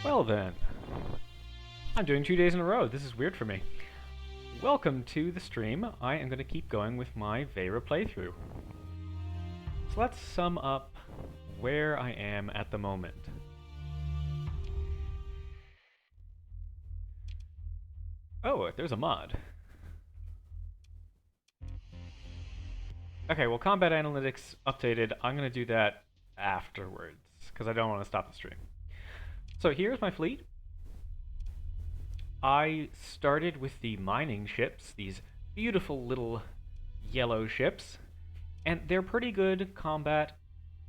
Well then, I'm doing 2 days in a row. This is weird for me. Welcome to the stream. I am going to keep going with my Vayra playthrough. So let's sum up where I am at the moment. Oh, there's a mod. Okay, well, combat analytics updated. I'm going to do that afterwards, because I don't want to stop the stream. So here's my fleet. I started with the mining ships, these beautiful little yellow ships, and they're pretty good combat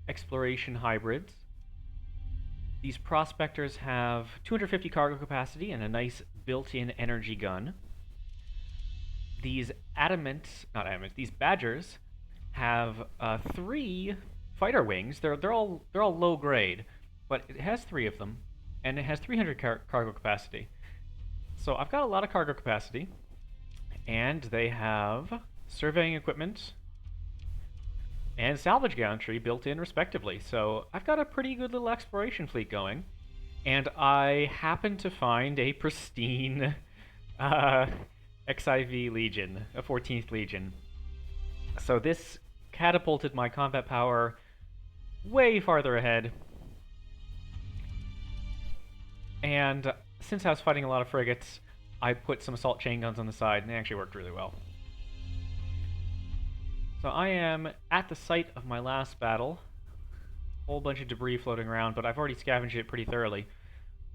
exploration hybrids. These prospectors have 250 cargo capacity and a nice built-in energy gun. These these badgers have 3 fighter wings. They're all low grade, but it has 3 of them, and it has 300 cargo capacity. So I've got a lot of cargo capacity, and they have surveying equipment and salvage gantry built in respectively. So I've got a pretty good little exploration fleet going, and I happen to find a pristine XIV Legion, a 14th Legion. So this catapulted my combat power way farther ahead. And since I was fighting a lot of frigates, I put some assault chain guns on the side, and they actually worked really well. So I am at the site of my last battle. A whole bunch of debris floating around, but I've already scavenged it pretty thoroughly.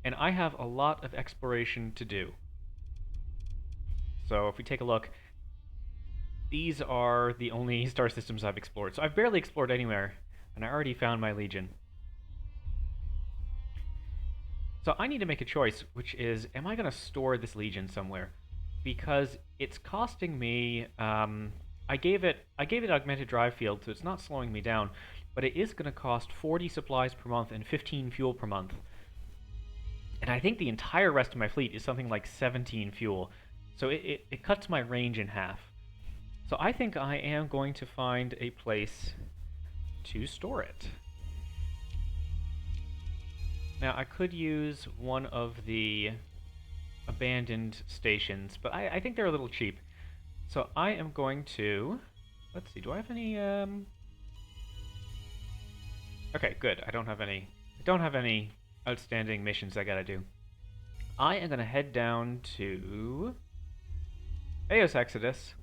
And I have a lot of exploration to do. So if we take a look, these are the only star systems I've explored. So I've barely explored anywhere, and I already found my Legion. So I need to make a choice, which is, am I going to store this Legion somewhere? Because it's costing me, I gave it augmented drive field, so it's not slowing me down, but it is going to cost 40 supplies per month and 15 fuel per month. And I think the entire rest of my fleet is something like 17 fuel, so it cuts my range in half. So I think I am going to find a place to store it. Now, I could use one of the abandoned stations, but I think they're a little cheap. So I am going to... Let's see, do I have any... Okay, good. I don't have any outstanding missions I gotta do. I am gonna head down to... Eos Exodus,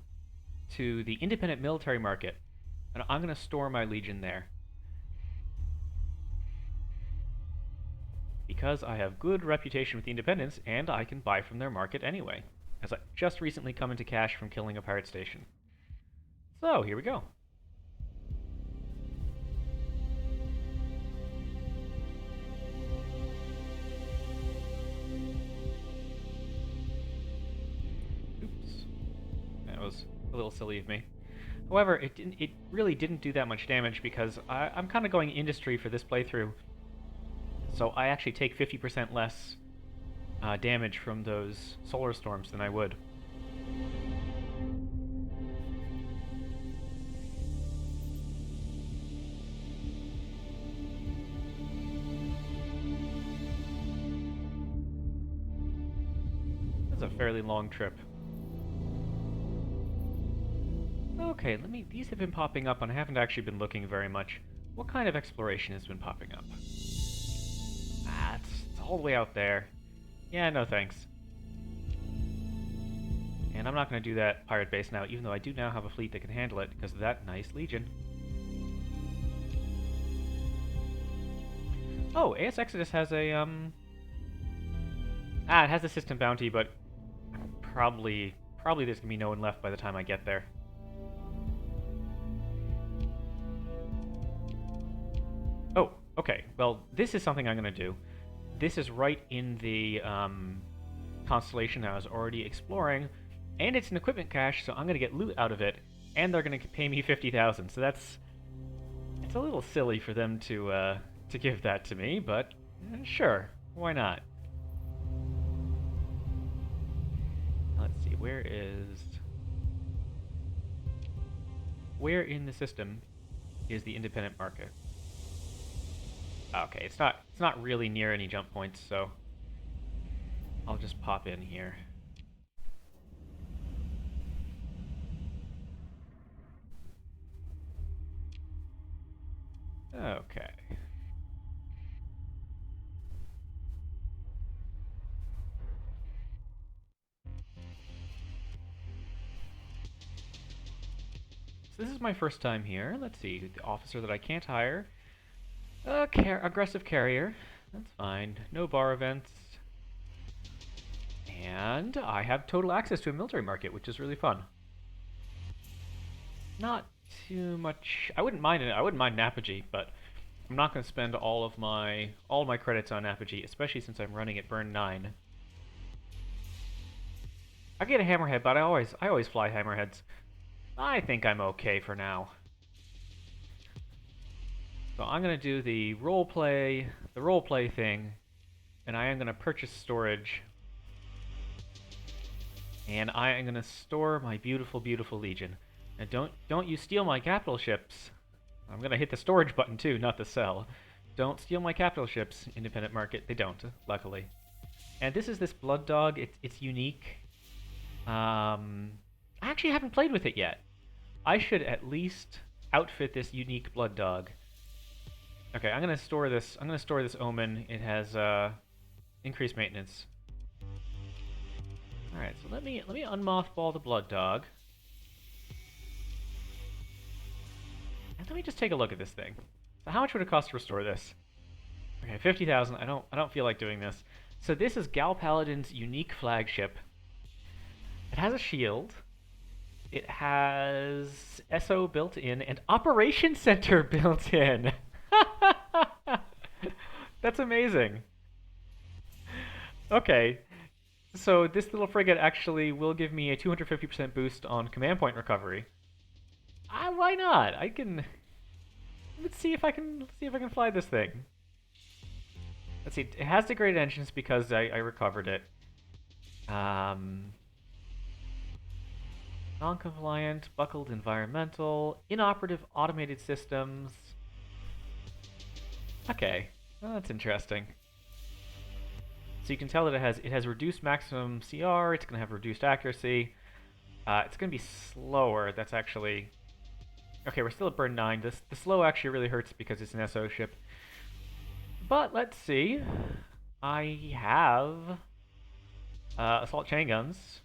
to the Independent Military Market, and I'm gonna store my Legion there. Because I have good reputation with the Independents, and I can buy from their market anyway, as I just recently come into cash from killing a pirate station. So, here we go. Oops. That was a little silly of me. However, it really didn't do that much damage because I'm kind of going industry for this playthrough. So I actually take 50% less damage from those solar storms than I would. This is a fairly long trip. Okay, these have been popping up, and I haven't actually been looking very much. What kind of exploration has been popping up? It's all the way out there. Yeah, no thanks. And I'm not going to do that pirate base now, even though I do now have a fleet that can handle it because of that nice Legion. Oh, AS Exodus has a, it has a system bounty, but probably there's going to be no one left by the time I get there. Oh, okay. Well, this is something I'm going to do. This is right in the constellation I was already exploring, and it's an equipment cache, so I'm going to get loot out of it, and they're going to pay me 50,000. So it's a little silly for them to give that to me, but sure, why not? Let's see, where in the system is the independent market? Okay, it's not really near any jump points, so I'll just pop in here. Okay. So this is my first time here. Let's see, the officer that I can't hire. Aggressive carrier. That's fine. No bar events. And I have total access to a military market, which is really fun. Not too much. I wouldn't mind it. I wouldn't mind an apogee, but I'm not going to spend all my credits on apogee, especially since I'm running at burn 9. I get a hammerhead, but I always fly hammerheads. I think I'm okay for now. So I'm gonna do the roleplay thing, and I am gonna purchase storage, and I am gonna store my beautiful, beautiful Legion. And don't you steal my capital ships. I'm gonna hit the storage button too, not the sell. Don't steal my capital ships, independent market. They don't, luckily. And this is this blood dog. It's unique. I actually haven't played with it yet. I should at least outfit this unique blood dog. Okay, I'm gonna store this. I'm gonna store this omen. It has increased maintenance. All right, so let me unmothball the blood dog, and let me just take a look at this thing. So how much would it cost to restore this? Okay, 50,000. I don't feel like doing this. So this is Gal Paladin's unique flagship. It has a shield. It has SO built in and Operation Center built in. That's amazing. Okay, so this little frigate actually will give me a 250% boost on command point recovery. Why not? I can. Let's see if I can fly this thing. Let's see. It has degraded engines because I recovered it. Non-compliant, buckled environmental, inoperative automated systems. Okay, well, that's interesting. So you can tell that it has reduced maximum CR. It's going to have reduced accuracy. It's going to be slower. That's actually okay. We're still at burn 9. The slow actually really hurts because it's an SO ship. But let's see. I have assault chain guns.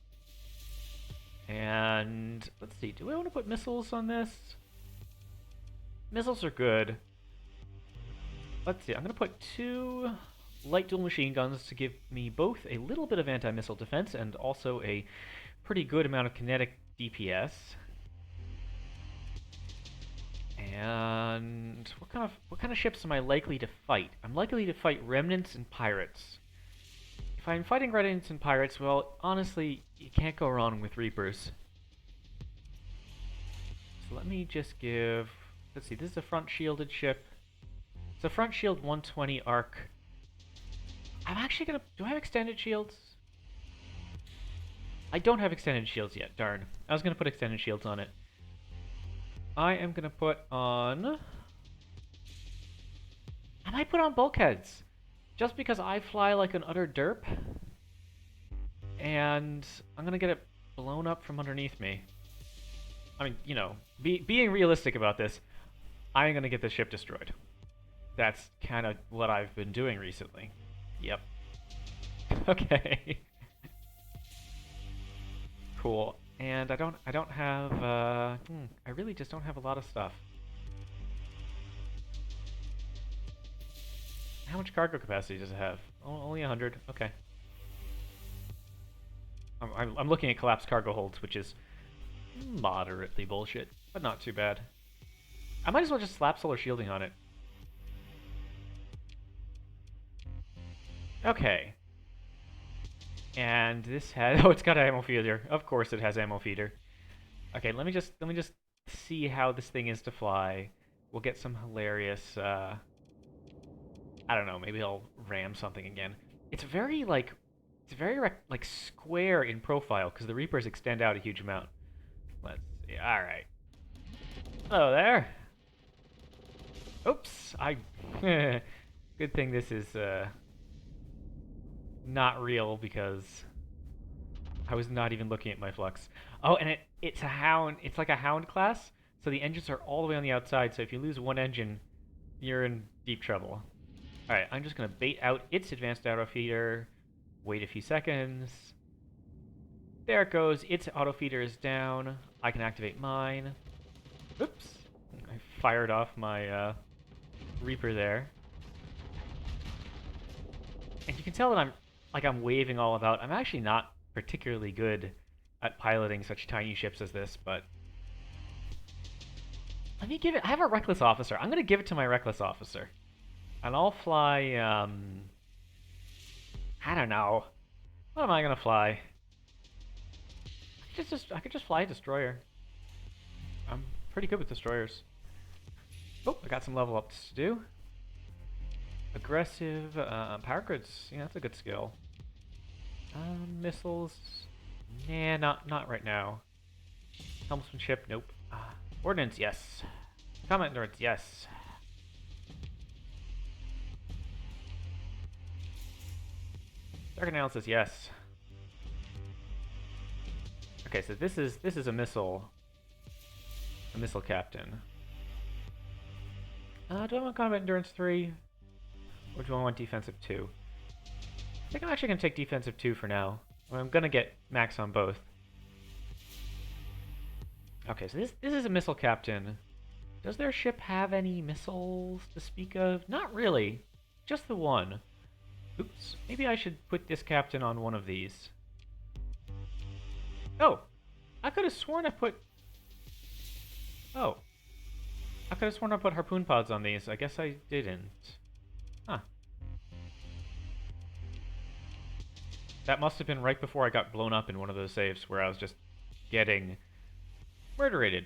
And let's see, do I want to put missiles on this? Missiles are good. Let's see, I'm going to put 2 light dual machine guns to give me both a little bit of anti-missile defense and also a pretty good amount of kinetic DPS. And what kind of ships am I likely to fight? I'm likely to fight remnants and pirates. If I'm fighting remnants and pirates, well, honestly, you can't go wrong with Reapers. So let me just give... Let's see, this is a front shielded ship. It's a front shield 120 arc. I'm actually gonna... Do I have extended shields? I don't have extended shields yet, darn. I was gonna put extended shields on it. I am gonna put on... I might put on bulkheads. Just because I fly like an utter derp. And I'm gonna get it blown up from underneath me. I mean, you know, being realistic about this, I'm gonna get the ship destroyed. That's kind of what I've been doing recently. Yep. Okay. Cool. And I don't have I really just don't have a lot of stuff. How much cargo capacity does it have? Oh, only 100. Okay. I'm looking at collapsed cargo holds, which is moderately bullshit, but not too bad. I might as well just slap solar shielding on it. Okay. And this has oh, it's got an ammo feeder. Of course, it has ammo feeder. Okay, let me just see how this thing is to fly. We'll get some hilarious. I don't know. Maybe I'll ram something again. It's very like square in profile because the Reapers extend out a huge amount. Let's see. All right. Hello there. Oops. Good thing this is not real because I was not even looking at my flux. Oh, and it's a hound. It's like a hound class, so the engines are all the way on the outside. So if you lose one engine, you're in deep trouble. All right, I'm just gonna bait out its advanced auto feeder. Wait a few seconds. There it goes. Its auto feeder is down. I can activate mine. Oops. I fired off my Reaper there. And you can tell that I'm waving all about. I'm actually not particularly good at piloting such tiny ships as this, but let me give it. I have a reckless officer. I'm gonna give it to my reckless officer, and I'll fly. I don't know. What am I gonna fly? I could just fly a destroyer. I'm pretty good with destroyers. Oh, I got some level ups to do. Aggressive, power grids. Yeah, that's a good skill. Missiles. Nah, not right now. Helmsmanship, nope. Ordnance, yes. Combat endurance, yes. Dark analysis, yes. Okay, so this is a missile captain. Do I want combat endurance 3? Or do I want defensive 2? I think I'm actually going to take defensive 2 for now. I'm going to get max on both. Okay, so this is a missile captain. Does their ship have any missiles to speak of? Not really. Just the one. Oops. Maybe I should put this captain on one of these. Oh! I could have sworn I put... Oh. I could have sworn I put harpoon pods on these. I guess I didn't. Huh. That must have been right before I got blown up in one of those saves where I was just getting murderated.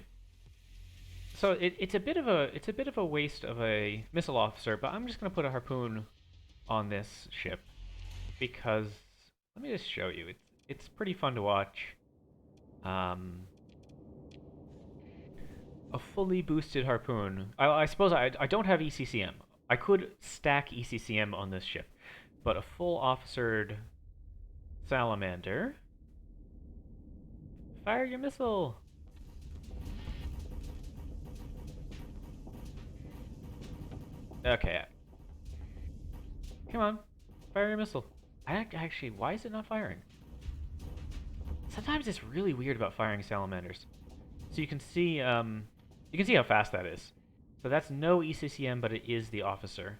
So it's a bit of a waste of a missile officer, but I'm just gonna put a harpoon on this ship because let me just show you. It's pretty fun to watch. A fully boosted harpoon. I suppose I don't have ECCM. I could stack ECCM on this ship, but a full officered salamander. Fire your missile! Okay. Come on. Fire your missile. Actually, why is it not firing? Sometimes it's really weird about firing salamanders. So you can see how fast that is. So that's no ECCM, but it is the officer.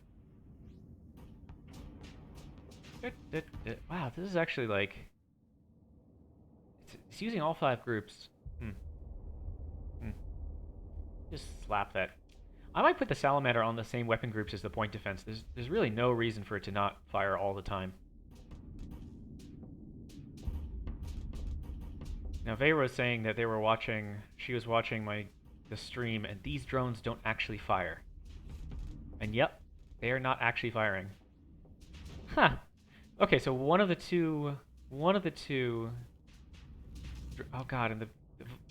Wow, this is actually like... It's using all 5 groups. Just slap that. I might put the salamander on the same weapon groups as the point defense. There's really no reason for it to not fire all the time. Now Vayra was saying that she was watching the stream, and these drones don't actually fire. And yep, they are not actually firing. Huh. Okay, so one of the two. Oh god, and the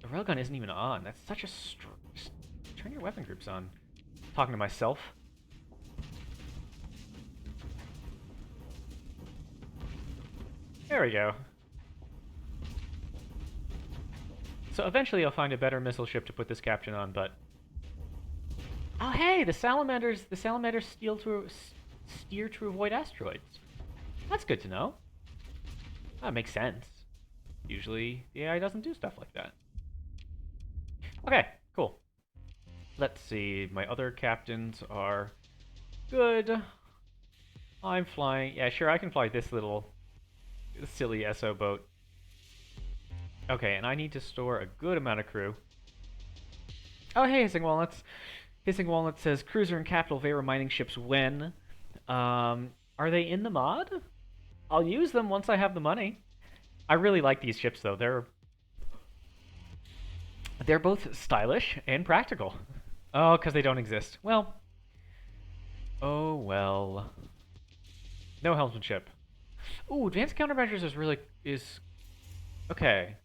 railgun isn't even on. That's such a turn your weapon groups on. Talking to myself. There we go. So eventually I'll find a better missile ship to put this captain on, but... Oh hey, the salamanders steer to avoid asteroids. That's good to know. That makes sense. Usually the AI doesn't do stuff like that. Okay, cool. Let's see, my other captains are good. I'm flying, yeah sure, I can fly this little silly SO boat. Okay, and I need to store a good amount of crew. Oh, hey, Hissing Walnuts. Hissing Walnut says, Cruiser and Capital Vayra mining ships when? Are they in the mod? I'll use them once I have the money. I really like these ships, though. They're both stylish and practical. Oh, because they don't exist. Well. Oh, well. No helmsmanship. Ooh, advanced countermeasures is okay.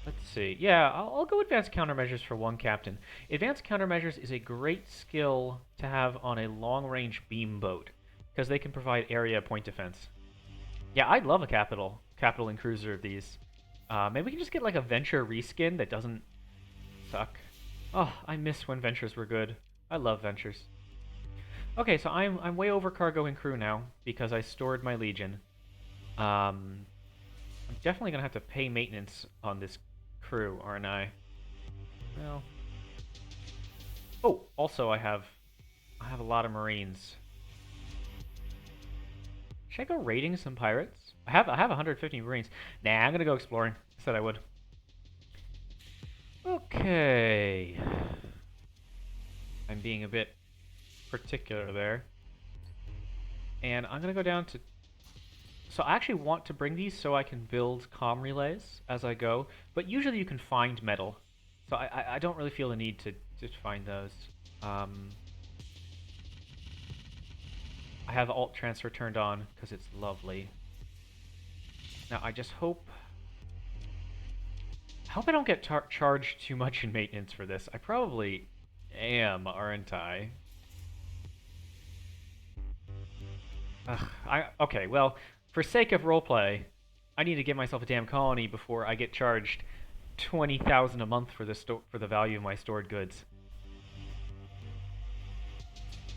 Let's see. Yeah, I'll go advanced countermeasures for one captain. Advanced countermeasures is a great skill to have on a long-range beam boat, because they can provide area point defense. Yeah, I'd love a capital and cruiser of these. Maybe we can just get like a Venture reskin that doesn't suck. Oh, I miss when Ventures were good. I love Ventures. Okay, so I'm way over cargo and crew now because I stored my Legion. I'm definitely gonna have to pay maintenance on this crew, aren't I? Well. Oh, also I have a lot of Marines. Should I go raiding some pirates? I have 150 Marines. Nah, I'm gonna go exploring. I said I would. Okay. I'm being a bit particular there. And I'm gonna go down to... So I actually want to bring these so I can build comm relays as I go, but usually you can find metal. So I don't really feel the need to find those. I have alt transfer turned on because it's lovely. Now I just hope... I hope I don't get charged too much in maintenance for this. I probably am, aren't I? Okay, well, for sake of roleplay, I need to get myself a damn colony before I get charged 20,000 a month for the value of my stored goods.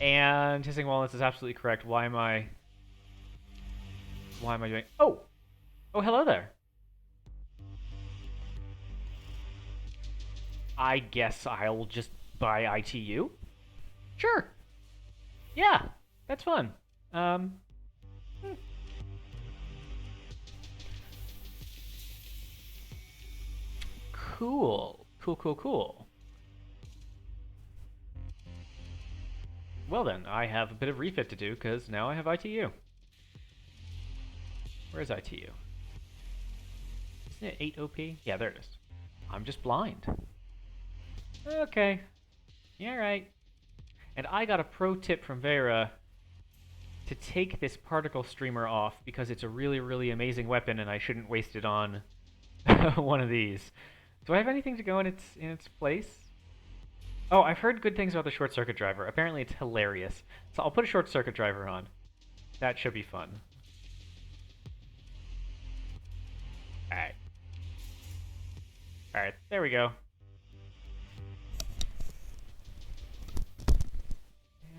And Hissing Walnuts is absolutely correct. Why am I doing... Oh! Oh, hello there. I guess I'll just buy ITU? Sure. Yeah, that's fun. Cool. Cool. Well then, I have a bit of refit to do, because now I have ITU. Where's ITU? Isn't it 8 OP? Yeah, there it is. I'm just blind. Okay. Yeah, right. And I got a pro tip from Vayra to take this particle streamer off, because it's a really, really amazing weapon, and I shouldn't waste it on one of these. Do I have anything to go in its place? Oh, I've heard good things about the short circuit driver. Apparently it's hilarious. So I'll put a short circuit driver on. That should be fun. Alright. Alright, there we go.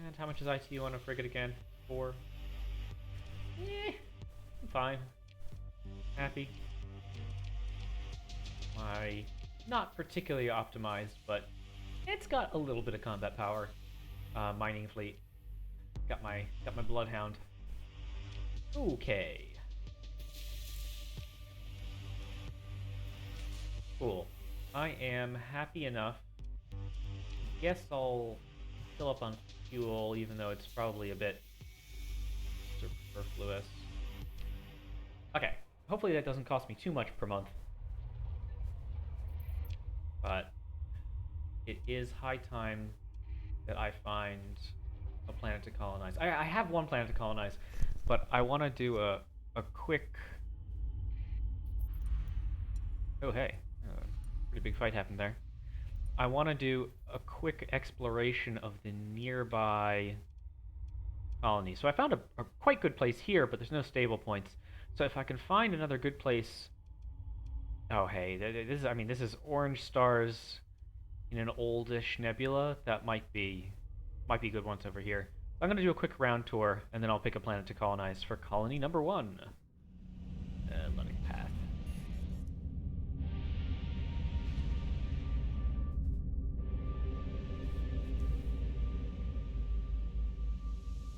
And how much is ITU on a frigate again? 4. I'm fine. Happy. My not particularly optimized, but it's got a little bit of combat power. Mining fleet. Got my bloodhound. Okay. Cool. I am happy enough. Guess I'll fill up on fuel, even though it's probably a bit superfluous. Okay. Hopefully that doesn't cost me too much per month. But it is high time that I find a planet to colonize. I have one planet to colonize, but I want to do a quick... Oh, hey. Pretty big fight happened there. I want to do a quick exploration of the nearby colony. So I found a quite good place here, but there's no stable points. So if I can find another good place... Oh, hey, this is orange stars in an oldish nebula. That might be good ones over here. I'm gonna do a quick round tour, and then I'll pick a planet to colonize for colony number 1. Let me path.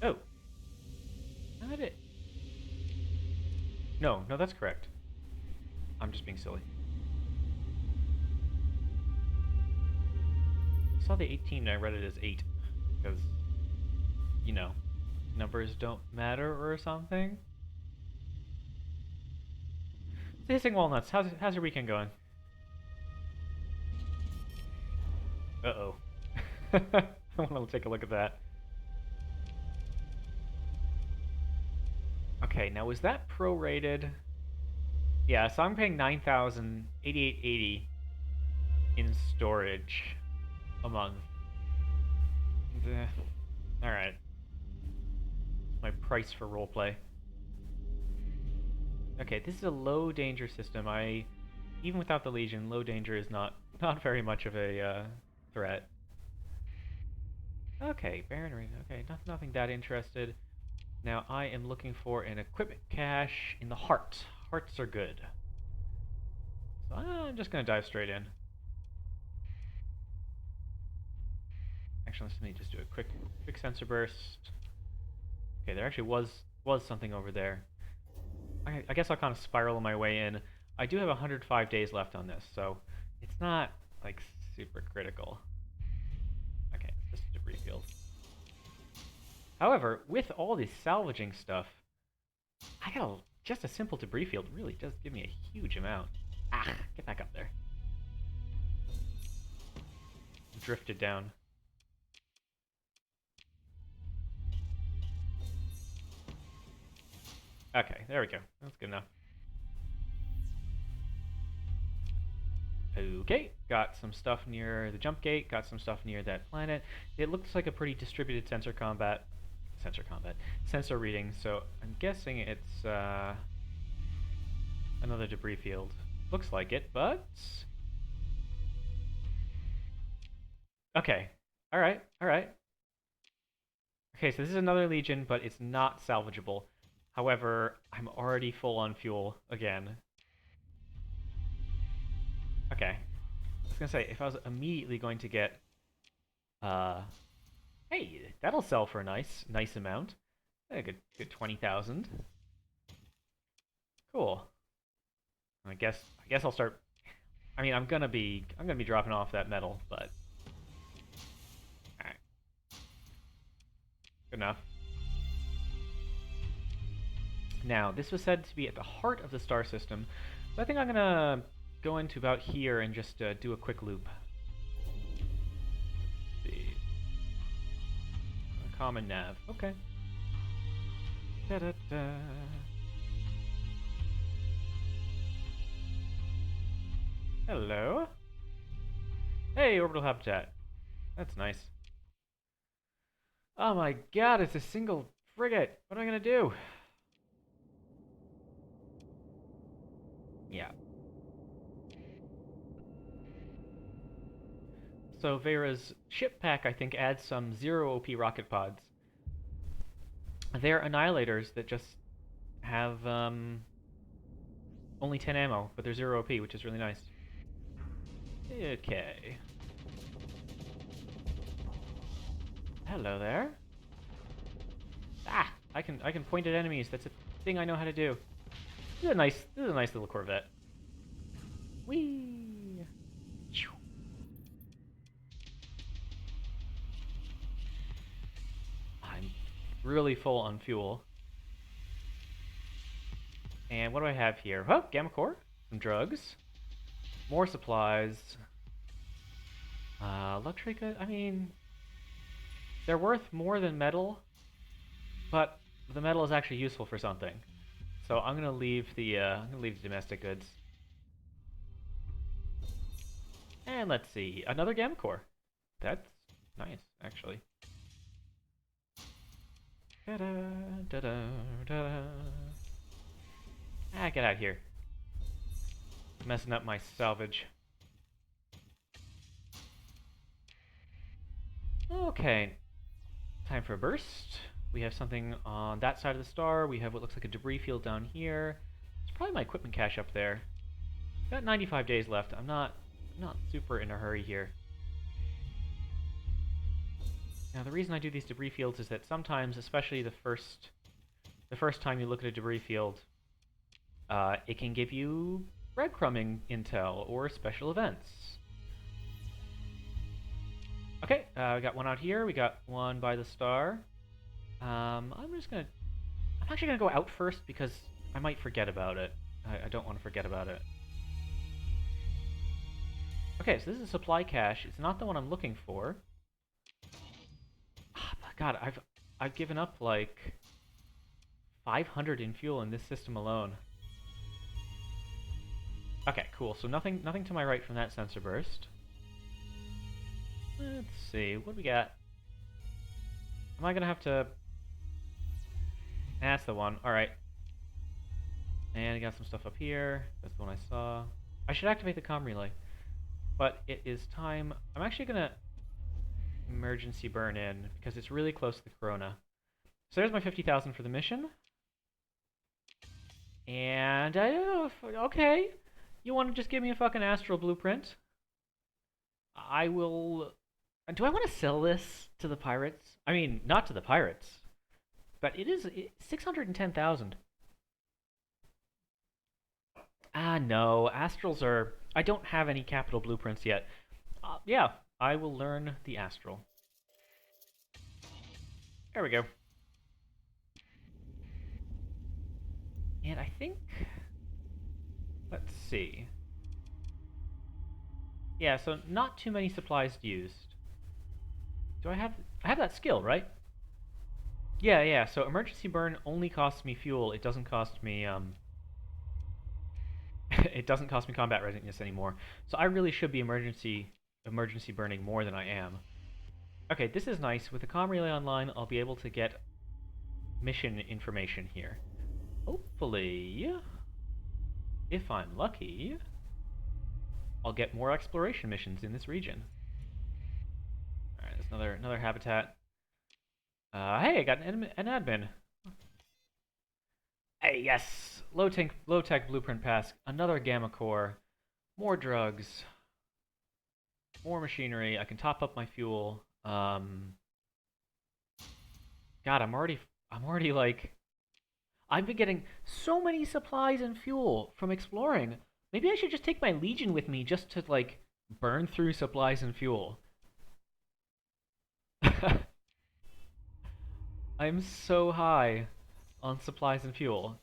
Oh, is that it? No, that's correct. I'm just being silly. I saw the 18 and I read it as 8. Because, you know, numbers don't matter or something. So Hissing Walnuts, how's your weekend going? Uh-oh. I want to take a look at that. Okay, now was that prorated? Yeah, so I'm paying $9,088.80 in storage a month. Alright. my price for roleplay. Okay, this is a low danger system. Even without the Legion, low danger is not very much of a threat. Okay, Baronry. Okay, nothing that interested. Now I am looking for an equipment cache in the heart. Hearts are good. So I'm just gonna dive straight in. Actually, let me just do a quick sensor burst. Okay, there actually was something over there. I guess I'll kind of spiral my way in. I do have 105 days left on this, so it's not like super critical. Okay, it's just a debris field. However, with all this salvaging stuff, just a simple debris field really does give me a huge amount. Ah, get back up there. Drifted down. Okay, there we go. That's good enough. Okay, got some stuff near the jump gate, got some stuff near that planet. It looks like a pretty distributed sensor reading, so I'm guessing it's another debris field. Looks like it, but... Okay, alright. Okay, so this is another Legion, but it's not salvageable. However, I'm already full on fuel again. Okay. I was gonna say, if I was immediately going to get... Hey, that'll sell for a nice amount. A good 20,000. Cool. I guess I'll start... I mean, I'm gonna be dropping off that metal, but... Alright. Good enough. Now, this was said to be at the heart of the star system, so I think I'm gonna go into about here and just do a quick loop. Let's see. A common nav. Okay. Da-da-da. Hello? Hey, orbital habitat. That's nice. Oh my god, it's a single frigate. What am I gonna do? Yeah. So Vayra's ship pack, I think, adds some 0 OP rocket pods. They're annihilators that just have only 10 ammo, but they're 0 OP, which is really nice. Okay. Hello there. Ah, I can point at enemies. That's a thing I know how to do. This is a nice little Corvette. Whee! I'm really full on fuel. And what do I have here? Oh, Gamma Core, some drugs, more supplies. Luxury goods. I mean, they're worth more than metal, but the metal is actually useful for something. So I'm gonna leave the domestic goods. And let's see, another Gamma Core. That's nice, actually. Da-da, da-da, da-da. Ah, get out of here. Messing up my salvage. Okay, time for a burst. We have something on that side of the star. We have what looks like a debris field down here. It's probably my equipment cache up there. Got 95 days left. I'm not super in a hurry here. Now the reason I do these debris fields is that sometimes, especially the first time you look at a debris field, it can give you breadcrumbing intel or special events. Okay, we got one out here. We got one by the star. I'm actually gonna go out first because I might forget about it. I don't want to forget about it. Okay, so this is a supply cache. It's not the one I'm looking for. Oh, God, I've given up like 500 in fuel in this system alone. Okay, cool. So nothing to my right from that sensor burst. Let's see, what do we got? Am I gonna have to... That's the one. Alright. And I got some stuff up here. That's the one I saw. I should activate the comm relay. But it is time. I'm actually gonna emergency burn in because it's really close to the corona. So there's my 50,000 for the mission. And okay, you want to just give me a fucking astral blueprint? I will. Do I want to sell this to the pirates? I mean, not to the pirates, but it is 610,000. Ah, no, astrals are. I don't have any capital blueprints yet. Yeah, I will learn the astral. There we go. And I think. Let's see. Yeah, so not too many supplies used. Do I have... I have that skill, right? Yeah, so emergency burn only costs me fuel. It doesn't cost me, it doesn't cost me combat readiness anymore. So I really should be emergency burning more than I am. Okay, this is nice. With the comm relay online, I'll be able to get mission information here. Hopefully, if I'm lucky, I'll get more exploration missions in this region. Alright, there's another habitat. Hey, I got an admin. Hey, yes! Low-tech blueprint pass. Another gamma core. More drugs. More machinery. I can top up my fuel. God, I'm already like... I've been getting so many supplies and fuel from exploring. Maybe I should just take my Legion with me just to, like, burn through supplies and fuel. I'm so high on supplies and fuel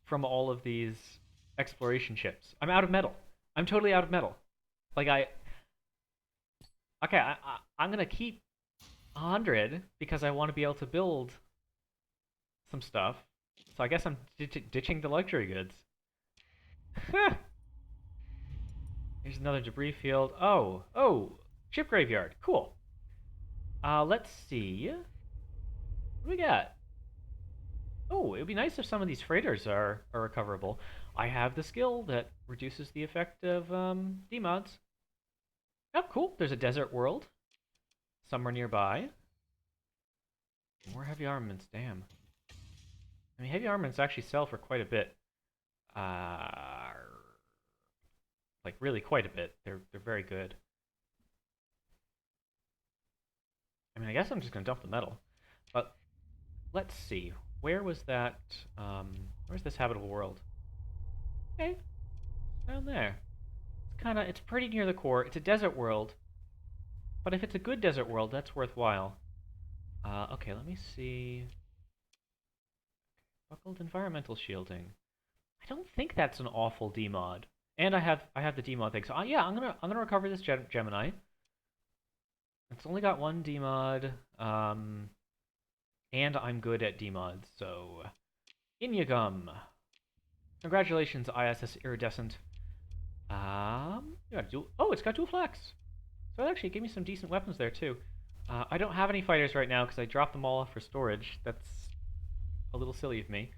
from all of these exploration ships. I'm out of metal. I'm totally out of metal. Like, okay, I'm gonna keep 100 because I want to be able to build some stuff. So I guess I'm ditching the luxury goods. Here's another debris field. Oh, ship graveyard. Cool. Let's see. What do we got? Oh, it would be nice if some of these freighters are recoverable. I have the skill that reduces the effect of demods. Oh, cool. There's a desert world somewhere nearby. More heavy armaments. Damn. I mean, heavy armaments actually sell for quite a bit. Like really quite a bit. They're very good. I mean, I guess I'm just gonna dump the metal, but let's see. Where was that? Where's this habitable world? Okay, down there. It's pretty near the core. It's a desert world, but if it's a good desert world, that's worthwhile. Okay, let me see. Buckled environmental shielding. I don't think that's an awful demod. And I have the demod thing. So yeah, I'm gonna recover this Gemini. It's only got one demod. And I'm good at demods, so in you come. Congratulations, ISS Iridescent. It's got dual flex. So it actually gave me some decent weapons there too. I don't have any fighters right now because I dropped them all off for storage. That's a little silly of me.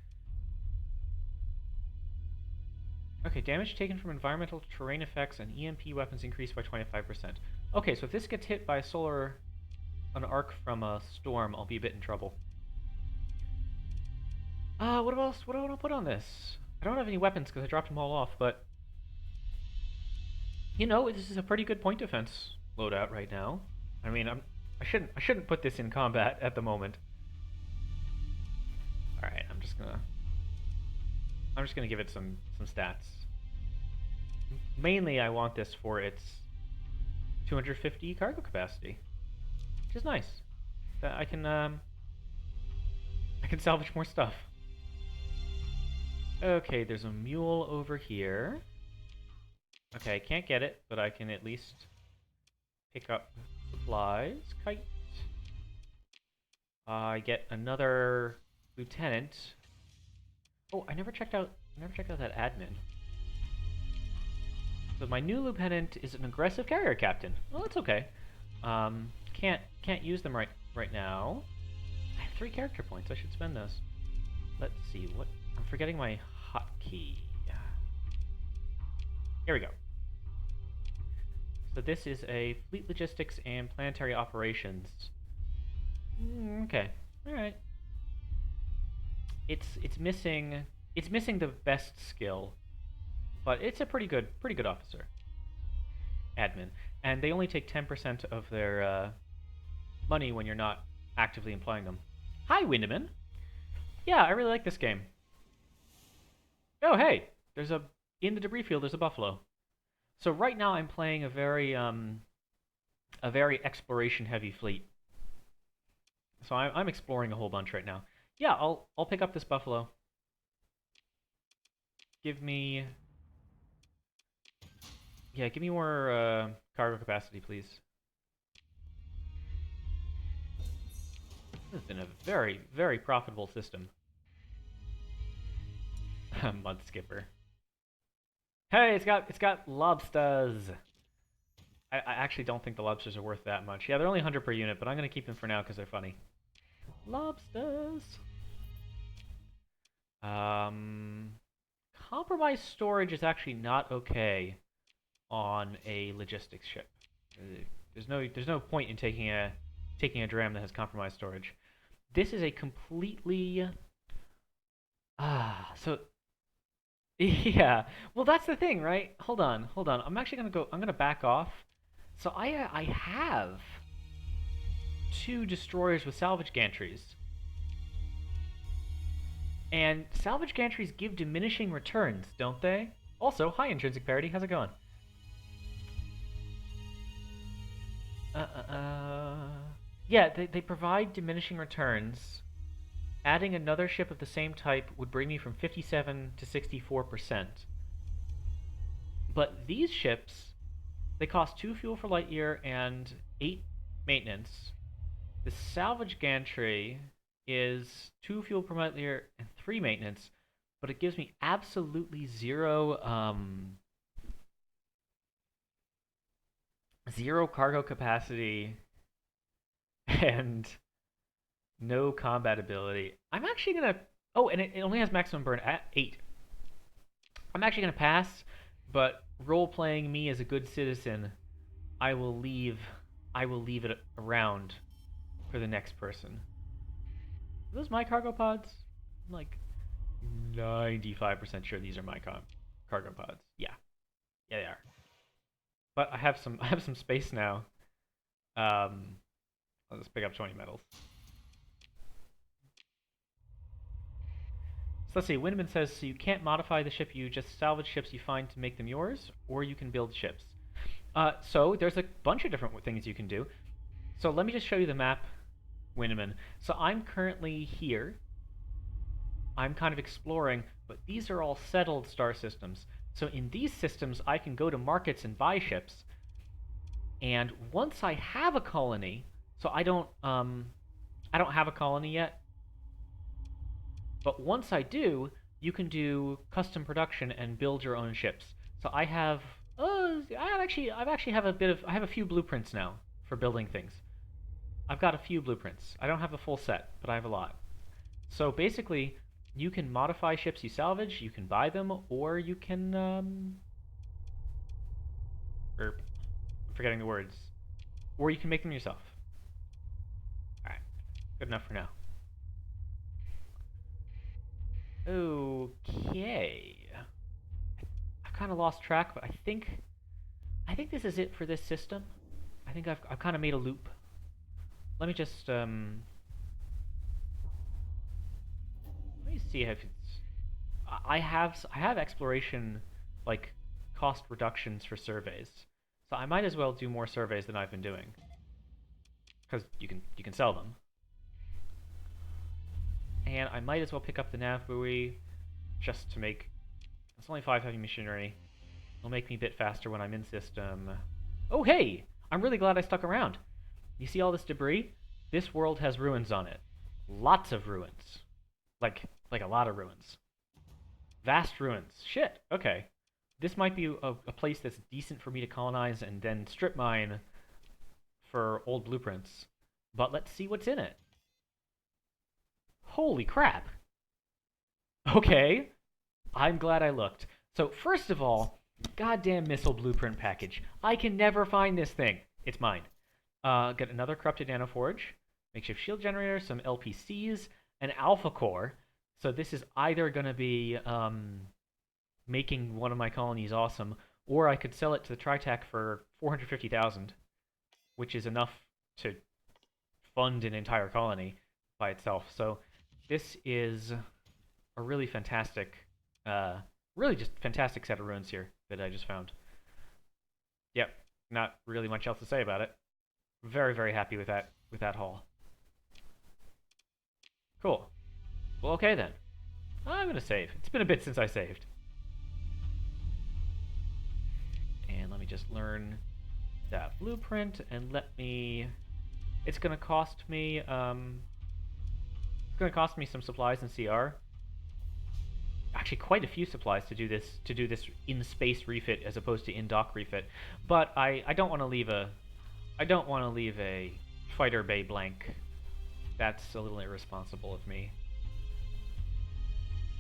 Okay, damage taken from environmental terrain effects and EMP weapons increased by 25%. Okay, so if this gets hit by an arc from a storm, I'll be a bit in trouble. What else? What do I want to put on this? I don't have any weapons because I dropped them all off, but you know, this is a pretty good point defense loadout right now. I mean, I shouldn't put this in combat at the moment. All right, I'm just gonna give it some stats. Mainly, I want this for its 250 cargo capacity, which is nice. That I can salvage more stuff. Okay, there's a mule over here. Okay, I can't get it, but I can at least pick up supplies. Kite. I get another lieutenant. Oh, I never checked out that admin. So my new lieutenant is an aggressive carrier captain. Well, that's okay. Can't use them right now. I have 3 character points. I should spend those. Let's see, what... I'm forgetting my hotkey. Here we go. So this is a fleet logistics and planetary operations. Okay, alright. It's missing the best skill, but it's a pretty good officer. Admin. And they only take 10% of their money when you're not actively employing them. Hi, Windeman. Yeah, I really like this game. Oh, hey, in the debris field, there's a buffalo. So right now I'm playing a very exploration-heavy fleet. So I'm exploring a whole bunch right now. Yeah, I'll pick up this buffalo. Give me more cargo capacity, please. This has been a very, very profitable system. Mud skipper. Hey, it's got lobsters. I actually don't think the lobsters are worth that much. Yeah, they're only 100 per unit, but I'm gonna keep them for now because they're funny. Lobsters. Compromised storage is actually not okay on a logistics ship. There's no point in taking a dram that has compromised storage. This is a completely so yeah. Well, that's the thing, right? Hold on. I'm actually I'm gonna back off. So I have 2 destroyers with salvage gantries. And salvage gantries give diminishing returns, don't they? Also, hi intrinsic parity, how's it going? Yeah, they provide diminishing returns. Adding another ship of the same type would bring me from 57 to 64%. But these ships, they cost 2 fuel for light year and 8 maintenance. The salvage gantry is 2 fuel per light year and 3 maintenance, but it gives me absolutely zero cargo capacity and no combat ability. I'm actually gonna... Oh, and it only has maximum burn at 8. I'm actually gonna pass, but role-playing me as a good citizen, I will leave it around for the next person. Are those my cargo pods? I'm like 95% sure these are my cargo pods. Yeah, they are. But I have some space now. I'll just pick up 20 metals. So let's see. Windeman says, so you can't modify the ship, you just salvage ships you find to make them yours, or you can build ships. So there's a bunch of different things you can do. So let me just show you the map, Windeman. So I'm currently here. I'm kind of exploring, but these are all settled star systems. So in these systems, I can go to markets and buy ships. And once I have a colony, so I don't have a colony yet. But once I do, you can do custom production and build your own ships. So I have, I actually have I have a few blueprints now for building things. I've got a few blueprints. I don't have a full set, but I have a lot. So basically, you can modify ships you salvage, you can buy them, or you can, I'm forgetting the words. Or you can make them yourself. Alright, good enough for now. Okay. I've kind of lost track, but I think this is it for this system. I think I've kind of made a loop. Let me just let me see if it's I have exploration like cost reductions for surveys. So I might as well do more surveys than I've been doing. Cuz you can sell them. And I might as well pick up the nav buoy just to make... It's only 5 heavy machinery. It'll make me a bit faster when I'm in system. Oh, hey! I'm really glad I stuck around. You see all this debris? This world has ruins on it. Lots of ruins. Like a lot of ruins. Vast ruins. Shit, okay. This might be a place that's decent for me to colonize and then strip mine for old blueprints. But let's see what's in it. Holy crap! Okay, I'm glad I looked. So, first of all, goddamn missile blueprint package. I can never find this thing. It's mine. Get another corrupted nanoforge, makeshift shield generator, some LPCs, an alpha core. So this is either going to be making one of my colonies awesome, or I could sell it to the Tritac for 450,000, which is enough to fund an entire colony by itself. So this is a really fantastic, really just fantastic set of ruins here that I just found. Yep, not really much else to say about it. Very, very happy with that haul. Cool. Well, okay then. I'm gonna save. It's been a bit since I saved. And let me just learn that blueprint and let me. It's gonna cost me. It's gonna cost me some supplies in CR. Actually, quite a few supplies to do this in space refit as opposed to in dock refit. But I don't want to leave a fighter bay blank. That's a little irresponsible of me.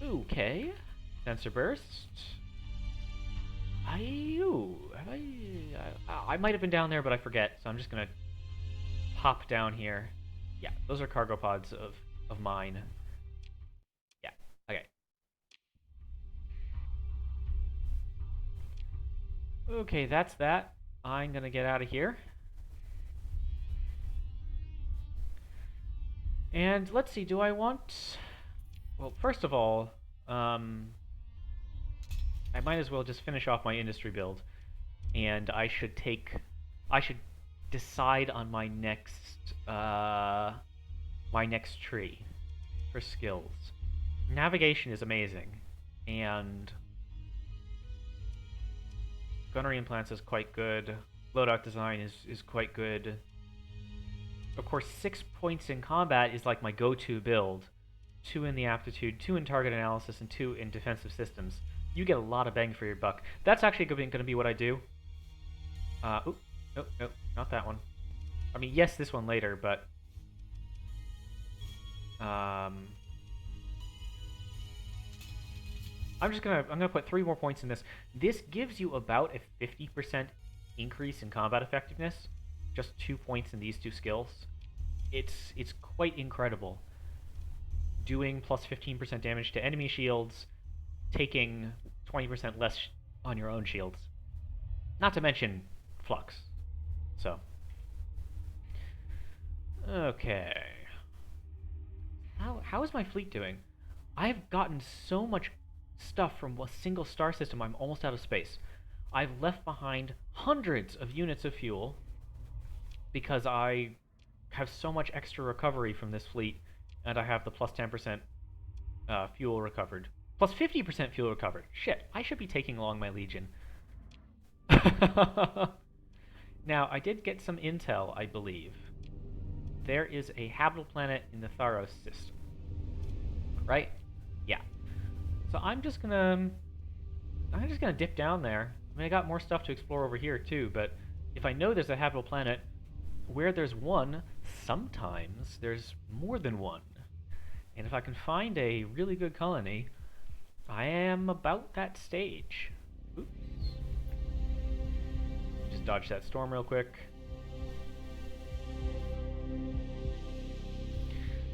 Okay. Sensor burst. I might have been down there, but I forget. So I'm just gonna pop down here. Yeah, those are cargo pods of mine. Yeah. Okay. Okay, that's that. I'm gonna get out of here. And let's see, do I want... Well, first of all, I might as well just finish off my industry build. And I should decide on my next tree for skills. Navigation is amazing, and gunnery implants is quite good. Loadout design is quite good. Of course, 6 points in combat is like my go-to build. 2 in the aptitude, 2 in target analysis, and 2 in defensive systems. You get a lot of bang for your buck. That's actually going to be what I do. Nope, not that one. I mean, yes, this one later, but... I'm gonna put 3 more points in this. This gives you about a 50% increase in combat effectiveness. Just 2 points in these 2 skills. It's quite incredible. Doing plus 15% damage to enemy shields, taking 20% less on your own shields. Not to mention flux. So. Okay. How is my fleet doing? I've gotten so much stuff from a single star system, I'm almost out of space. I've left behind hundreds of units of fuel because I have so much extra recovery from this fleet, and I have the plus 10% fuel recovered. Plus 50% fuel recovered. Shit, I should be taking along my Legion. Now, I did get some intel, I believe. There is a habitable planet in the Tharos system. Right? Yeah. So I'm just gonna dip down there. I mean, I got more stuff to explore over here too, but if I know there's a habitable planet, where there's one, sometimes there's more than one. And if I can find a really good colony, I am about that stage. Oops. Just dodge that storm real quick.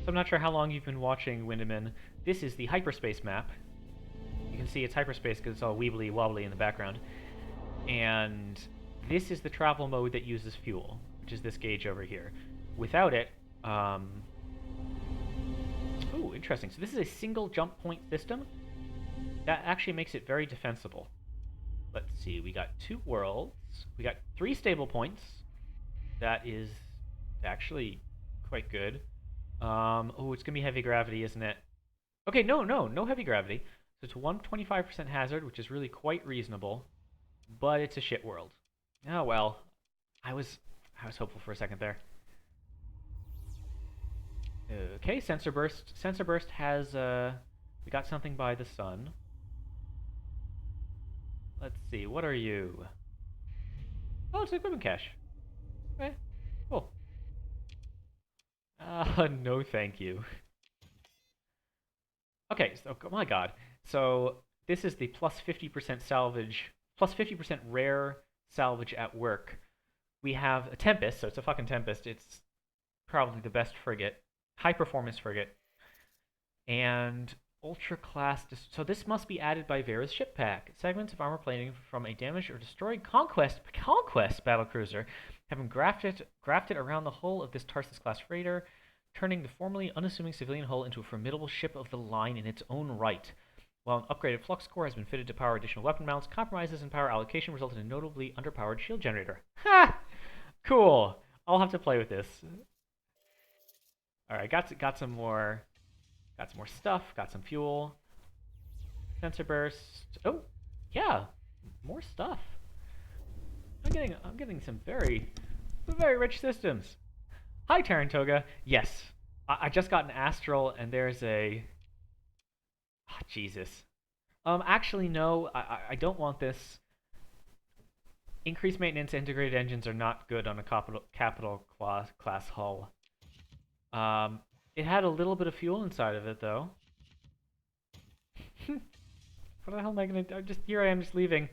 So I'm not sure how long you've been watching Windeman. This is the hyperspace map. You can see it's hyperspace because it's all weebly wobbly in the background. And this is the travel mode that uses fuel, which is this gauge over here. Without it, oh, interesting. So this is a single jump point system. That actually makes it very defensible. Let's see, we got 2 worlds. We got 3 stable points. That is actually quite good. Oh, it's gonna be heavy gravity, isn't it? Okay, no heavy gravity. So it's a 125% hazard, which is really quite reasonable, but it's a shit world. Oh well, I was hopeful for a second there. Okay, sensor burst. Sensor burst has we got something by the sun. Let's see, what are you? Oh, it's equipment cache. Okay, cool. No thank you. Okay, so oh my god. So this is the plus 50% salvage, plus 50% rare salvage at work. We have a Tempest, so it's a fucking Tempest. It's probably the best frigate, high performance frigate, and ultra class. So this must be added by Vayra's ship pack. Segments of armor plating from a damaged or destroyed conquest battlecruiser have been grafted around the hull of this Tarsus class freighter, turning the formerly unassuming civilian hull into a formidable ship of the line in its own right. While an upgraded flux core has been fitted to power additional weapon mounts, compromises in power allocation resulted in a notably underpowered shield generator. Ha! Cool. I'll have to play with this. All right, got some more stuff. Got some fuel. Sensor burst. Oh, yeah, more stuff. I'm getting some very rich systems. Hi, Tarantoga. Yes, I just got an Astral, and there's a. Oh, Jesus. Actually, no. I don't want this. Increased maintenance integrated engines are not good on a capital class hull. It had a little bit of fuel inside of it, though. What the hell am I gonna do? Here I am just leaving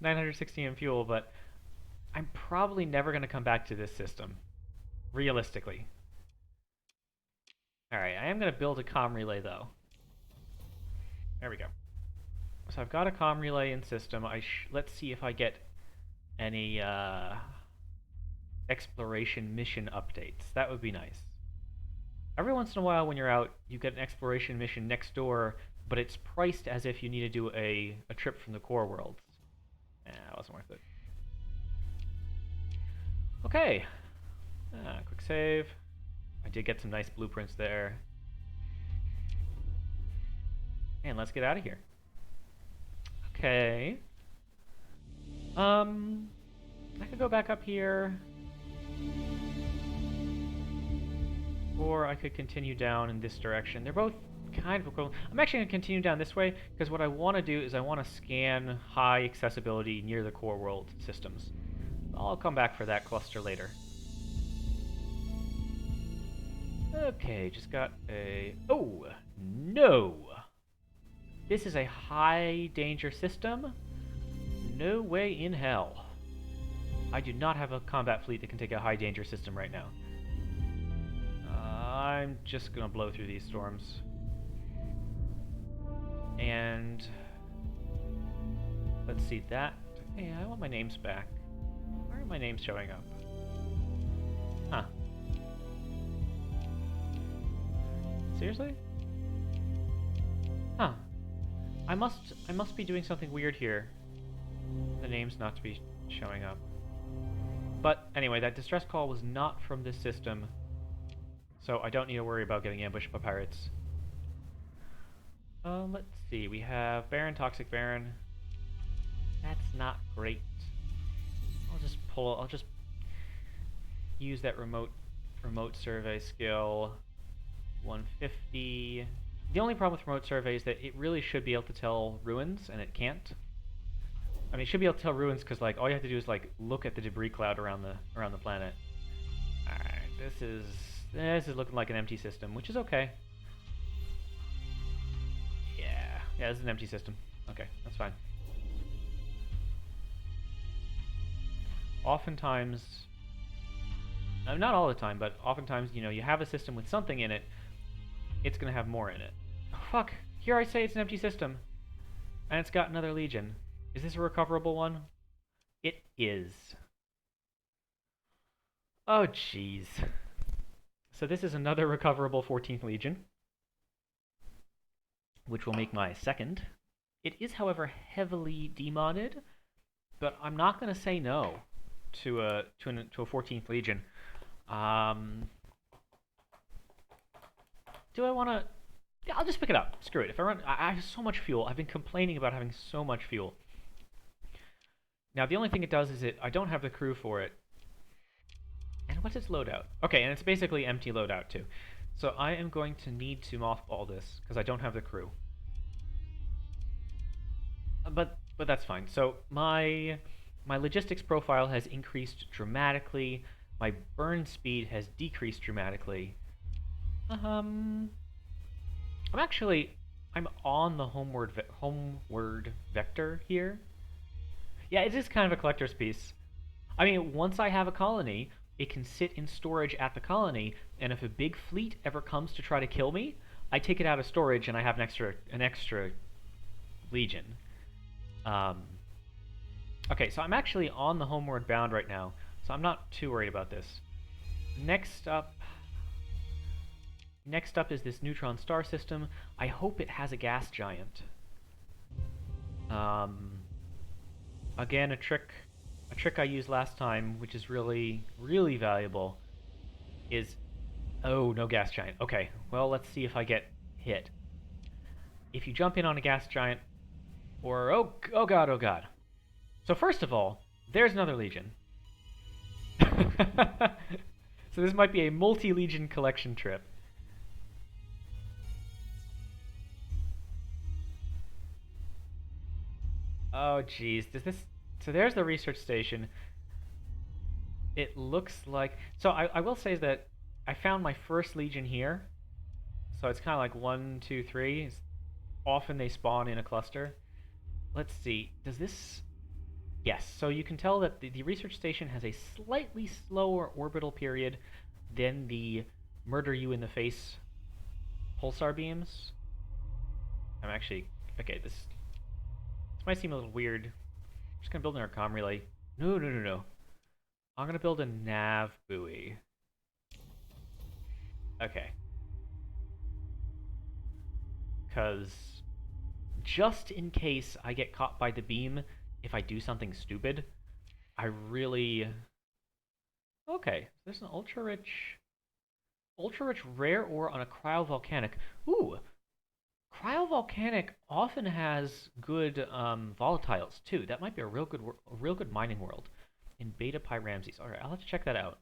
960 in fuel, but I'm probably never gonna come back to this system, realistically. All right, I am gonna build a comm relay though. There we go. So I've got a comm relay in system. Let's see if I get any exploration mission updates. That would be nice. Every once in a while when you're out, you get an exploration mission next door, but it's priced as if you need to do a trip from the core worlds. That wasn't worth it. Okay. Quick save. I did get some nice blueprints there. And let's get out of here. Okay. I could go back up here. Or I could continue down in this direction. They're both kind of equivalent. I'm actually going to continue down this way, because what I want to do is I want to scan high accessibility near the core world systems. I'll come back for that cluster later. Okay, just got a... Oh, no! This is a high danger system? No way in hell. I do not have a combat fleet that can take a high danger system right now. I'm just gonna blow through these storms. And... let's see that. Hey, I want my names back. Why are my names showing up? Huh. Seriously? Huh. I must be doing something weird here. The names not to be showing up. But anyway, that distress call was not from this system, so I don't need to worry about getting ambushed by pirates. Let's see. We have Baron, Toxic Baron. That's not great. I'll just use that remote survey skill. 150. The only problem with remote survey is that it really should be able to tell ruins, and it can't. I mean, it should be able to tell ruins because, like, all you have to do is, like, look at the debris cloud around the planet. All right, this is looking like an empty system, which is okay. Yeah, this is an empty system. Okay, that's fine. Oftentimes, not all the time, but oftentimes, you know, you have a system with something in it, it's gonna have more in it. Oh, fuck, here I say it's an empty system, and it's got another legion. Is this a recoverable one? It is. Oh, jeez. So this is another recoverable 14th Legion, which will make my second. It is, however, heavily demodded, but I'm not going to say no to a 14th Legion. Do I want to... Yeah, I'll just pick it up. Screw it. If I have so much fuel. I've been complaining about having so much fuel. Now, the only thing it does is I don't have the crew for it. And what's its loadout? Okay, and it's basically empty loadout, too. So I am going to need to mothball this, because I don't have the crew. But that's fine. So my logistics profile has increased dramatically. My burn speed has decreased dramatically. I'm actually... I'm on the homeward vector here. Yeah, it is kind of a collector's piece. I mean, once I have a colony, it can sit in storage at the colony, and if a big fleet ever comes to try to kill me, I take it out of storage and I have an extra legion. Um, okay, so I'm actually on the homeward bound right now, so I'm not too worried about this. Next up, Next up is this neutron star system. I hope it has a gas giant. Um, Again, a trick I used last time, which is really, really valuable, is... Oh, no gas giant. Okay, well, let's see if I get hit. If you jump in on a gas giant, or... Oh god, oh god. So first of all, there's another legion. So this might be a multi-legion collection trip. Oh, jeez. Does this... So there's the research station. It looks like... So I will say that I found my first legion here. So it's kind of like 1, 2, 3. Often they spawn in a cluster. Let's see. Does this... Yes, so you can tell that the research station has a slightly slower orbital period than the murder-you-in-the-face pulsar beams. I'm actually... Okay, this might seem a little weird. I'm just going to build an Arcom relay. No, no, no, no. I'm going to build a nav buoy. Okay. Because just in case I get caught by the beam, if I do something stupid, I really... Okay, there's an ultra-rich rare ore on a cryovolcanic. Ooh! Cryovolcanic often has good volatiles, too. That might be a real good mining world. In Beta Pi Ramses. Alright, I'll have to check that out.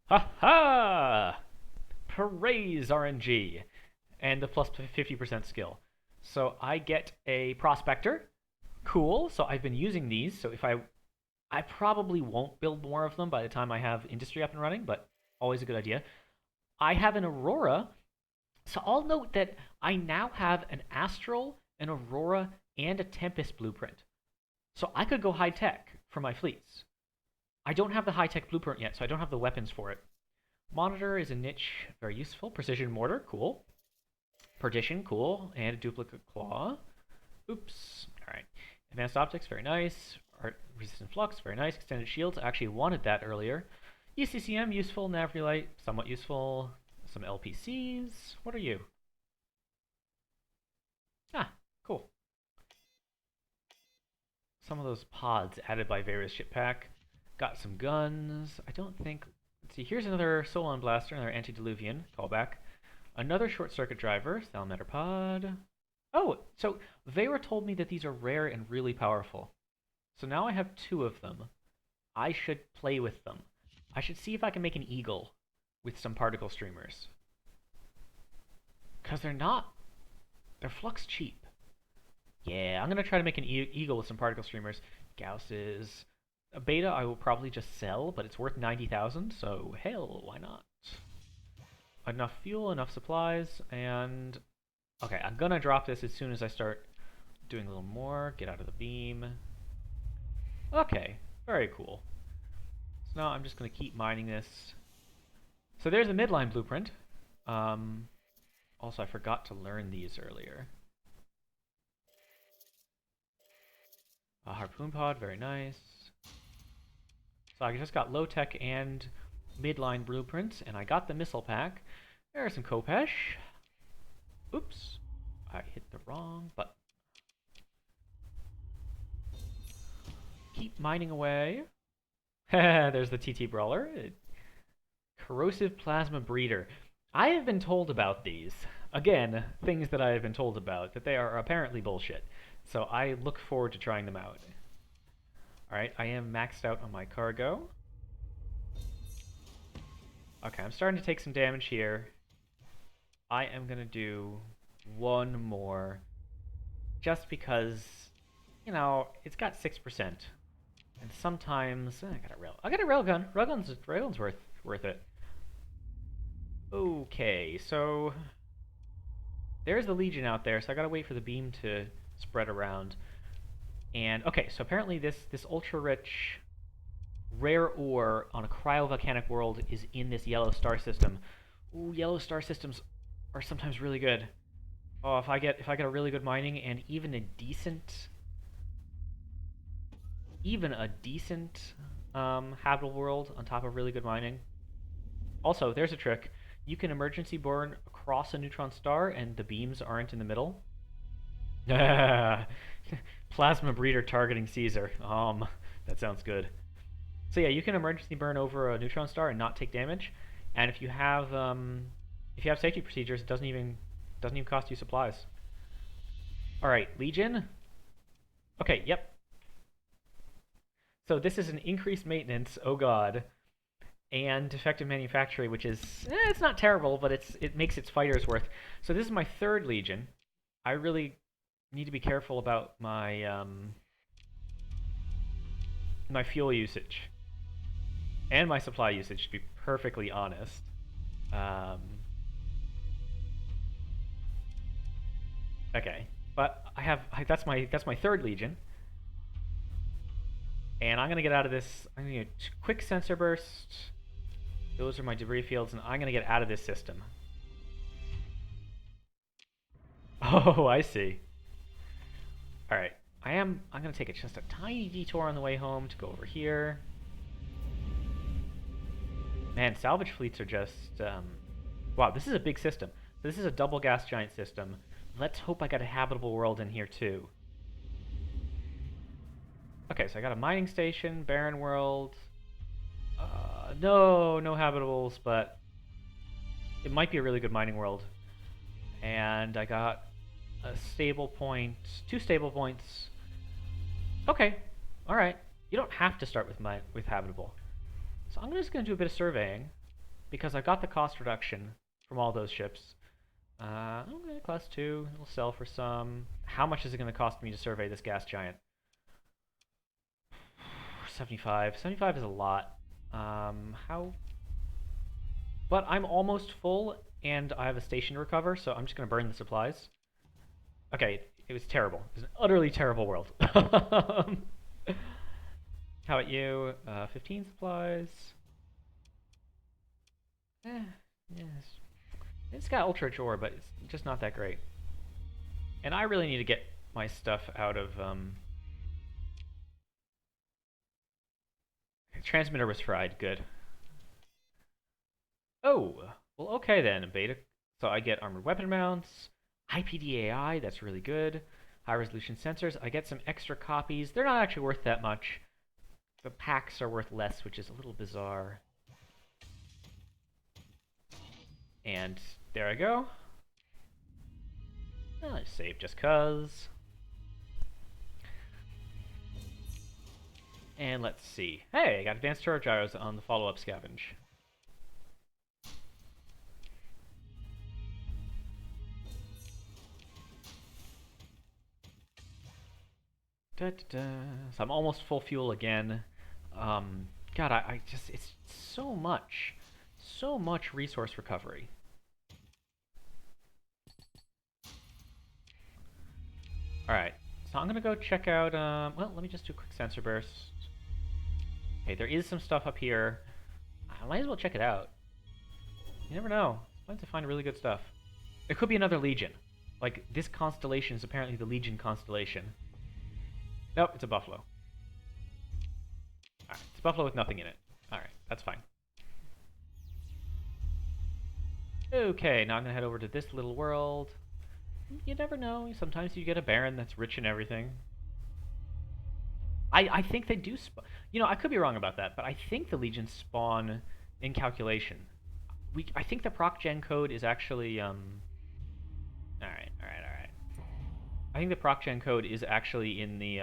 Ha ha! Praise RNG! And the plus 50% skill. So I get a prospector. Cool. So I've been using these. So if I probably won't build more of them by the time I have industry up and running, but always a good idea. I have an Aurora. So I'll note that I now have an Astral, an Aurora, and a Tempest blueprint. So I could go high-tech for my fleets. I don't have the high-tech blueprint yet, so I don't have the weapons for it. Monitor is a niche, very useful. Precision mortar, cool. Perdition, cool. And a duplicate claw. Oops. Alright. Advanced optics, very nice. Art resistant flux, very nice. Extended shields, I actually wanted that earlier. ECCM, useful. Nav relay, somewhat useful. Some LPCs. What are you? Ah, cool. Some of those pods added by Vayra's ship pack. Got some guns. I don't think... Let's see, here's another Solon Blaster, another Antediluvian callback. Another short circuit driver, Salamander pod. Oh, so Vayra told me that these are rare and really powerful. So now I have 2 of them. I should play with them. I should see if I can make an eagle with some particle streamers. Because they're flux cheap. Yeah, I'm going to try to make an eagle with some particle streamers. Gausses. A beta I will probably just sell, but it's worth 90,000, so hell, why not? Enough fuel, enough supplies, and... Okay, I'm gonna drop this as soon as I start doing a little more. Get out of the beam. Okay, very cool. So now I'm just gonna keep mining this. So there's a midline blueprint. Also, I forgot to learn these earlier. A harpoon pod, very nice. So I just got low-tech and midline blueprints, and I got the missile pack. There's some Kopesh. Oops. I hit the wrong button. Keep mining away. There's the TT Brawler. Corrosive Plasma Breeder. I have been told about these. Again, things that I have been told about, that they are apparently bullshit. So I look forward to trying them out. Alright, I am maxed out on my cargo. Okay, I'm starting to take some damage here. I am going to do one more. Just because, you know, it's got 6%. And sometimes... I got a railgun. Railgun's worth it. Okay, so... there's the Legion out there, so I gotta wait for the beam to spread around. And okay, so apparently this ultra rich rare ore on a cryovolcanic world is in this yellow star system. Ooh, yellow star systems are sometimes really good. Oh, if I get a really good mining and even a decent habitable world on top of really good mining. Also, there's a trick. You can emergency burn across a neutron star and the beams aren't in the middle. Plasma breeder targeting Caesar. That sounds good. So yeah, you can emergency burn over a neutron star and not take damage. And if you have safety procedures, it doesn't even cost you supplies. All right, Legion. Okay, yep. So this is an increased maintenance. Oh god. And defective manufacturing, which is it's not terrible, but it makes its fighters worth. So this is my third Legion. I really need to be careful about my fuel usage and my supply usage, to be perfectly honest. Um, okay, but that's my third Legion, and I'm gonna get out of this. I'm gonna get quick sensor burst. Those are my debris fields, and I'm gonna get out of this system. Oh, I see. All right, I'm gonna take just a tiny detour on the way home to go over here. Man, salvage fleets are just wow. This is a big system. So this is a double gas giant system. Let's hope I got a habitable world in here too. Okay, so I got a mining station, barren world. No habitables, but it might be a really good mining world. And I got a stable point, 2 stable points. Okay, all right. You don't have to start with habitable. So I'm just gonna do a bit of surveying because I got the cost reduction from all those ships. Okay, class 2, it'll sell for some. How much is it gonna cost me to survey this gas giant? 75. 75 is a lot. How? But I'm almost full, and I have a station to recover, so I'm just going to burn the supplies. Okay, it was terrible. It was an utterly terrible world. How about you? 15 supplies. Yes. It's got ultra rich ore, but it's just not that great. And I really need to get my stuff out of... Transmitter was fried. Good. Oh, well, okay then. Beta. So I get armored weapon mounts, IPDAI. That's really good. High resolution sensors. I get some extra copies. They're not actually worth that much. The packs are worth less, which is a little bizarre. And there I go. I'll save just cuz. And let's see. Hey, I got advanced turret gyros on the follow-up scavenge. Da, da, da. So I'm almost full fuel again. God, I just, it's so much resource recovery. Alright, so I'm gonna go check out, well, let me just do a quick sensor burst. Okay, there is some stuff up here. I might as well check it out. You never know. I might to find really good stuff. It could be another Legion. Like, this constellation is apparently the Legion constellation. Nope, it's a buffalo. Alright, it's a buffalo with nothing in it. Alright, that's fine. Okay, now I'm gonna head over to this little world. You never know. Sometimes you get a Baron that's rich in everything. I think they do spawn. You know, I could be wrong about that, but I think the Legions spawn in calculation. I think the proc gen code is actually Alright. I think the proc gen code is actually in the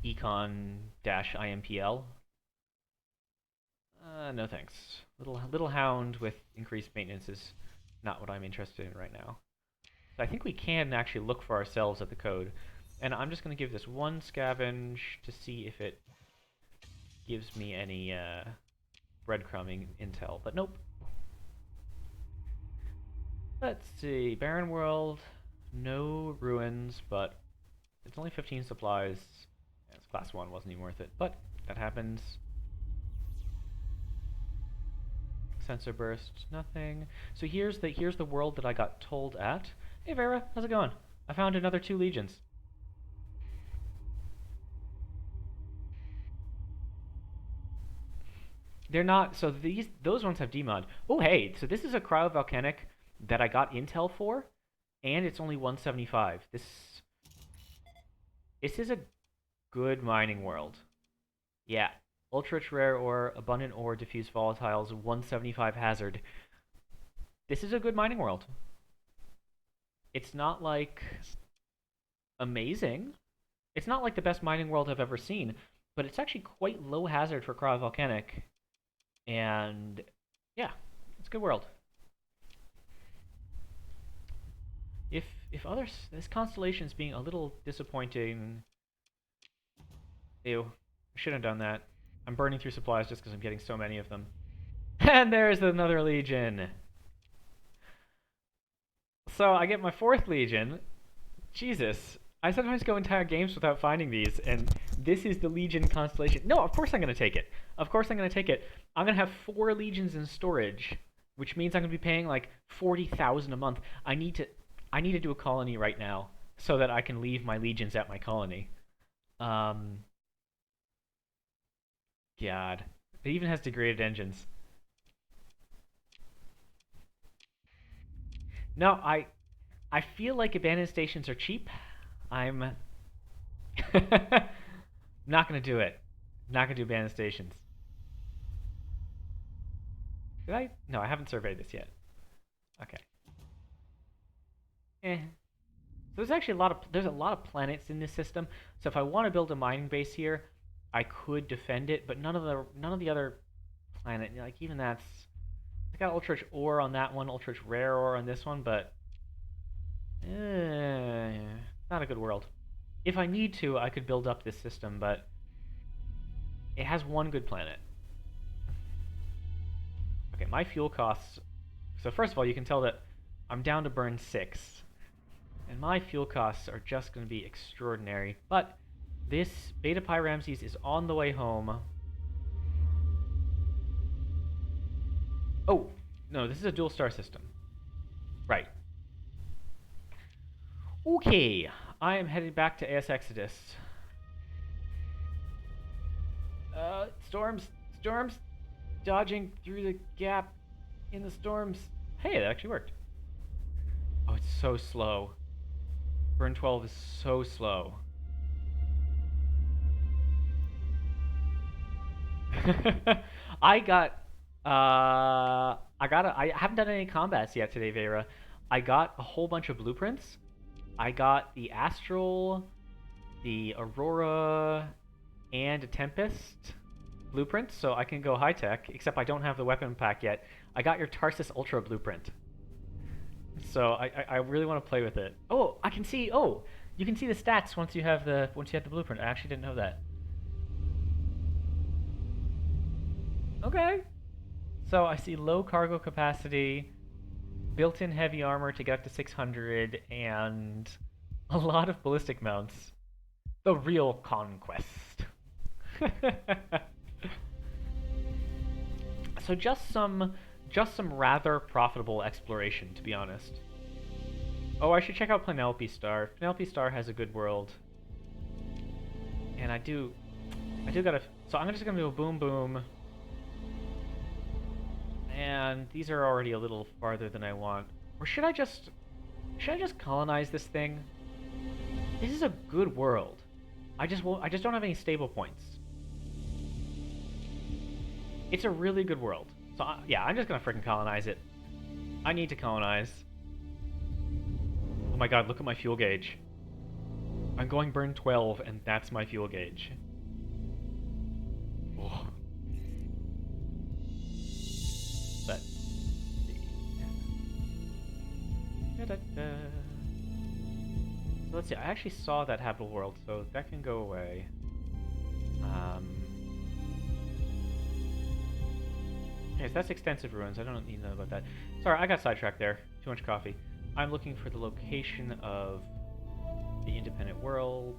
econ-impl. No thanks. Little hound with increased maintenance is not what I'm interested in right now. So I think we can actually look for ourselves at the code. And I'm just going to give this one scavenge to see if it gives me any breadcrumbing intel. But nope. Let's see. Barren world. No ruins, but it's only 15 supplies. Yeah, it's class 1, wasn't even worth it. But that happens. Sensor burst, nothing. So here's the world that I got told at. Hey Vayra, how's it going? I found another 2 legions. They're not, so those ones have demod. Oh hey, so this is a cryovolcanic that I got intel for, and it's only 175. This is a good mining world. Yeah. Ultra rich rare ore, abundant ore, diffuse volatiles, 175 hazard. This is a good mining world. It's not like amazing. It's not like the best mining world I've ever seen, but it's actually quite low hazard for cryovolcanic. And yeah, it's a good world. If others, this constellation's being a little disappointing. Ew, I shouldn't have done that. I'm burning through supplies just because I'm getting so many of them. And there's another legion. So I get my 4th legion. Jesus, I sometimes go entire games without finding these, and this is the legion constellation. No, of course I'm going to take it. Of course I'm going to take it. I'm going to have 4 legions in storage, which means I'm going to be paying like 40,000 a month. I need to do a colony right now so that I can leave my legions at my colony. God. It even has degraded engines. No, I feel like abandoned stations are cheap. I'm not gonna do it. Not gonna do abandoned stations. Did I? No, I haven't surveyed this yet. Okay. Eh. So there's actually a lot of planets in this system. So if I want to build a mining base here, I could defend it, but none of the other planet, like even that's, I got ultra rich ore on that one, ultra rich rare ore on this one, but not a good world. If I need to, I could build up this system, but it has one good planet. Okay, my fuel costs. So first of all, you can tell that I'm down to burn 6. And my fuel costs are just going to be extraordinary. But this Beta Pi Ramses is on the way home. Oh, no, this is a dual star system. Right. Okay, I am headed back to AS Exodus. Storms, dodging through the gap in the storms. Hey, that actually worked. Oh, it's so slow. Burn 12 is so slow. I haven't done any combats yet today, Vayra. I got a whole bunch of blueprints. I got the Astral, the Aurora, and a Tempest blueprint, so I can go high tech, except I don't have the weapon pack yet. I got your Tarsus Ultra blueprint. So I really want to play with it. Oh, I can see, oh, you can see the stats once you have the blueprint. I actually didn't know that. Okay. So I see low cargo capacity, built-in heavy armor to get up to 600, and a lot of ballistic mounts. The real conquest. So just some rather profitable exploration, to be honest. Oh, I should check out Penelope Star. Penelope Star has a good world. And I do gotta, so I'm just gonna do a boom boom. And these are already a little farther than I want. Or should I just colonize this thing? This is a good world. I just don't have any stable points. It's a really good world. So yeah, I'm just gonna freaking colonize it. I need to colonize. Oh my god, look at my fuel gauge. I'm going burn 12, and that's my fuel gauge. Oh. Let's see. So let's see, I actually saw that habitable world, so that can go away. Okay, so that's extensive ruins. I don't need to know about that. Sorry, I got sidetracked there. Too much coffee. I'm looking for the location of the independent world.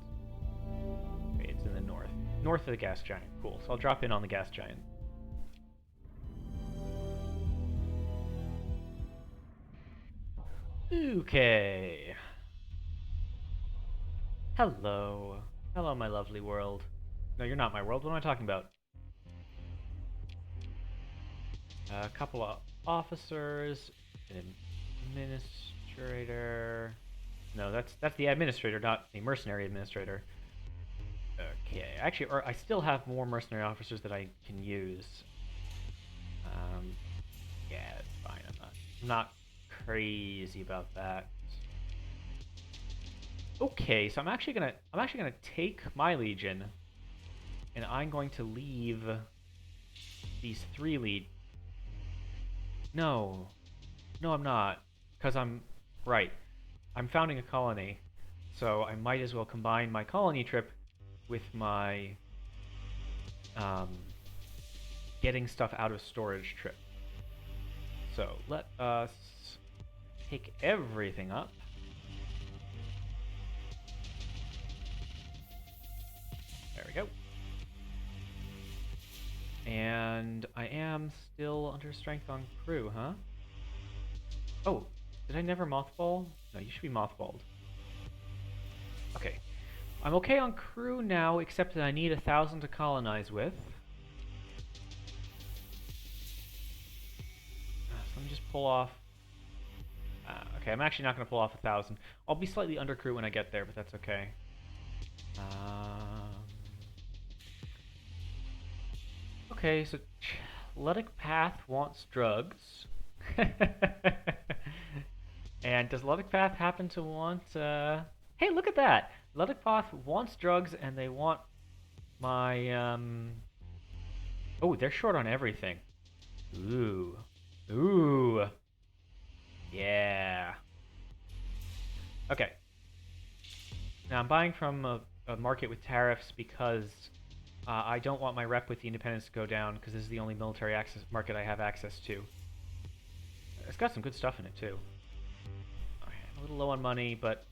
Okay, it's in the north. North of the gas giant. Cool. So I'll drop in on the gas giant. Okay. Hello. Hello, my lovely world. No, you're not my world. What am I talking about? A couple of officers, an administrator. No, that's the administrator, not the mercenary administrator. Okay, actually, or I still have more mercenary officers that I can use. Yeah, it's fine. I'm not crazy about that. Okay, so I'm actually gonna take my legion, and I'm going to leave these 3 lead. No, no, I'm not, because I'm right. I'm founding a colony, so I might as well combine my colony trip with my getting stuff out of storage trip. So let us take everything up. There we go. And I am still under strength on crew, huh? Oh, did I never mothball? No, you should be mothballed. Okay. I'm okay on crew now, except that I need 1,000 to colonize with. So let me just pull off... okay, I'm actually not going to pull off 1,000. I'll be slightly under crew when I get there, but that's okay. Okay, so Luddic Path wants drugs. And does Luddic Path happen to want... Hey, look at that! Luddic Path wants drugs, and they want my... Oh, they're short on everything. Ooh. Ooh. Yeah. Okay. Now, I'm buying from a market with tariffs because I don't want my rep with the independents to go down, because this is the only military access market I have access to. It's got some good stuff in it, too. Okay, I'm a little low on money, but...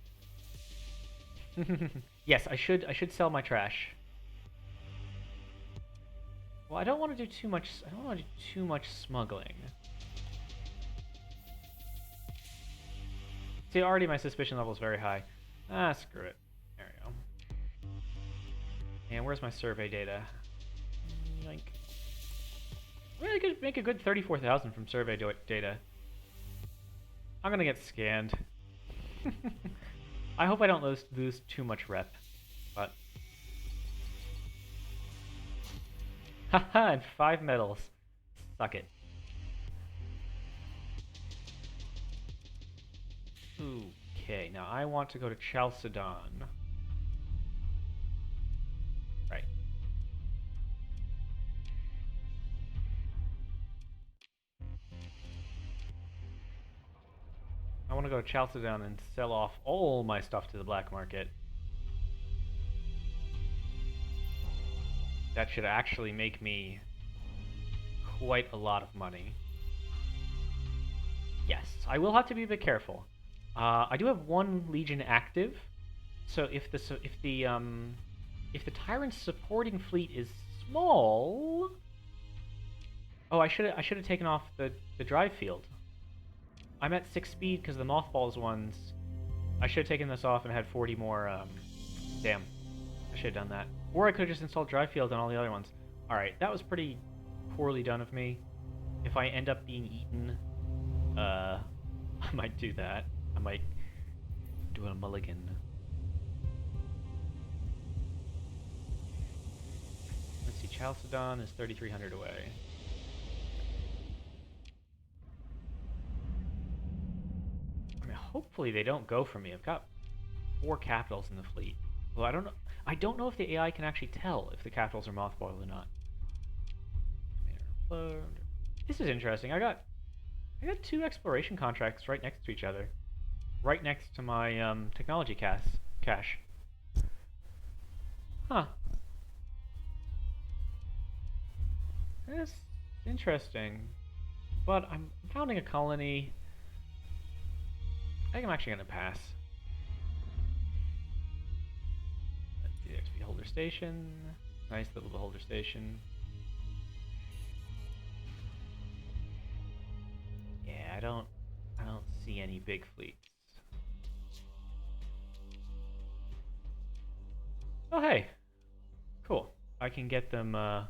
Yes, I should sell my trash. Well, I don't want to do too much... I don't want to do too much smuggling. See, already my suspicion level is very high. Ah, screw it. There we go. And where's my survey data? Like... Well, I could make a good 34,000 from survey data. I'm gonna get scanned. I hope I don't lose too much rep, but... Haha, and 5 medals. Suck it. Okay, now I want to go to Chalcedon. Right. I want to go to Chalcedon and sell off all my stuff to the black market. That should actually make me quite a lot of money. Yes, I will have to be a bit careful. I do have 1 legion active, so if the tyrant's supporting fleet is small, oh, I should have taken off the drive field. I'm at 6 speed because the mothballs ones. I should have taken this off and had 40 more. Damn, I should have done that. Or I could have just installed drive field on all the other ones. All right, that was pretty poorly done of me. If I end up being eaten, I might do that. I might do a mulligan. Let's see, Chalcedon is 3,300 away. I mean, hopefully they don't go for me. I've got 4 capitals in the fleet. Well, I don't know. I don't know if the AI can actually tell if the capitals are mothballed or not. This is interesting. I got 2 exploration contracts right next to each other. Right next to my technology cache. Huh. That's interesting. But I'm founding a colony. think I'm actually gonna pass. Let's see, XP holder station. Nice little beholder station. Yeah, I don't see any big fleets. Oh hey, cool. I can get them. I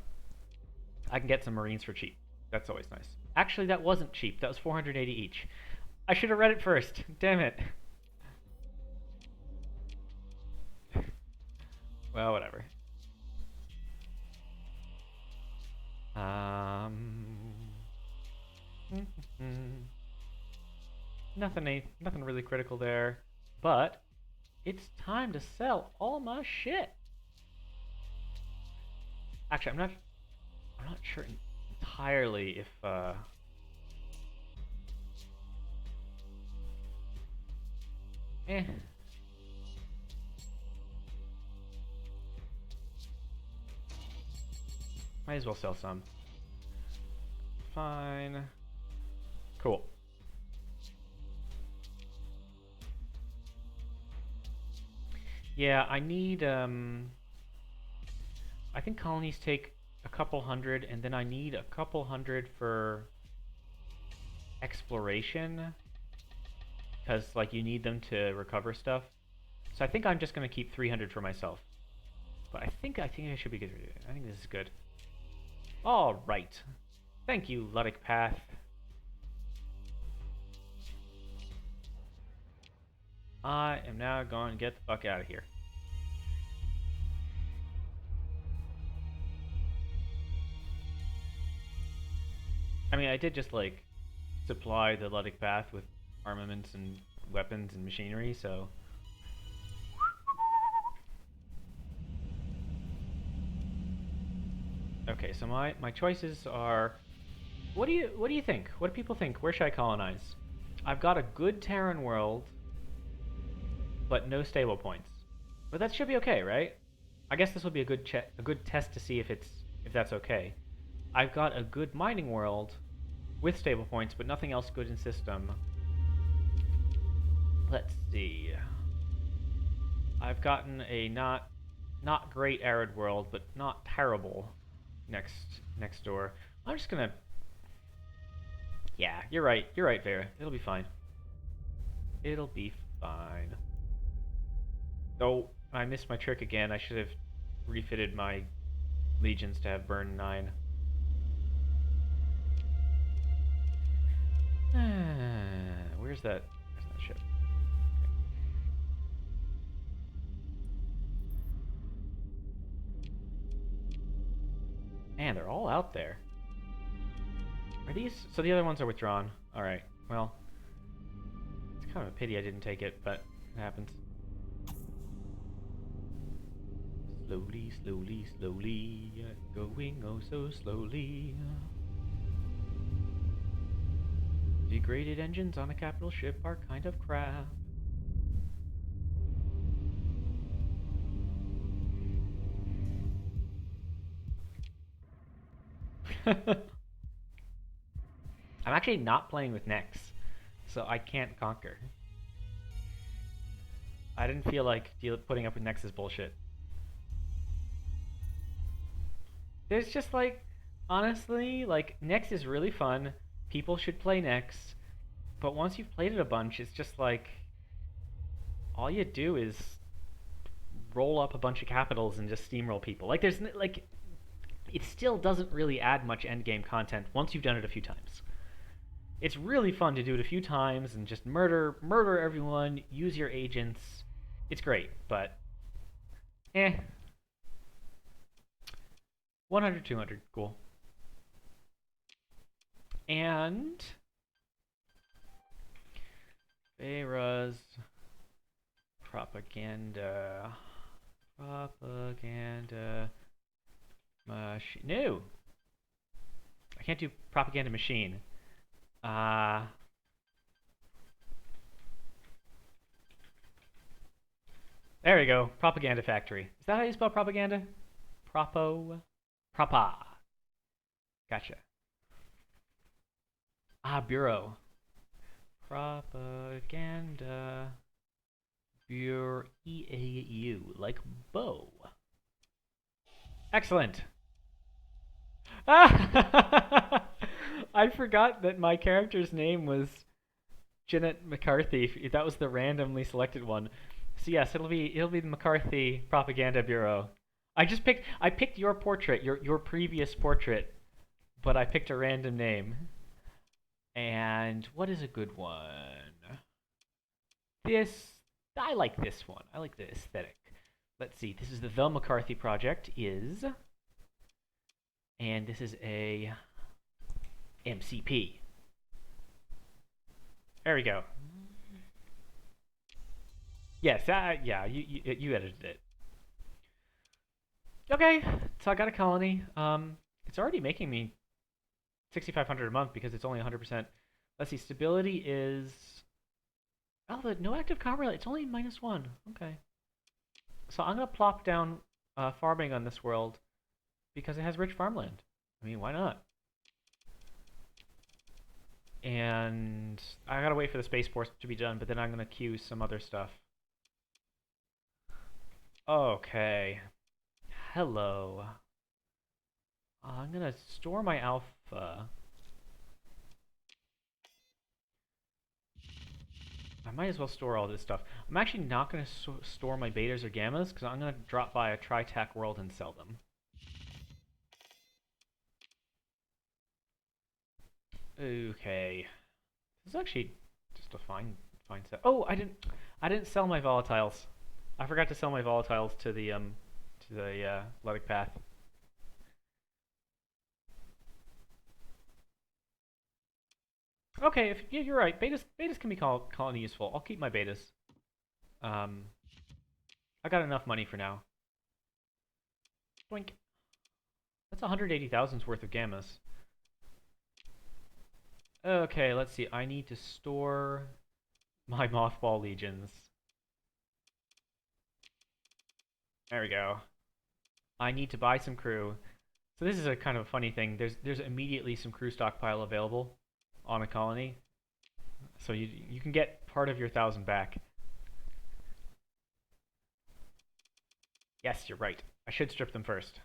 can get some Marines for cheap. That's always nice. Actually, that wasn't cheap. That was 480 each. I should have read it first. Damn it. Well, whatever. Nothing really critical there, but it's time to sell all my shit. Actually, I'm not sure entirely if might as well sell some. Fine. Cool. Yeah, I need I think colonies take a couple hundred, and then I need a couple hundred for exploration, because like you need them to recover stuff. So I think I'm just gonna keep 300 for myself. But I think I should be good. I think this is good. All right. Thank you, Luddic Path. I am now going to get the fuck out of here. I mean, I did just like supply the Luddic Path with armaments and weapons and machinery, so. Okay, so my choices are. What do you think? What do people think? Where should I colonize? I've got a good Terran world, but no stable points. But that should be okay, right? I guess this will be a good test to see if that's okay. I've got a good mining world with stable points, but nothing else good in system. Let's see. I've gotten a not great arid world, but not terrible next door. I'm just gonna. Yeah, you're right. You're right, Vayra. It'll be fine. It'll be fine. Oh, I missed my trick again. I should have refitted my legions to have burn 9. Where's that ship? Man, they're all out there. Are these... So the other ones are withdrawn. Alright, well... It's kind of a pity I didn't take it, but it happens. Slowly, slowly, slowly, going oh so slowly. Degraded engines on a capital ship are kind of crap. I'm actually not playing with Nex, so I can't conquer. I didn't feel like putting up with Nex's bullshit. There's just like, honestly, like, Nex is really fun. People should play Nex. But once you've played it a bunch, it's just like, all you do is roll up a bunch of capitals and just steamroll people. Like, there's, like, it still doesn't really add much endgame content once you've done it a few times. It's really fun to do it a few times and just murder everyone, use your agents. It's great, but 100, 200, cool. And Vayra's propaganda machine. No, I can't do propaganda machine. There we go. Propaganda factory. Is that how you spell propaganda? Propa. Gotcha. Bureau. Propaganda Bureau, like bow. Excellent. I forgot that my character's name was Jeanette McCarthy. That was the randomly selected one. So yes, it'll be the McCarthy Propaganda Bureau. I picked your portrait, your previous portrait, but I picked a random name. And what is a good one? This I like this one. I like the aesthetic. Let's see. This is the McCarthy Project and this is a MCP. There we go. Yes, yeah, you edited it. Okay, so I got a colony. It's already making me 6,500 a month because it's only 100%. Let's see, stability is the no active combat. It's only -1. Okay, so I'm gonna plop down farming on this world because it has rich farmland. I mean, why not? And I gotta wait for the spaceport to be done, but then I'm gonna queue some other stuff. Okay. Hello. I'm gonna store my alpha. I might as well store all this stuff. I'm actually not gonna store my betas or gammas because I'm gonna drop by a TriTac world and sell them. Okay. This is actually just a fine set. Oh, I didn't sell my volatiles. I forgot to sell my volatiles to the Luddic path. Okay, yeah, you're right. Betas can be colony useful. I'll keep my betas. I got enough money for now. Boink. That's 180,000's worth of gammas. Okay, let's see. I need to store my mothball legions. There we go. I need to buy some crew. So this is a kind of a funny thing. There's immediately some crew stockpile available on a colony. So you can get part of your 1,000 back. Yes, you're right. I should strip them first.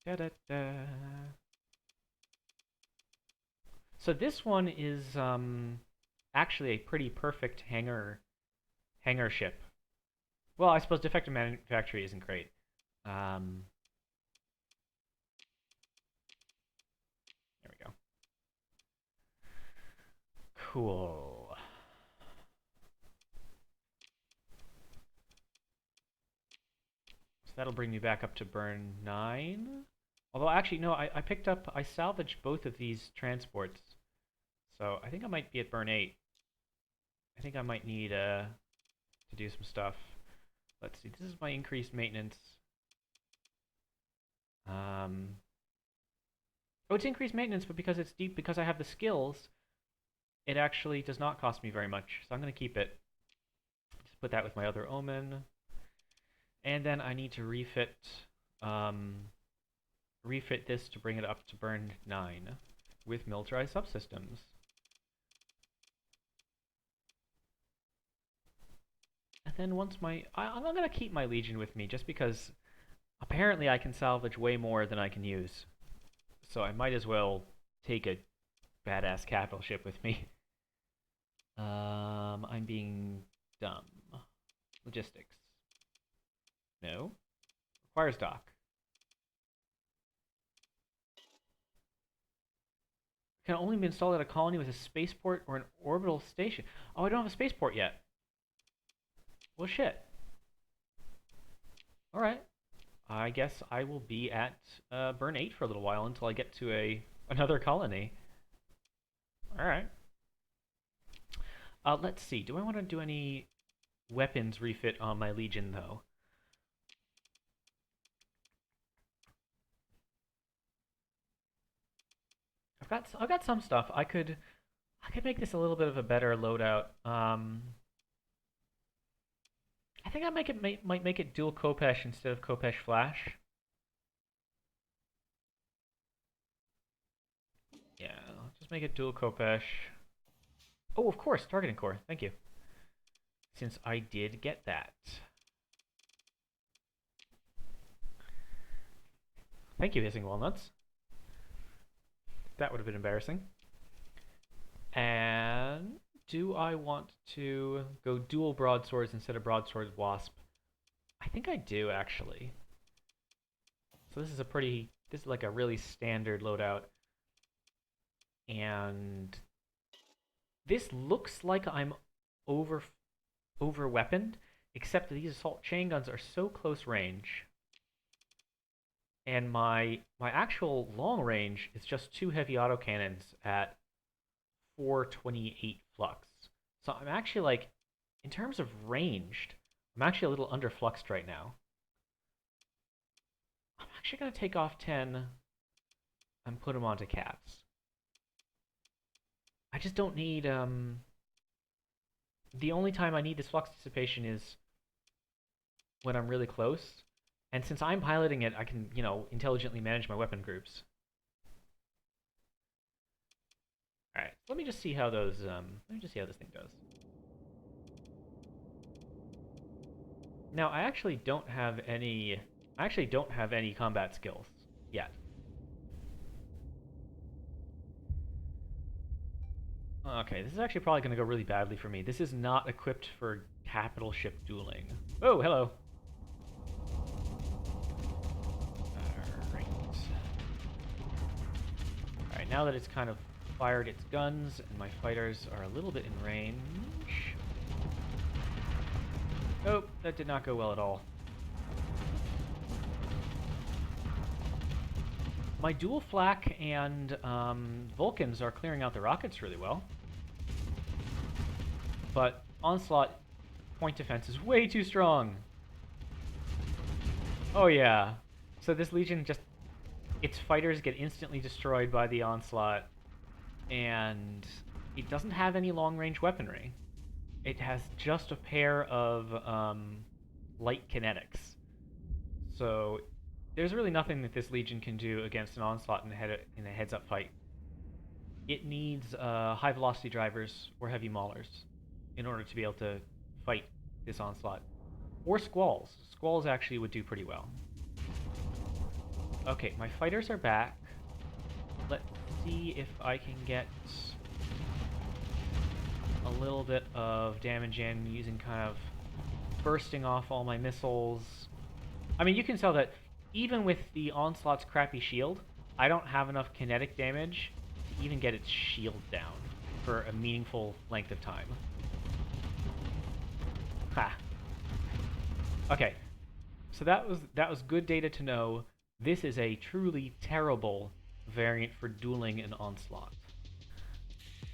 Da da da. So this one is actually a pretty perfect hangar ship. Well, I suppose defective manufacturing isn't great. There we go. Cool. So that'll bring me back up to burn 9. Although, actually, no, I salvaged both of these transports. So I think I might be at burn 8. I think I might need to do some stuff. Let's see, this is my increased maintenance. Oh, it's increased maintenance, but because it's deep, because I have the skills, it actually does not cost me very much. So I'm going to keep it. Just put that with my other omen. And then I need to refit this to bring it up to burn 9 with militarized subsystems. And then once I'm going to keep my Legion with me just because apparently I can salvage way more than I can use. So I might as well take a badass capital ship with me. I'm being dumb. Logistics. No. Requires dock. Can only be installed at a colony with a spaceport or an orbital station. Oh, I don't have a spaceport yet. Well, shit. Alright. I guess I will be at burn 8 for a little while until I get to another colony. Alright. Let's see. Do I want to do any weapons refit on my Legion, though? I've got some stuff. I could make this a little bit of a better loadout. I think I might make it dual Khopesh instead of Khopesh Flash. Yeah, I'll let's make it dual Kopesh. Oh, of course, targeting core. Thank you. Since I did get that. Thank you, Hissing Walnuts. That would have been embarrassing. And do I want to go dual broadswords instead of broadsword wasp? I think I do, actually. So this is like a really standard loadout. And this looks like I'm over weaponed, except that these assault chain guns are so close range. And my actual long range is just 2 heavy autocannons at 428 flux. So I'm actually like, in terms of ranged, I'm actually a little underfluxed right now. I'm actually going to take off 10 and put them onto caps. I just don't need, the only time I need this flux dissipation is when I'm really close. And since I'm piloting it, I can, you know, intelligently manage my weapon groups. Alright, let me just see how those, let me just see how this thing goes. Now, I actually don't have any combat skills yet. Okay, this is actually probably going to go really badly for me. This is not equipped for capital ship dueling. Oh, hello. Alright, now that it's kind of fired its guns and my fighters are a little bit in range. Oh, that did not go well at all. My dual flak and Vulcans are clearing out the rockets really well. But Onslaught point defense is way too strong. Oh yeah. So this Legion just... its fighters get instantly destroyed by the Onslaught. And it doesn't have any long-range weaponry. It has just a pair of light kinetics. So there's really nothing that this Legion can do against an Onslaught in a heads-up fight. It needs high-velocity drivers or heavy maulers in order to be able to fight this Onslaught. Or Squalls. Squalls actually would do pretty well. Okay, my fighters are back. Let's see if I can get a little bit of damage in using kind of bursting off all my missiles. I mean, you can tell that even with the Onslaught's crappy shield, I don't have enough kinetic damage to even get its shield down for a meaningful length of time. Ha. Okay. So that was good data to know. This is a truly terrible variant for dueling an Onslaught.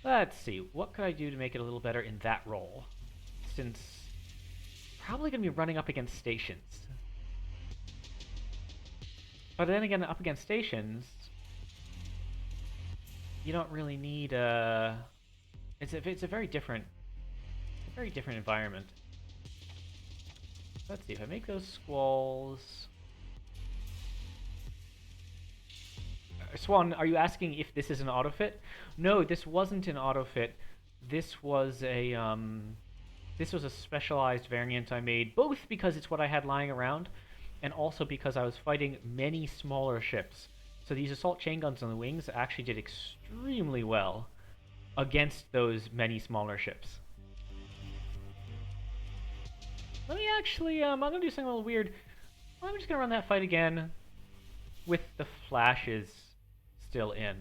Let's see, what could I do to make it a little better in that role? Since probably going to be running up against stations. But then again, up against stations, you don't really need it's a very different environment. Let's see, if I make those Squalls... Swan, are you asking if this is an autofit? No, this wasn't an autofit. This was a specialized variant I made, both because it's what I had lying around, and also because I was fighting many smaller ships. So these assault chain guns on the wings actually did extremely well against those many smaller ships. Let me actually, I'm gonna do something a little weird. I'm just gonna run that fight again with the flashes still in.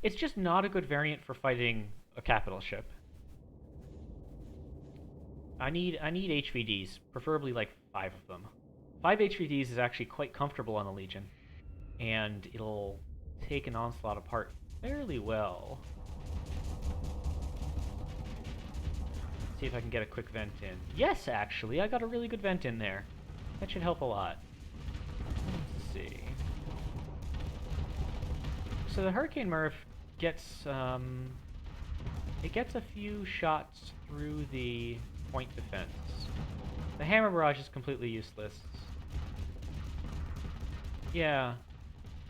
It's just not a good variant for fighting a capital ship. I need HVDs, preferably like 5 of them. 5 HVDs is actually quite comfortable on the Legion, and it'll take an Onslaught apart fairly well. See if I can get a quick vent in. Yes, actually, I got a really good vent in there. That should help a lot. Let's see. So the Hurricane Murph gets, it gets a few shots through the point defense. The Hammer Barrage is completely useless. Yeah.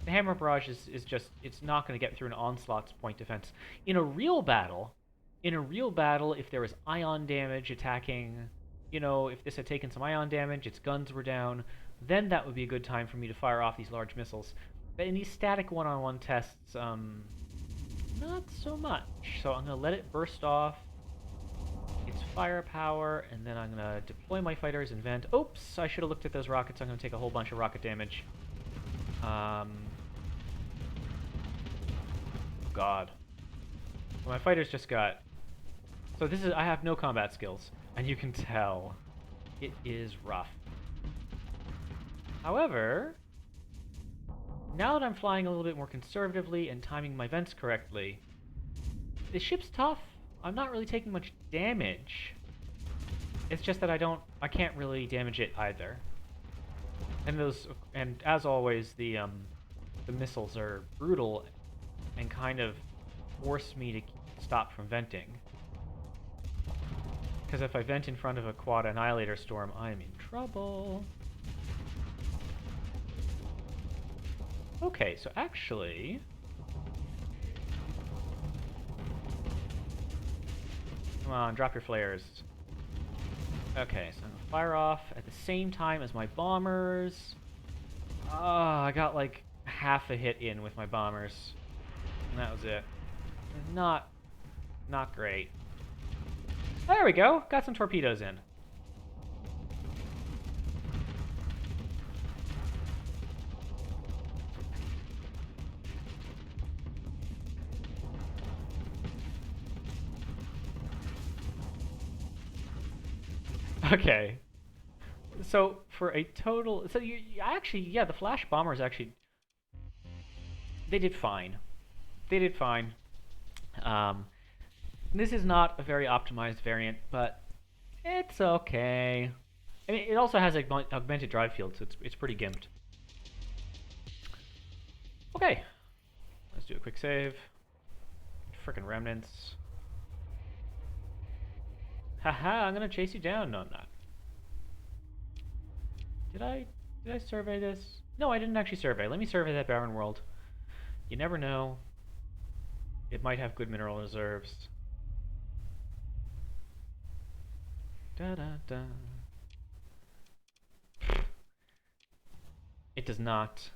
The hammer barrage is just, it's not going to get through an onslaught's point defense. In a real battle, if there was ion damage attacking, you know, if this had taken some ion damage, its guns were down, then that would be a good time for me to fire off these large missiles. But in these static one-on-one tests, not so much. So I'm going to let it burst off its firepower, and then I'm going to deploy my fighters and vent. Oops, I should have looked at those rockets. I'm going to take a whole bunch of rocket damage. God. Well, my fighters just got... So this is... I have no combat skills, and you can tell it is rough. However, now that I'm flying a little bit more conservatively and timing my vents correctly, the ship's tough. I'm not really taking much damage. It's just that I can't really damage it either. And as always, the missiles are brutal and kind of force me to stop from venting. Because if I vent in front of a quad annihilator storm, I'm in trouble. Okay, so actually... Come on, drop your flares. Okay, so I'm gonna fire off at the same time as my bombers. Oh, I got like half a hit in with my bombers. And that was it. Not great. There we go, got some torpedoes in. Okay. So for a total, so you actually, yeah, the flash bombers actually, they did fine. They did fine. This is not a very optimized variant, but it's okay. I mean, it also has augmented drive field, so it's pretty gimped. Okay, let's do a quick save. Frickin' remnants. Haha, I'm gonna chase you down. No, I'm not. Did I survey this? No, I didn't actually survey. Let me survey that barren world. You never know. It might have good mineral reserves. Da da da. It does not.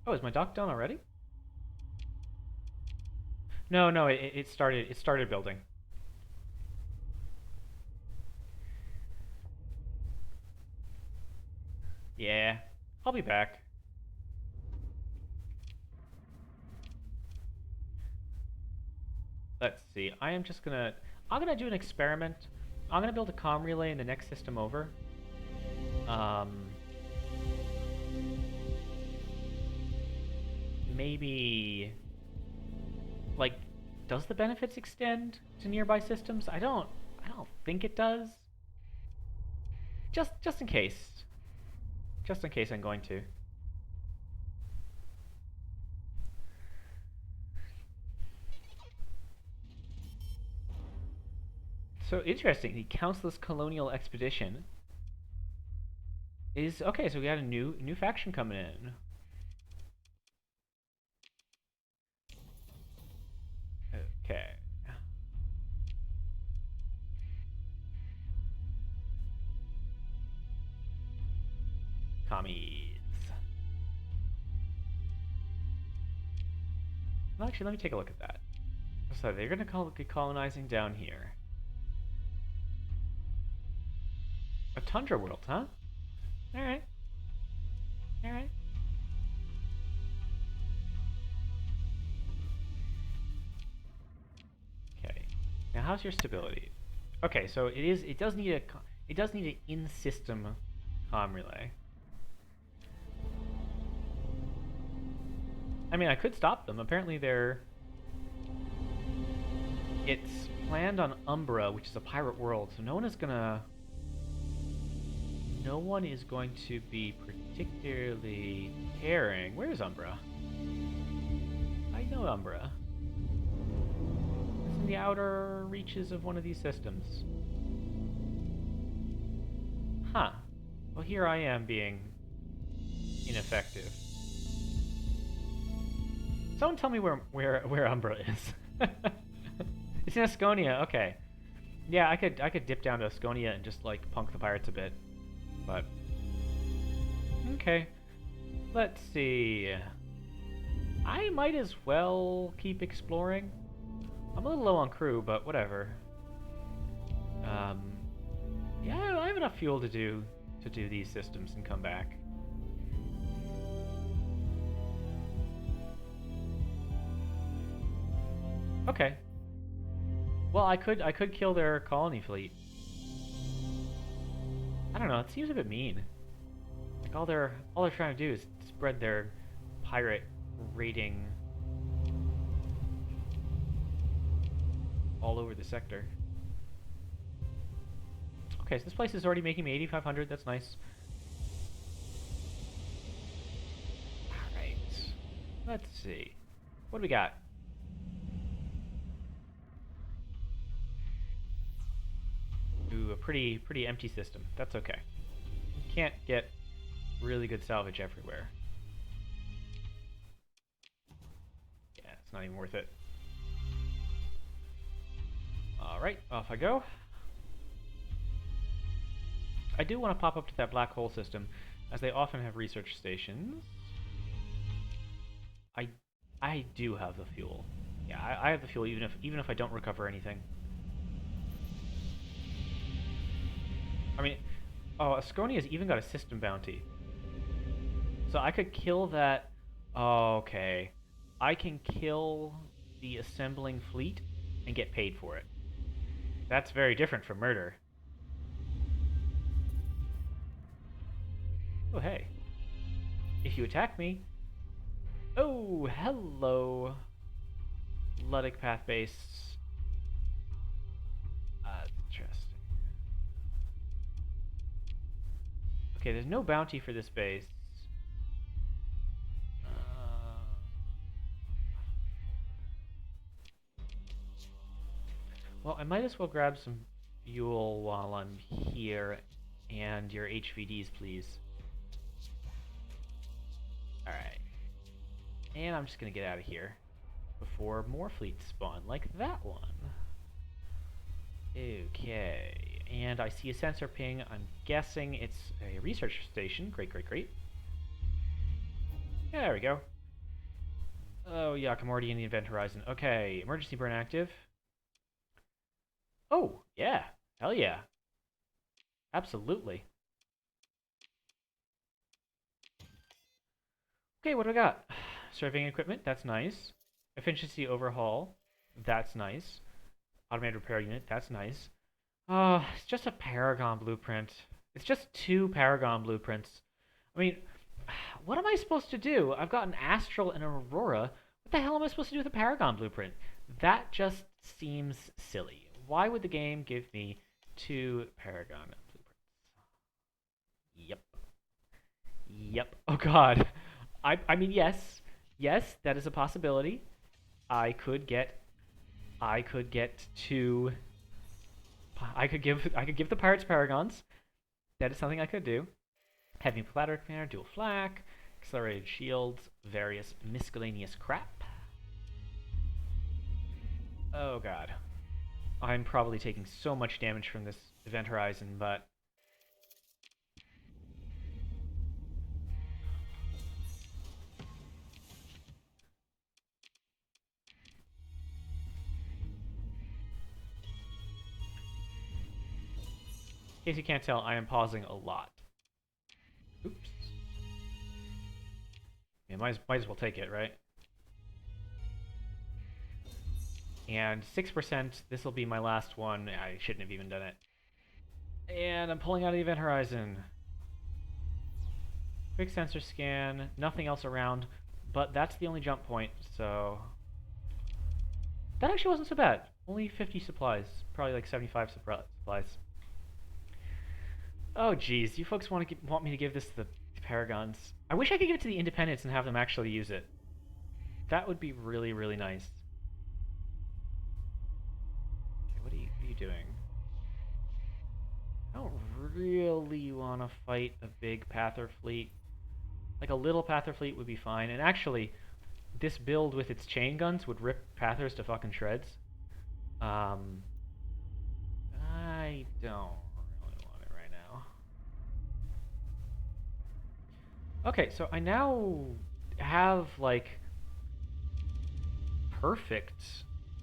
Oh, is my dock done already? No, no, it started building. Yeah, I'll be back. Let's see. I'm gonna do an experiment. I'm gonna build a comm relay in the next system over. Maybe, like, does the benefits extend to nearby systems? I don't think it does. Just in case. Just in case I'm going to. So interesting, the Countless Colonial Expedition is okay, so we got a new faction coming in. Okay. Commies. Well, actually, let me take a look at that. So they're going to be colonizing down here. A tundra world, huh? Alright. Alright. Okay. Now how's your stability? Okay, so it does need an in-system comm relay. I mean, I could stop them. Apparently it's planned on Umbra, which is a pirate world, so no one is going to be particularly caring. Where is Umbra? I know Umbra. It's in the outer reaches of one of these systems. Huh. Well, here I am being ineffective. Someone tell me where Umbra is. It's in Asconia. Okay. Yeah, I could dip down to Asconia and just like punk the pirates a bit, but okay. Let's see. I might as well keep exploring. I'm a little low on crew, but whatever. Yeah, I have enough fuel to do these systems and come back. Okay. Well, I could kill their colony fleet. I don't know. It seems a bit mean. Like all they're trying to do is spread their pirate raiding all over the sector. Okay, so this place is already making me 8,500. That's nice. All right. Let's see. What do we got? Ooh, a pretty empty system. That's okay. Can't get really good salvage everywhere. Yeah, it's not even worth it. Alright, off I go. I do want to pop up to that black hole system, as they often have research stations. I do have the fuel. Yeah, I have the fuel even if I don't recover anything. I mean, oh, Asconia's even got a system bounty. So I could kill that. Oh, okay. I can kill the assembling fleet and get paid for it. That's very different from murder. Oh, hey. If you attack me... Oh, hello. Luddic Path Base. Interesting. Okay, there's no bounty for this base. Well, I might as well grab some fuel while I'm here, and your HVDs, please. Alright. And I'm just gonna get out of here before more fleets spawn, like that one. Okay, and I see a sensor ping. I'm guessing it's a research station. Great, great, great. Yeah, there we go. Oh, yuck, I'm already in the event horizon. Okay, emergency burn active. Oh, yeah. Hell yeah. Absolutely. Okay, what do I got? Surveying equipment, that's nice. Efficiency overhaul, that's nice. Automated repair unit, that's nice. It's just a Paragon blueprint. It's just 2 Paragon blueprints. I mean, what am I supposed to do? I've got an Astral and an Aurora. What the hell am I supposed to do with a Paragon blueprint? That just seems silly. Why would the game give me 2 Paragon blueprints? Yep. Yep. Oh god. I mean, yes, that is a possibility. I could get 2. I could give the pirates paragons. That is something I could do. Heavy platter commander, dual flak, accelerated shields, various miscellaneous crap. Oh god. I'm probably taking so much damage from this event horizon, but in case you can't tell, I am pausing a lot. Oops. Yeah, might as well take it, right? And 6%, this will be my last one. I shouldn't have even done it. And I'm pulling out of the event horizon. Quick sensor scan, nothing else around, but that's the only jump point, so... That actually wasn't so bad. Only 50 supplies. Probably like 75 supplies. Oh geez, you folks want me to give this to the Paragons. I wish I could give it to the Independents and have them actually use it. That would be really, really nice. Okay, what are you doing? I don't really want to fight a big Pather fleet. Like a little Pather fleet would be fine. And actually, this build with its chain guns would rip Pathers to fucking shreds. I don't really want it right now. Okay, so I now have, like, perfect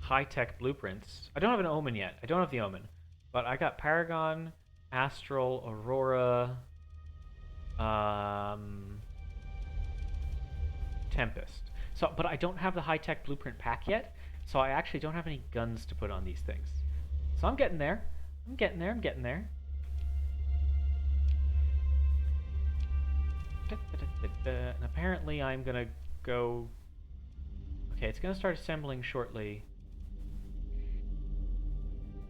high-tech blueprints. I don't have an Omen yet. I don't have the Omen. But I got Paragon, Astral, Aurora, Tempest. So, but I don't have the high-tech blueprint pack yet, so I actually don't have any guns to put on these things. So I'm getting there. I'm getting there. I'm getting there. And apparently I'm gonna go... Okay, it's gonna start assembling shortly.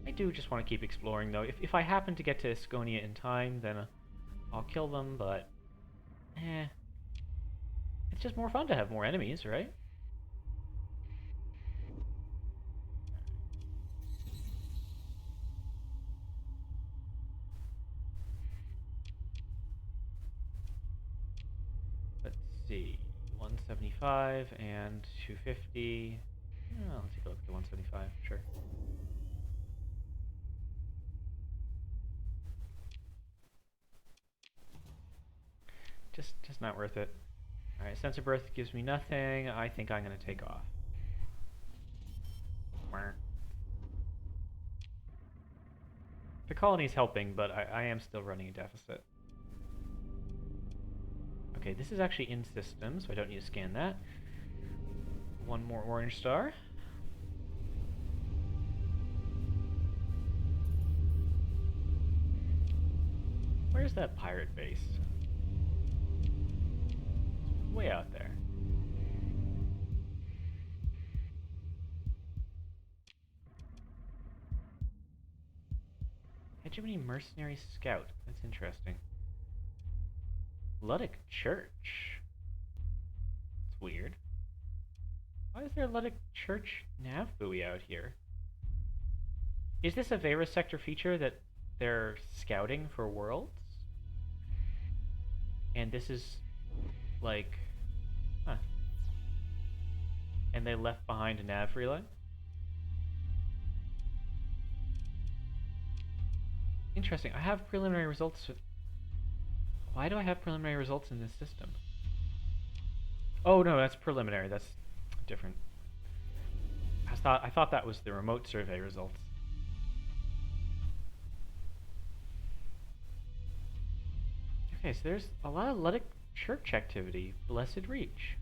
I do just want to keep exploring, though. If I happen to get to Asconia in time, then I'll kill them, but... It's just more fun to have more enemies, right? Let's see. 175 and 250. Oh, let's take a look at the 175, sure. Just not worth it. Alright, sense of birth gives me nothing. I think I'm going to take off. The colony's helping, but I am still running a deficit. Okay, this is actually in system, so I don't need to scan that. One more orange star. Where's that pirate base? It's way out there. Hegemony Mercenary Scout. That's interesting. Luddic Church. It's weird. Why is there a Luddic Church nav buoy out here? Is this a Vayra sector feature that they're scouting for worlds? And this is like... Huh. And they left behind a nav relay? Interesting. I have preliminary results. Why do I have preliminary results in this system? Oh no, that's preliminary. That's different. I thought that was the remote survey results. Okay, so there's a lot of Luddic Church activity. Blessed Reach.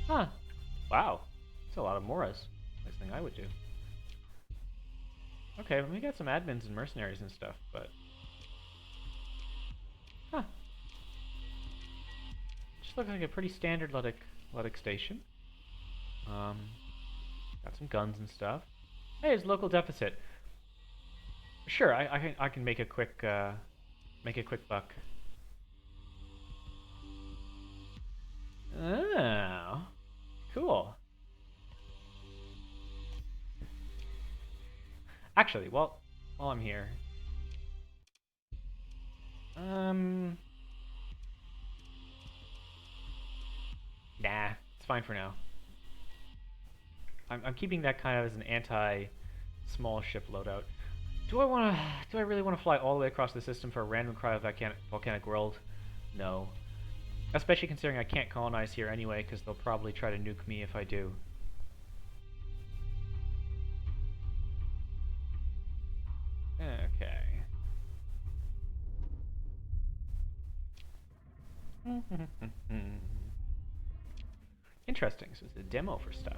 Huh. Wow. That's a lot of Moras. Next thing I would do. Okay, well, we got some admins and mercenaries and stuff, but... Huh. Just looks like a pretty standard Luddic station. Got some guns and stuff. Hey, there's local deficit. Sure, I can make a quick buck. Oh, cool. Actually, while I'm here, nah, it's fine for now. I'm keeping that kind of as an anti-small ship loadout. Do I really want to fly all the way across the system for a random volcanic world? No. Especially considering I can't colonize here anyway, because they'll probably try to nuke me if I do. Okay. Interesting, so it's a demo for stuff.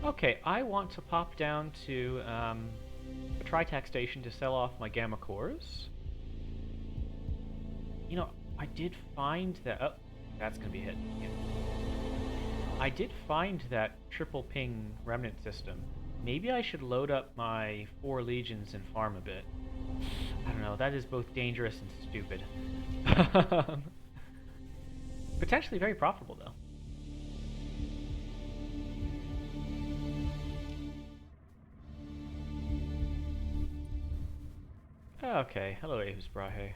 Okay, I want to pop down to a Tritac station to sell off my gamma cores. You know, I did find that... Oh, that's going to be a hit. Yeah. I did find that triple ping remnant system. Maybe I should load up my 4 legions and farm a bit. I don't know, that is both dangerous and stupid. Potentially very profitable, though. Okay, hello Aves Brahe.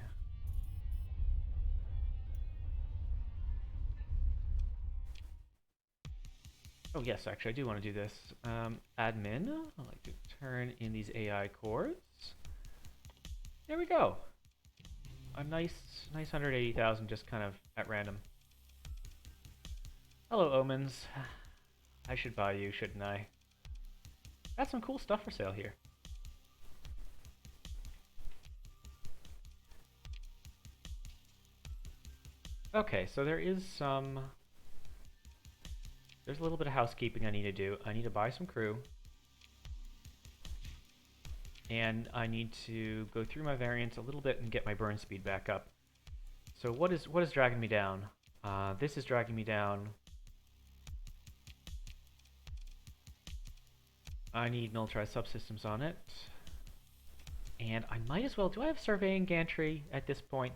Oh yes, actually I do want to do this. Admin, I'd like to turn in these AI cores. There we go. A nice 180,000 just kind of at random. Hello Omens. I should buy you, shouldn't I? Got some cool stuff for sale here. Okay, so there's a little bit of housekeeping I need to do. I need to buy some crew. And I need to go through my variants a little bit and get my burn speed back up. So what is dragging me down? This is dragging me down. I need militarized subsystems on it. And I might as well... Do I have surveying gantry at this point?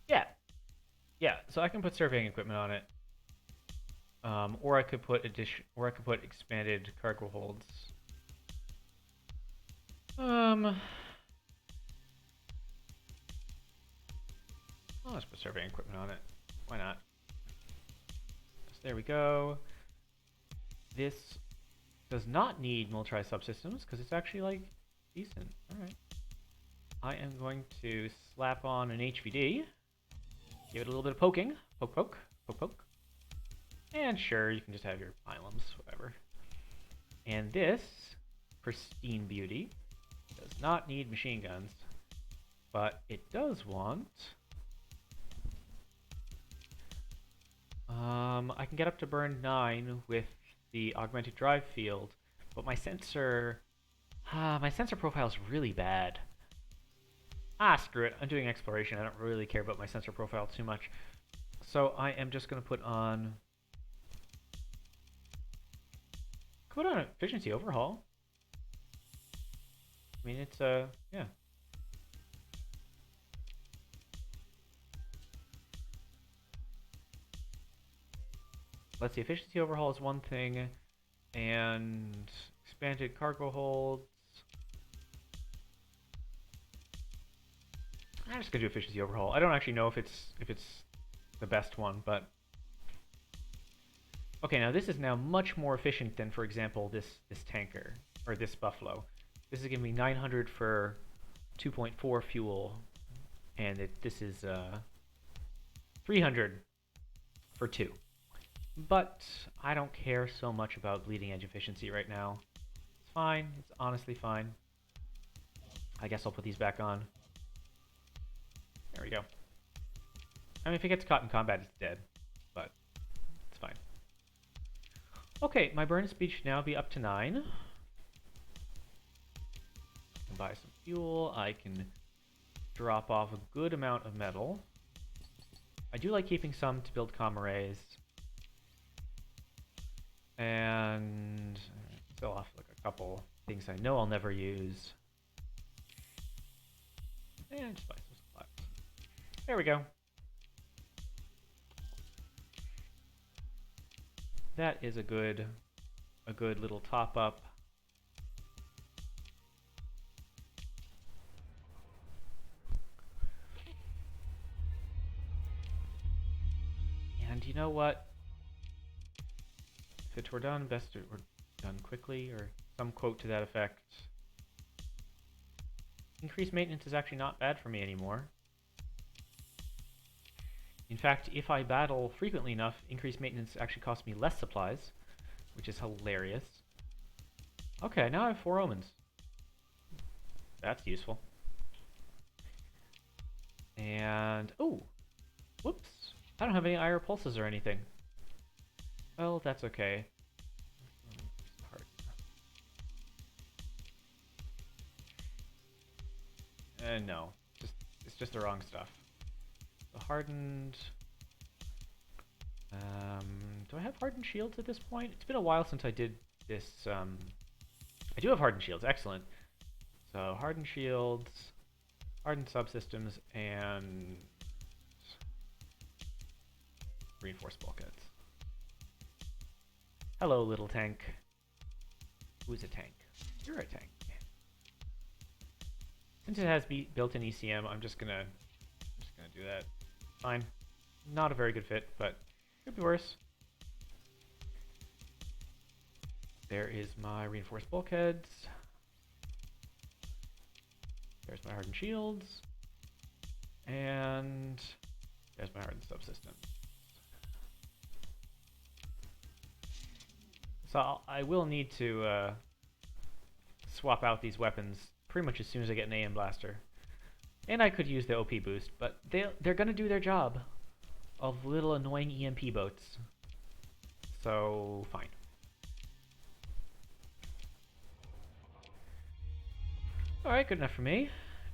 Yeah. Yeah, so I can put surveying equipment on it. Or I could put expanded cargo holds. I'll just put surveying equipment on it. Why not? So there we go. This does not need militarized subsystems because it's actually like decent. Alright. I am going to slap on an HVD. Give it a little bit of poking. Poke, poke, poke, poke. And sure, you can just have your pylons, whatever. And this pristine beauty does not need machine guns, but it does want... I can get up to burn 9 with the augmented drive field, but my sensor profile is really bad. Screw it. I'm doing exploration. I don't really care about my sensor profile too much. So I am just going to put on efficiency overhaul. I mean, it's, yeah. Let's see, efficiency overhaul is one thing, and expanded cargo holds. I'm just gonna do efficiency overhaul. I don't actually know if it's the best one, but okay. Now this is now much more efficient than, for example, this tanker or this buffalo. This is giving me 900 for 2.4 fuel, and this is 300 for 2. But I don't care so much about bleeding edge efficiency right now. It's fine. It's honestly fine. I guess I'll put these back on. There we go. I mean, if it gets caught in combat, it's dead. But it's fine. Okay, my burn speed should now be up to 9. I can buy some fuel. I can drop off a good amount of metal. I do like keeping some to build comm arrays. And sell off like a couple things I know I'll never use. And just buy some supplies. There we go. That is a good little top up. And you know what? If it were done, best it were done quickly, or some quote to that effect. Increased maintenance is actually not bad for me anymore. In fact, if I battle frequently enough, increased maintenance actually costs me less supplies, which is hilarious. Okay, now I have 4 omens. That's useful. And, oh, whoops. I don't have any IR pulses or anything. Well, that's okay. No, it's just the wrong stuff. The hardened. Do I have hardened shields at this point? It's been a while since I did this. I do have hardened shields. Excellent. So hardened shields, hardened subsystems, and reinforced bulkheads. Hello, little tank. Who's a tank? You're a tank. Since it has built-in ECM, I'm just gonna do that. Fine. Not a very good fit, but could be worse. There is my reinforced bulkheads. There's my hardened shields. And there's my hardened subsystem. So I will need to swap out these weapons pretty much as soon as I get an AM blaster. And I could use the OP boost, but they're gonna do their job of little annoying EMP boats. So fine. Alright, good enough for me.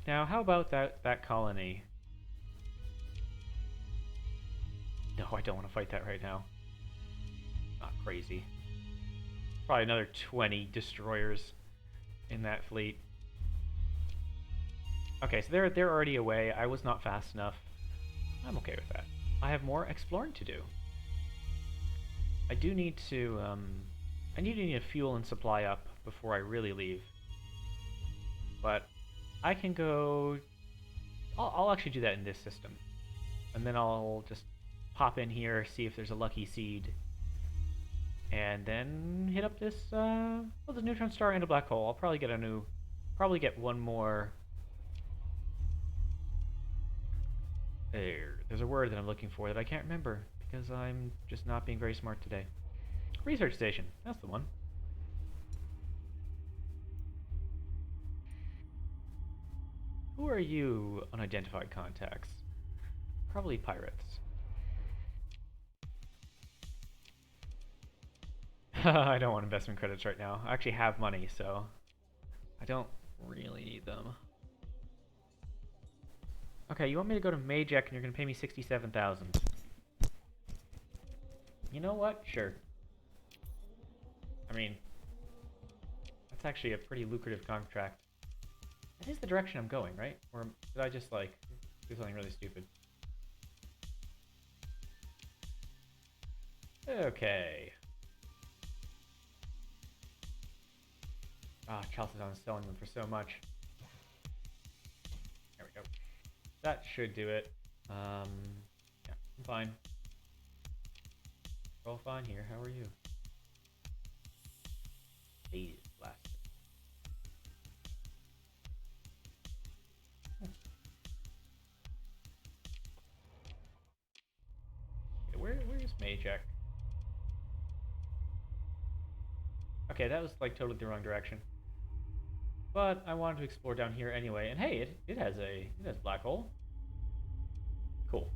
Now how about that colony? No, I don't want to fight that right now. Not crazy. Probably another 20 destroyers in that fleet. Okay, so they're already away. I was not fast enough. I'm okay with that. I have more exploring to do. I do need to, I need to fuel and supply up before I really leave. But I can go... I'll actually do that in this system. And then I'll just pop in here, see if there's a lucky seed. And then hit up this, well, the neutron star and a black hole. I'll probably get one more... There's a word that I'm looking for that I can't remember because I'm just not being very smart today. Research station, that's the one. Who are you, unidentified contacts? Probably pirates. I don't want investment credits right now. I actually have money, so I don't really need them. Okay, you want me to go to Majek and you're going to pay me 67,000. You know what? Sure. I mean, that's actually a pretty lucrative contract. That is the direction I'm going, right? Or did I just, like, do something really stupid? Okay. Ah, Chalcedon is selling them for so much. There we go. That should do it. Yeah, I'm fine. We're all fine here. How are you? Please, blast. Okay, where's Majek? Okay, that was like totally the wrong direction. But I wanted to explore down here anyway, and hey, it has black hole. Cool.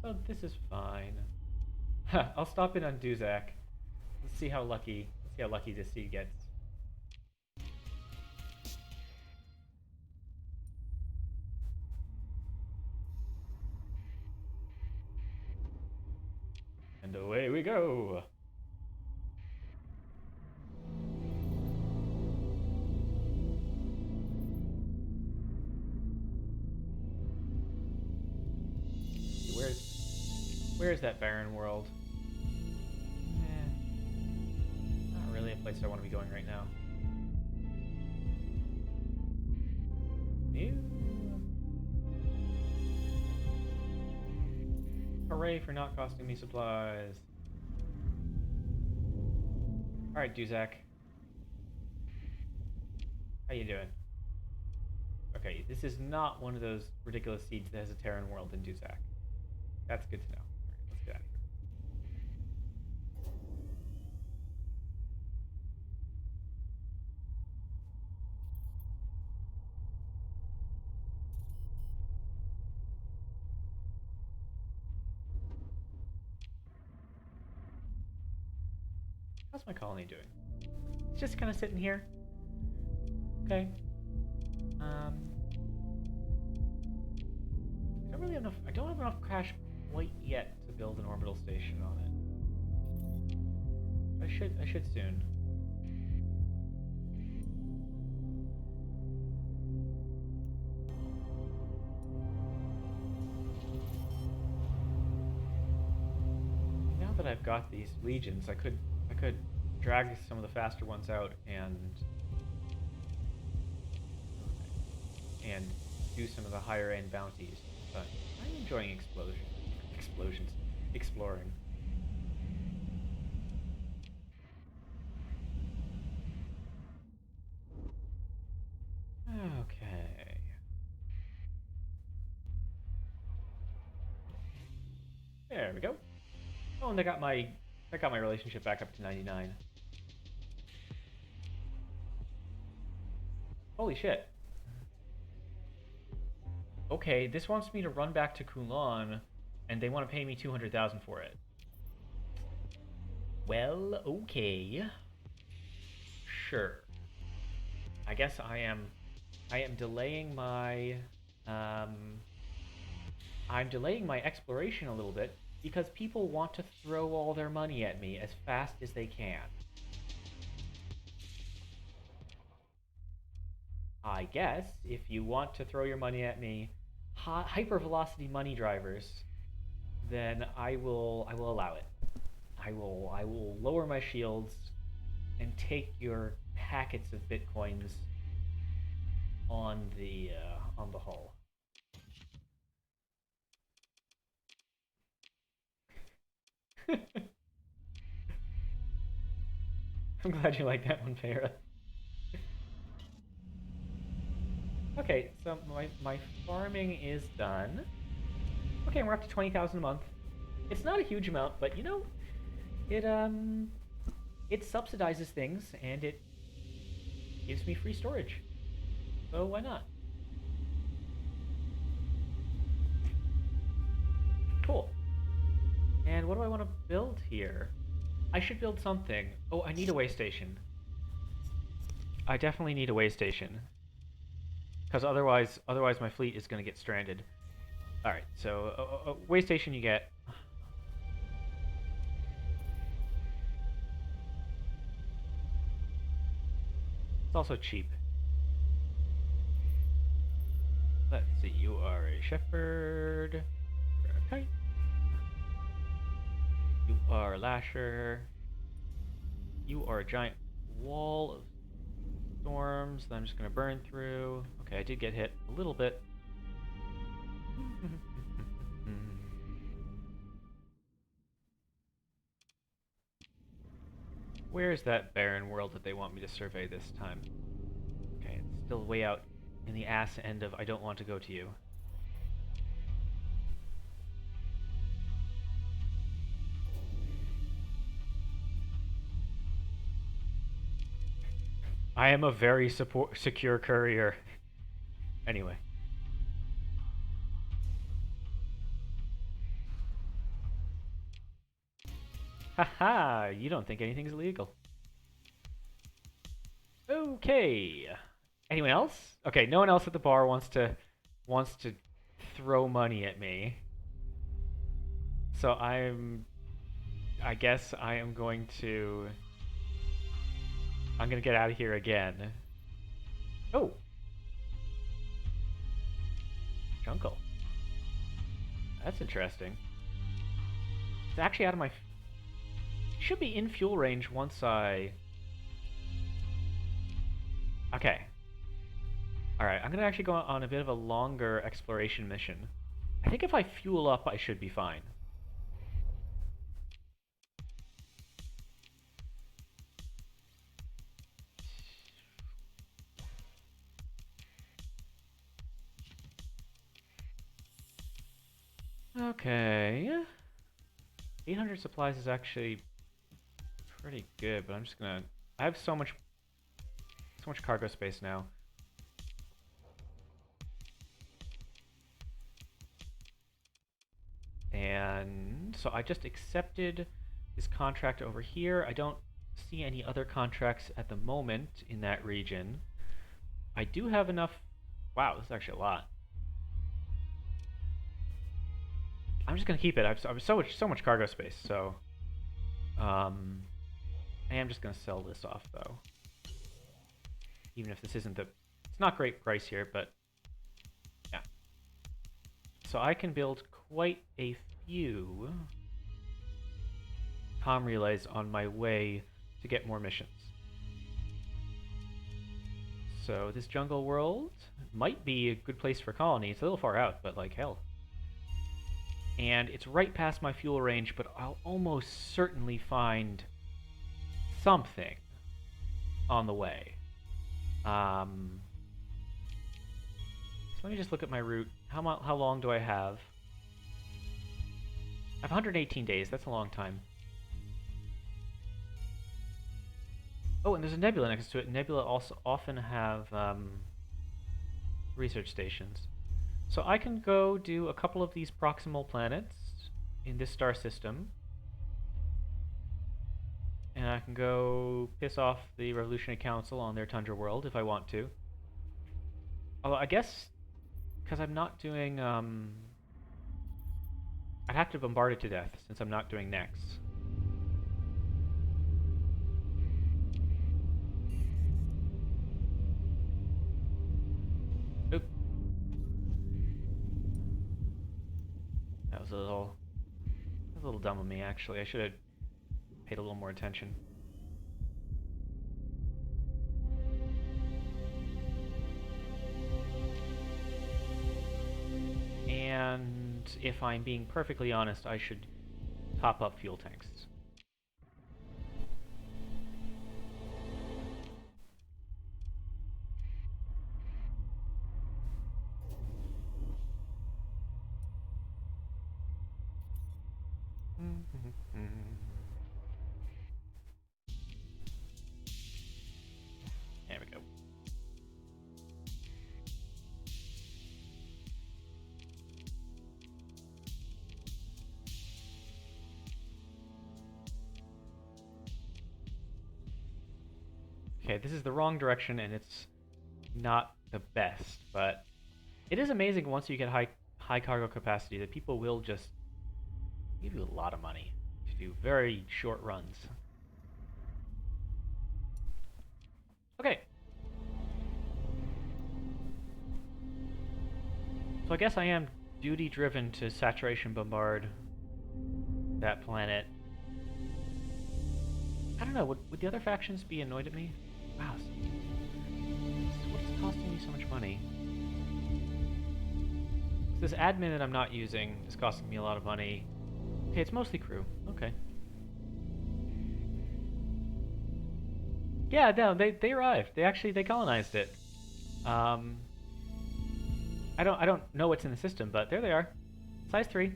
So this is fine. I'll stop in on Duzak. Let's see how lucky this seed gets. And away we go. Where's that barren world? Not really a place I want to be going right now. Ew. Hooray for not costing me supplies. Alright, Duzak. How you doing? Okay, this is not one of those ridiculous seeds that has a Terran world in Duzak. That's good to know. Alright, let's get out of here. How's my colony doing? It's just kind of sitting here. Okay. I don't have enough cash quite yet to build an orbital station on it. I should soon. Now that I've got these legions, I could drag some of the faster ones out and do some of the higher end bounties, but I'm enjoying explosions, exploring. Okay. There we go. Oh, and I got my relationship back up to 99. Holy shit. Okay, this wants me to run back to Kulon, and they want to pay me 200,000 for it. Well, okay. Sure. I guess I am delaying my I'm delaying my exploration a little bit because people want to throw all their money at me as fast as they can. I guess if you want to throw your money at me, hypervelocity money drivers, then I will allow it. I will lower my shields and take your packets of bitcoins on the hull. I'm glad you like that one, Vayra. Okay, so my farming is done. Okay, we're up to 20,000 a month. It's not a huge amount, but you know, it subsidizes things and it gives me free storage. So why not? Cool. And what do I want to build here? I should build something. Oh, I need a way station. I definitely need a way station. Because otherwise my fleet is going to get stranded. Alright, so way station you get. It's also cheap. Let's see, you are a shepherd. Okay. You are a lasher. You are a giant wall of storms that I'm just going to burn through. Okay, I did get hit a little bit. Where's that barren world that they want me to survey this time? Okay, it's still way out in the ass end of I don't want to go to you. I am a very secure courier. Anyway. Haha, you don't think anything's illegal. Okay. Anyone else? Okay, no one else at the bar wants to throw money at me. So I guess I'm gonna get out of here again. Oh. Jungle. That's interesting. It's actually out of my should be in fuel range once I... Okay. Alright, I'm gonna actually go on a bit of a longer exploration mission. I think if I fuel up, I should be fine. Okay. 800 supplies is actually pretty good, but I'm just gonna... I have so much cargo space now. And so I just accepted this contract over here. I don't see any other contracts at the moment in that region. I do have enough... Wow, this is actually a lot. I'm just gonna keep it. I have so much cargo space, so I am just gonna sell this off though. Even if this isn't the... It's not great price here, but yeah. So I can build quite a few comm relays on my way to get more missions. So this jungle world might be a good place for colony. It's a little far out, but like hell. And it's right past my fuel range, but I'll almost certainly find something on the way. So let me just look at my route. How long do I have? I have 118 days. That's a long time. Oh, and there's a nebula next to it. Nebula also often have research stations. So I can go do a couple of these proximal planets in this star system. And I can go piss off the Revolutionary Council on their Tundra world if I want to. Although I guess, because I'm not doing, I'd have to bombard it to death since I'm not doing next. Oop. That was a little dumb of me, actually. I should have paid a little more attention. And if I'm being perfectly honest, I should top up fuel tanks. There we go. Okay, this is the wrong direction and it's not the best, but it is amazing once you get high cargo capacity that people will just give you a lot of money to do very short runs. Okay. So I guess I am duty driven to saturation bombard that planet. I don't know, would the other factions be annoyed at me? Wow. What's costing me so much money? This admin that I'm not using is costing me a lot of money. Okay, it's mostly crew. Okay. Yeah, no, they arrived. They colonized it. I don't know what's in the system, but there they are. Size 3.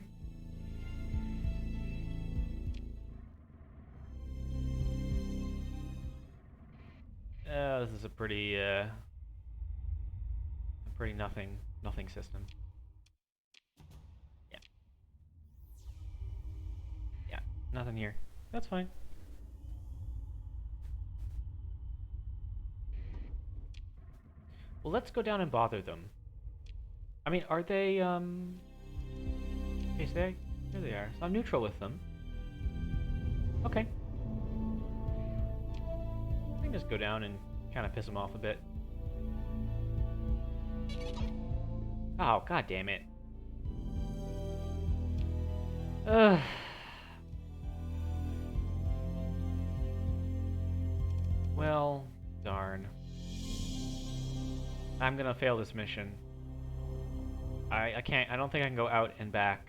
This is a pretty nothing system. Yeah. Yeah, nothing here. That's fine. Well, let's go down and bother them. I mean, are they, okay, so there they are. So I'm neutral with them. Okay. I can just go down and kind of piss them off a bit. Oh, god damn it. Ugh. Well, darn. I'm gonna fail this mission. I don't think I can go out and back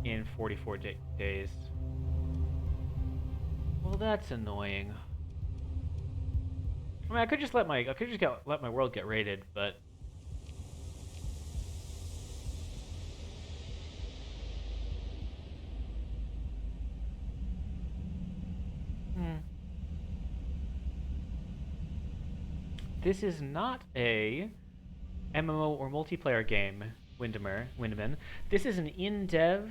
in 44 days. Well, that's annoying. I mean, I could just let my world get raided, but this is not a MMO or multiplayer game, Windeman. This is an in-dev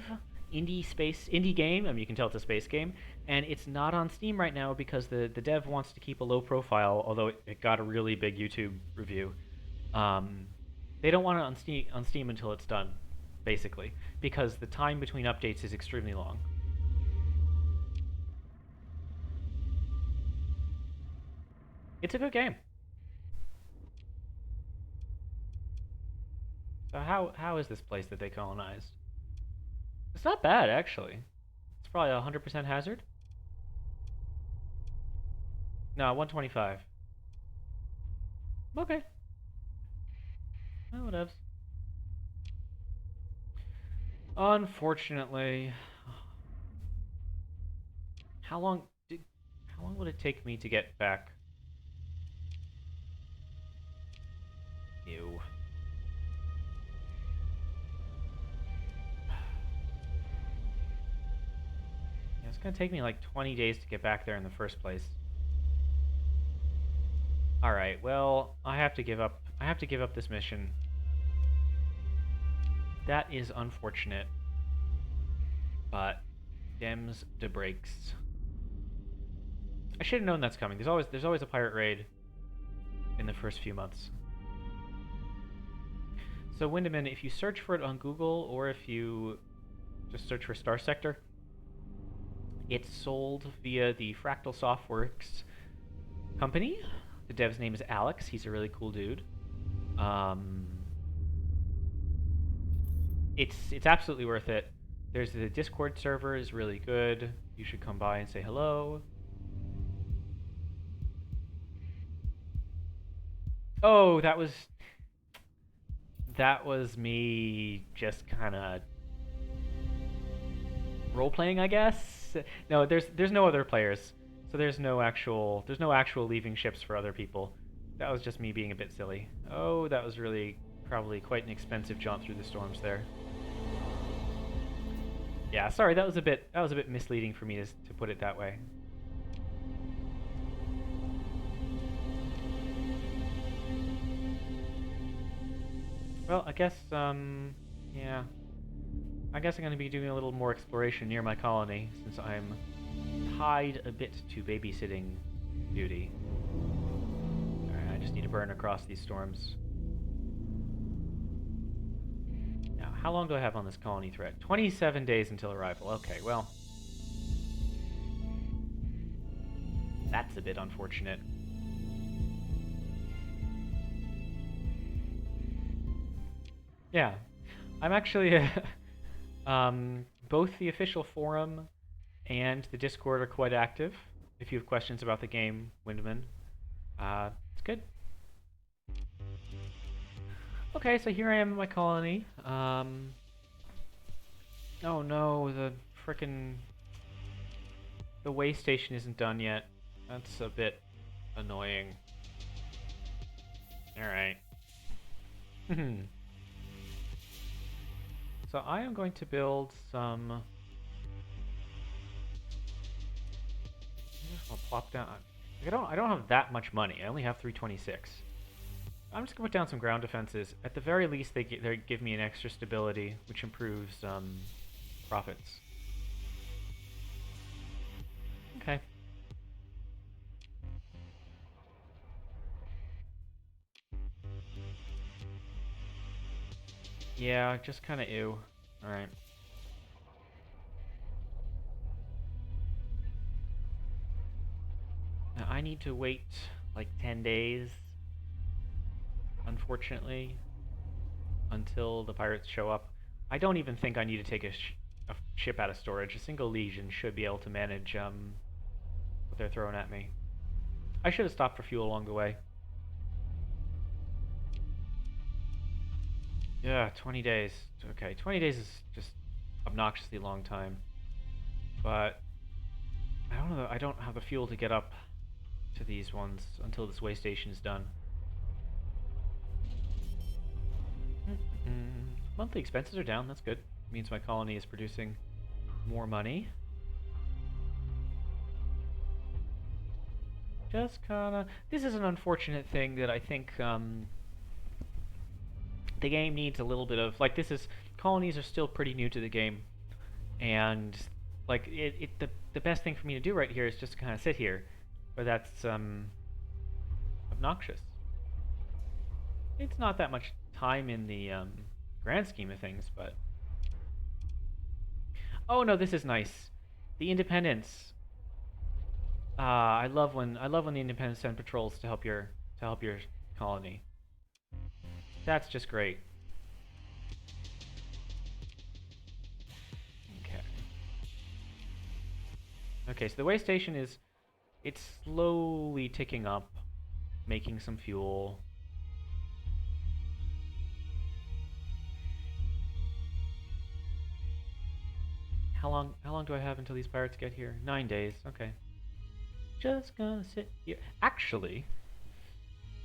indie game. I mean, you can tell it's a space game, and it's not on Steam right now because the dev wants to keep a low profile. Although it got a really big YouTube review, they don't want it on Steam until it's done, basically, because the time between updates is extremely long. It's a good game. So how is this place that they colonized? It's not bad, actually. It's probably 100% hazard. No, 125. Okay. Well, whatevs. Unfortunately, how long how long would it take me to get back? Ew. Yeah, it's gonna take me like 20 days to get back there in the first place. All right. Well, I have to give up. I have to give up this mission. That is unfortunate, but Dems de breaks. I should have known that's coming. There's always a pirate raid in the first few months. So Windeman, if you search for it on Google or if you just search for Starsector, it's sold via the Fractal Softworks company. The dev's name is Alex. He's a really cool dude. It's absolutely worth it. There's the Discord server is really good. You should come by and say hello. Oh, that was me just kind of role playing, I guess. No, there's no other players, so there's no actual leaving ships for other people. That was just me being a bit silly. Oh, that was really probably quite an expensive jaunt through the storms there. Yeah, sorry, that was a bit misleading for me to put it that way. Well, I guess yeah. I guess I'm going to be doing a little more exploration near my colony, since I'm tied a bit to babysitting duty. Alright, I just need to burn across these storms. Now, how long do I have on this colony thread? 27 days until arrival. Okay, well. That's a bit unfortunate. Yeah. I'm actually... both the official forum and the Discord are quite active. If you have questions about the game, Windman, it's good. Okay, so here I am in my colony. Oh no, the way station isn't done yet. That's a bit annoying. All right. So I am going to build some. I'll plop down. I don't have that much money. I only have 326. I'm just gonna put down some ground defenses. At the very least, they give me an extra stability, which improves profits. Okay. Yeah, just kind of ew. All right. Now I need to wait like 10 days, unfortunately, until the pirates show up. I don't even think I need to take a ship out of storage. A single legion should be able to manage what they're throwing at me. I should have stopped for fuel along the way. Yeah, 20 days. Okay, 20 days is just obnoxiously long time. But I don't know. I don't have the fuel to get up to these ones until this way station is done. Monthly expenses are down. That's good. Means my colony is producing more money. Just kinda... This is an unfortunate thing that I think the game needs a little bit of... Like, this is... Colonies are still pretty new to the game. And, like, the best thing for me to do right here is just kind of sit here. But that's obnoxious. It's not that much time in the grand scheme of things, but... Oh no, this is nice. The Independents. I love when the Independents send patrols to help your colony. That's just great. Okay. Okay, so the way station is, it's slowly ticking up, making some fuel. How long do I have until these pirates get here? 9 days. Okay. Just gonna sit here. Actually,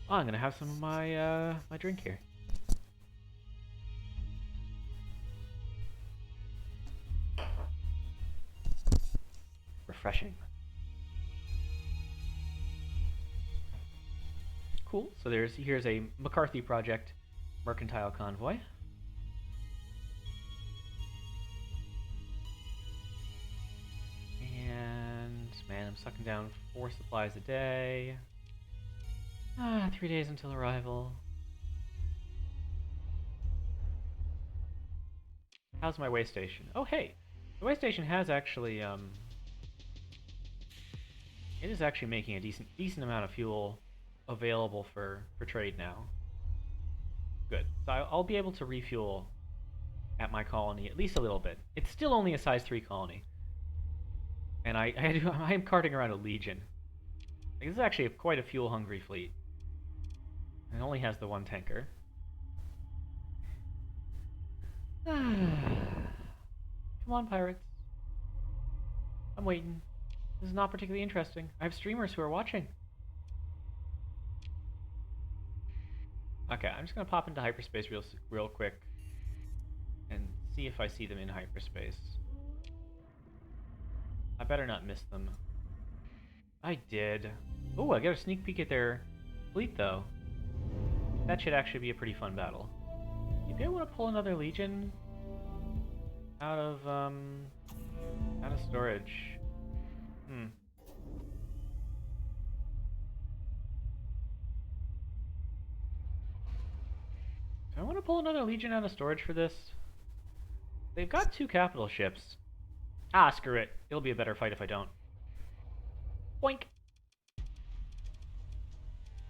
I'm gonna have some of my my drink here. Refreshing. Cool. So here's a McCarthy Project mercantile convoy. And man, I'm sucking down 4 supplies a day. 3 days until arrival. How's my way station? Oh hey, the way station has actually it is actually making a decent amount of fuel available for trade now. Good. So I'll be able to refuel at my colony at least a little bit. It's still only a size 3 colony. And I am carting around a legion. Like, this is actually quite a fuel-hungry fleet. It only has the 1 tanker. Come on, pirates. I'm waiting. This is not particularly interesting. I have streamers who are watching. Okay, I'm just gonna pop into hyperspace real quick and see if I see them in hyperspace. I better not miss them. I did. Oh, I got a sneak peek at their fleet though. That should actually be a pretty fun battle. Maybe I want to pull another legion out of storage. Do I want to pull another legion out of storage for this? They've got 2 capital ships. Ah, screw it. It'll be a better fight if I don't. Boink!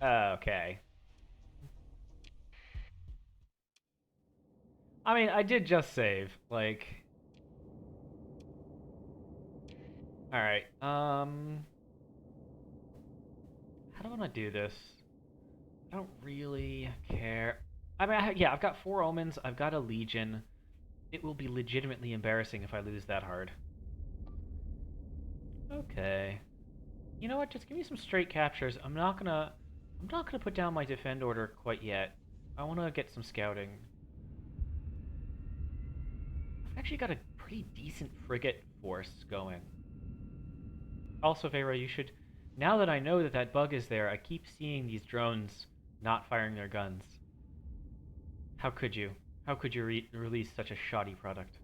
Okay. I mean, I did just save. Like... Alright, how do I want to do this? I don't really care. I mean, yeah, I've got 4 omens, I've got a legion. It will be legitimately embarrassing if I lose that hard. Okay. You know what, just give me some straight captures. I'm not gonna put down my defend order quite yet. I wanna get some scouting. I've actually got a pretty decent frigate force going. Also, Vayra, you should... Now that I know that that bug is there, I keep seeing these drones not firing their guns. How could you? How could you release such a shoddy product?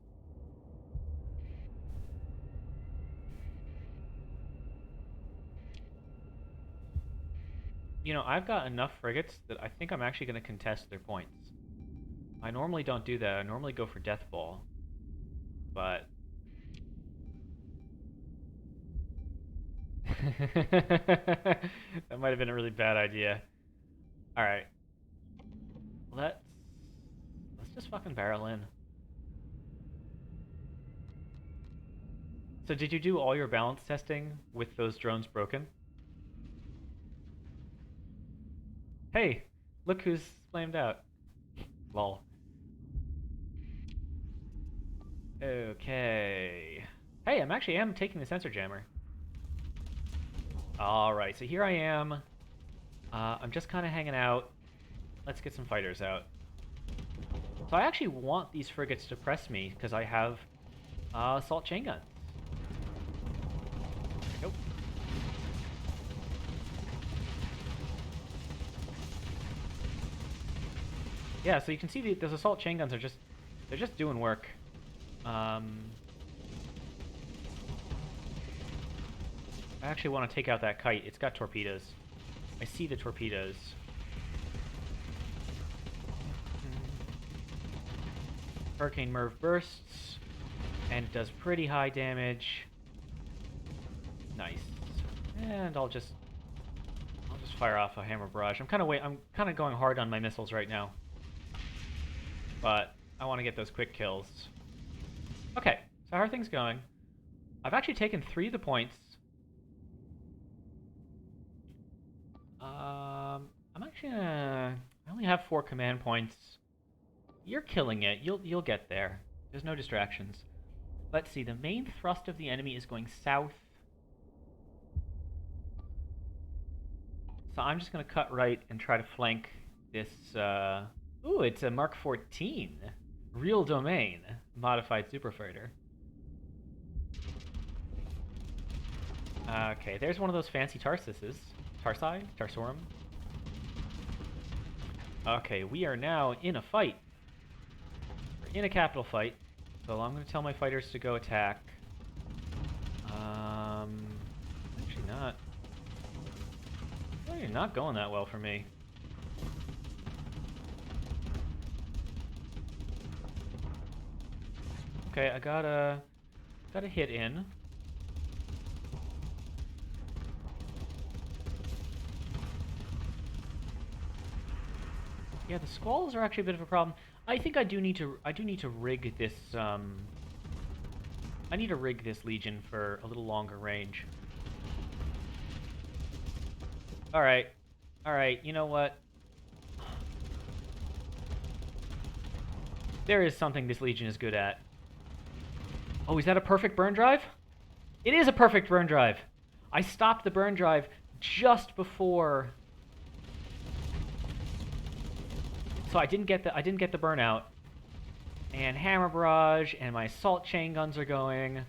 You know, I've got enough frigates that I think I'm actually going to contest their points. I normally don't do that. I normally go for Death Ball. But... that might have been a really bad idea. Alright. Let's just fucking barrel in. So did you do all your balance testing with those drones broken? Hey, look who's flamed out. Lol. Okay. Hey, I am taking the sensor jammer. Alright, so here I am. I'm just kind of hanging out. Let's get some fighters out. So I actually want these frigates to press me, because I have assault chain guns. Nope. Yeah, so you can see those assault chain guns are they're just doing work. I actually want to take out that kite. It's got torpedoes. I see the torpedoes. Hurricane Merv bursts and does pretty high damage. Nice. And I'll just fire off a hammer barrage. I'm kind of going hard on my missiles right now. But I want to get those quick kills. Okay, so how are things going? I've actually taken 3 of the points. I'm actually gonna... I only have 4 command points. You're killing it. You'll get there. There's no distractions. Let's see, the main thrust of the enemy is going south. So I'm just going to cut right and try to flank this, Ooh, it's a Mark 14. Real domain. Modified superfighter. Okay, there's one of those fancy Tarsuses. Tarsi? Tarsorum? Okay, we are now in a fight. We're in a capital fight. So I'm going to tell my fighters to go attack. Actually not. You're not going that well for me. Okay, I got a hit in. Yeah, the squalls are actually a bit of a problem. I think I do need to rig this I need to rig this Legion for a little longer range. Alright. Alright, you know what? There is something this Legion is good at. Oh, is that a perfect burn drive? It is a perfect burn drive! I stopped the burn drive just before... So I didn't get the burnout. And hammer barrage and my assault chain guns are going.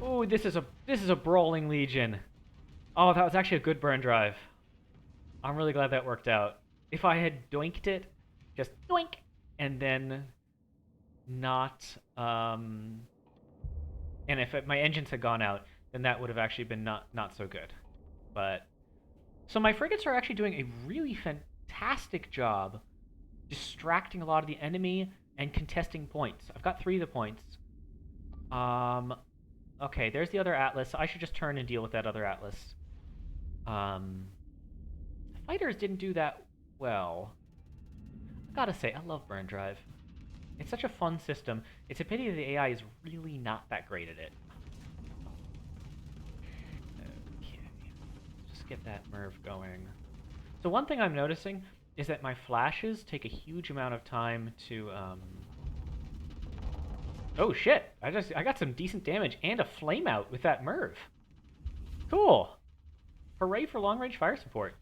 Ooh, this is a brawling Legion. Oh, that was actually a good burn drive. I'm really glad that worked out. If I had doinked it, just doink, and then not and if my engines had gone out, then that would have actually been not so good. But so my frigates are actually doing a really fantastic job distracting a lot of the enemy and contesting points. I've got 3 of the points. Okay, there's the other Atlas. I should just turn and deal with that other Atlas. Fighters didn't do that well. I gotta say, I love Burn Drive. It's such a fun system. It's a pity that the AI is really not that great at it. Okay, just get that Merv going. So one thing I'm noticing is that my flashes take a huge amount of time to, Oh shit! I got some decent damage and a flame out with that Merv. Cool! Hooray for long-range fire support.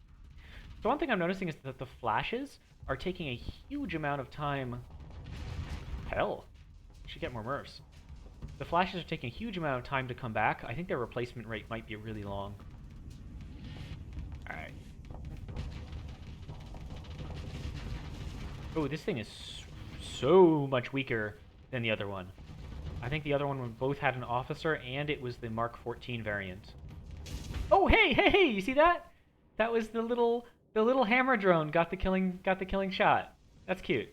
So one thing I'm noticing is that the flashes are taking a huge amount of time. Hell, I should get more Mervs. The flashes are taking a huge amount of time to come back. I think their replacement rate might be really long. Alright. Oh, this thing is so much weaker than the other one. I think the other one both had an officer and it was the Mark 14 variant. Oh, hey, you see that? That was the little hammer drone got the killing shot. That's cute.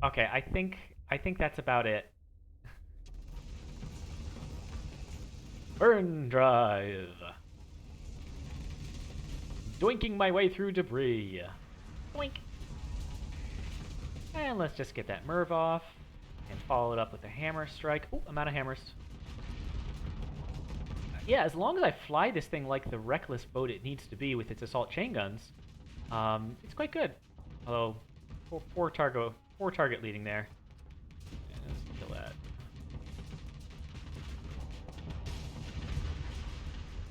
Okay, I think that's about it. Burn drive. Doinking my way through debris. Doink. And let's just get that Merv off and follow it up with a hammer strike. Oh, I'm out of hammers. Yeah, as long as I fly this thing like the reckless boat it needs to be with its assault chain guns, it's quite good. Although, poor target leading there. Yeah, let's kill that.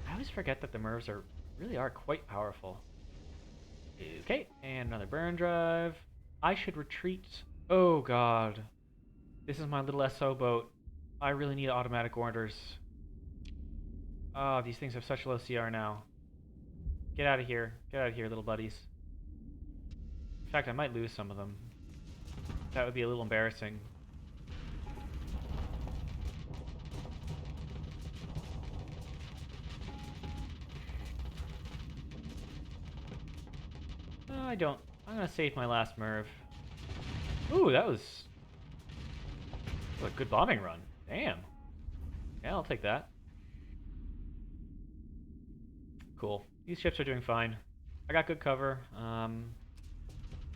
I always forget that the Mervs really are quite powerful. Okay, and another burn drive. I should retreat. Oh god. This is my little SO boat. I really need automatic orders. Oh, these things have such low CR now. Get out of here. Get out of here, little buddies. In fact, I might lose some of them. That would be a little embarrassing. I don't. I'm gonna save my last Merv. Ooh, that was a good bombing run. Damn. Yeah, I'll take that. Cool. These ships are doing fine. I got good cover. I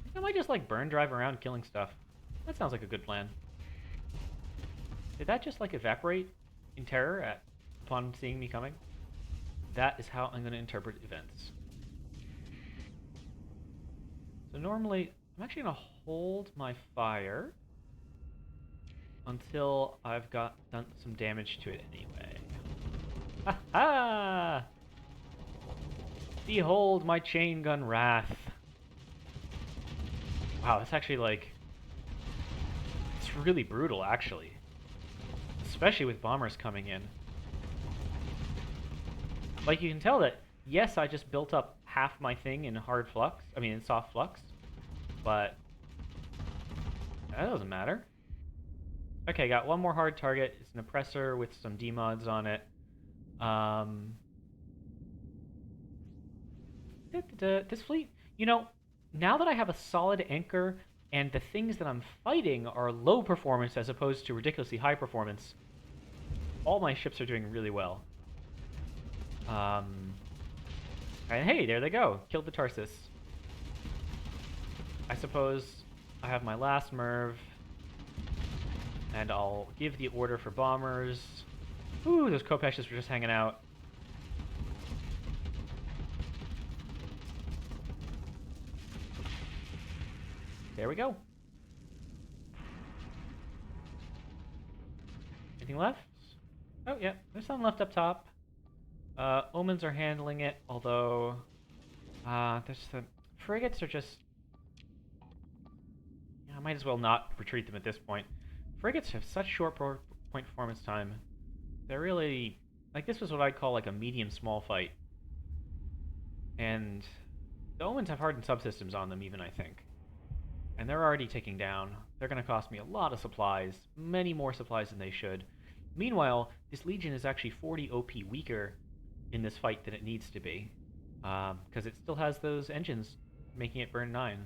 think I might just like burn drive around killing stuff. That sounds like a good plan. Did that just like evaporate in terror upon seeing me coming? That is how I'm going to interpret events. So normally, I'm actually going to hold my fire. until I've done some damage to it anyway. Ha ha! Behold my chain gun wrath. Wow, that's actually like... It's really brutal, actually. Especially with bombers coming in. Like, you can tell that, yes, I just built up half my thing in hard flux. I mean, in soft flux. But... that doesn't matter. Okay, got one more hard target. It's an oppressor with some demods on it. This fleet, you know, now that I have a solid anchor and the things that I'm fighting are low performance as opposed to ridiculously high performance, all my ships are doing really well. And hey, there they go. Killed the Tarsus. I suppose I have my last Merv, and I'll give the order for bombers. Ooh, those Kopeshes were just hanging out. There we go. Anything left? Oh, yeah. There's some left up top. Omens are handling it, although... there's the... Frigates are just... Yeah, I might as well not retreat them at this point. Frigates have such short point performance time. They're really... Like, this was what I'd call, like, a medium-small fight. And... the Omens have hardened subsystems on them, even, I think. And they're already ticking down. They're going to cost me a lot of supplies. Many more supplies than they should. Meanwhile, this Legion is actually 40 OP weaker in this fight than it needs to be. Because it still has those engines making it burn 9.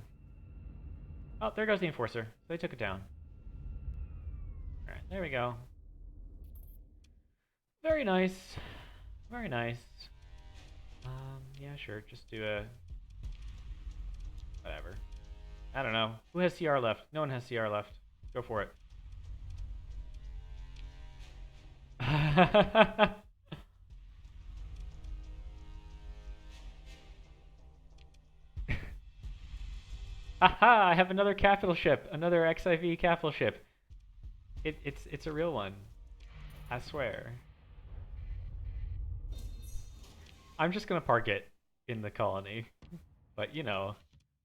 Oh, there goes the Enforcer. They took it down. Alright, there we go. Very nice. Very nice. Yeah, sure. Just do a... whatever. I don't know. Who has CR left? No one has CR left. Go for it. Haha, I have another capital ship. Another XIV capital ship. It's a real one. I swear. I'm just gonna park it in the colony. But, you know,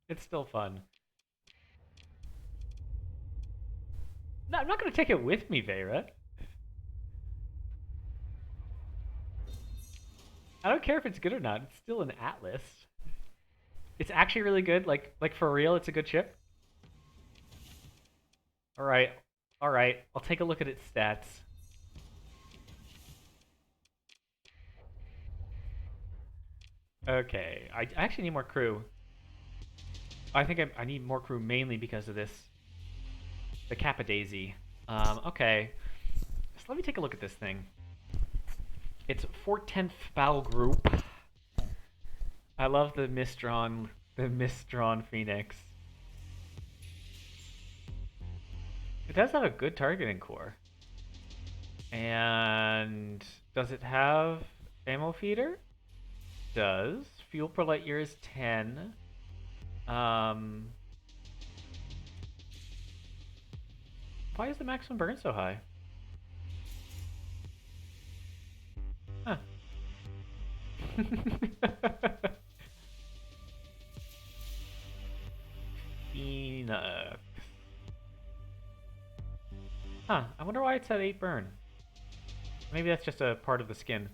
it's still fun. No, I'm not gonna take it with me, Vayra. I don't care if it's good or not. It's still an Atlas. It's actually really good. Like for real, it's a good ship. All right. All right. I'll take a look at its stats. Okay. I actually need more crew. I think I need more crew mainly because of this. The Kappa Daisy. Okay. So let me take a look at this thing. It's 410th Battle Group. I love the misdrawn Phoenix. It does have a good targeting core. And does it have ammo feeder? Does. Fuel per light year is 10. Why is the maximum burn so high? Huh. Phoenix. Huh, I wonder why it's at 8 burn. Maybe that's just a part of the skin.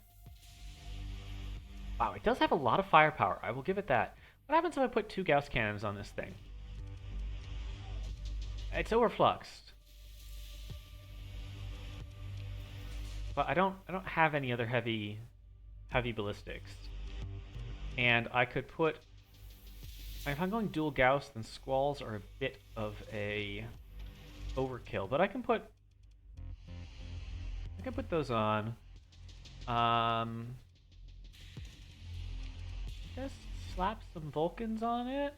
Wow, it does have a lot of firepower. I will give it that. What happens if I put 2 Gauss cannons on this thing? It's overfluxed. But I don't have any other heavy ballistics. And I could put... if I'm going dual Gauss, then Squalls are a bit of a overkill. But I can put those on. Just slap some Vulcans on it.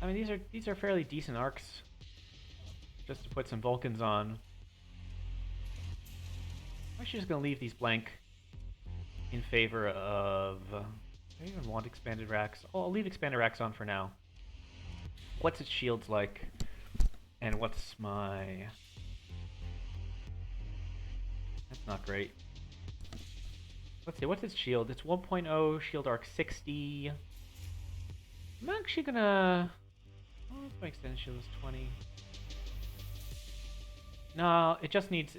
I mean, these are fairly decent arcs. Just to put some Vulcans on. I'm actually just gonna leave these blank in favor of... I don't even want expanded racks. Oh, I'll leave expanded racks on for now. What's its shields like? And what's my... That's not great. Let's see, what's its shield? It's 1.0, shield arc 60. I'm actually gonna... Oh, my extended shield is 20. No, it just needs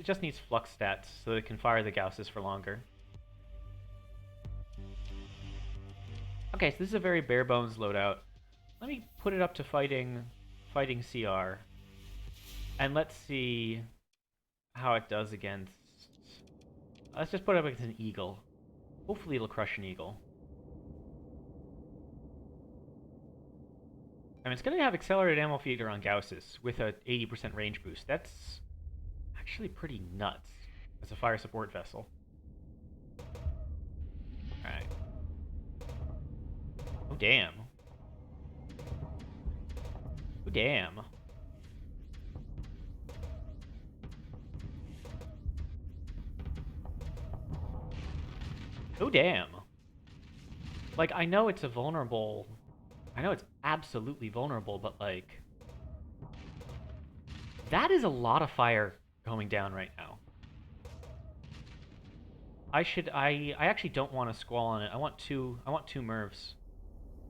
flux stats so that it can fire the Gausses for longer. Okay, so this is a very bare bones loadout. Let me put it up to fighting CR. And let's see how it does against... Let's just put it up against an eagle. Hopefully it'll crush an eagle. I mean, it's going to have accelerated ammo feeder on Gausses with a 80% range boost. That's actually pretty nuts as a fire support vessel. Alright. Oh, damn. Oh, damn. Oh, damn. Like, I know it's a vulnerable... I know it's absolutely vulnerable, but, like... That is a lot of fire going down right now. I actually don't want to squall on it. I want two Mervs.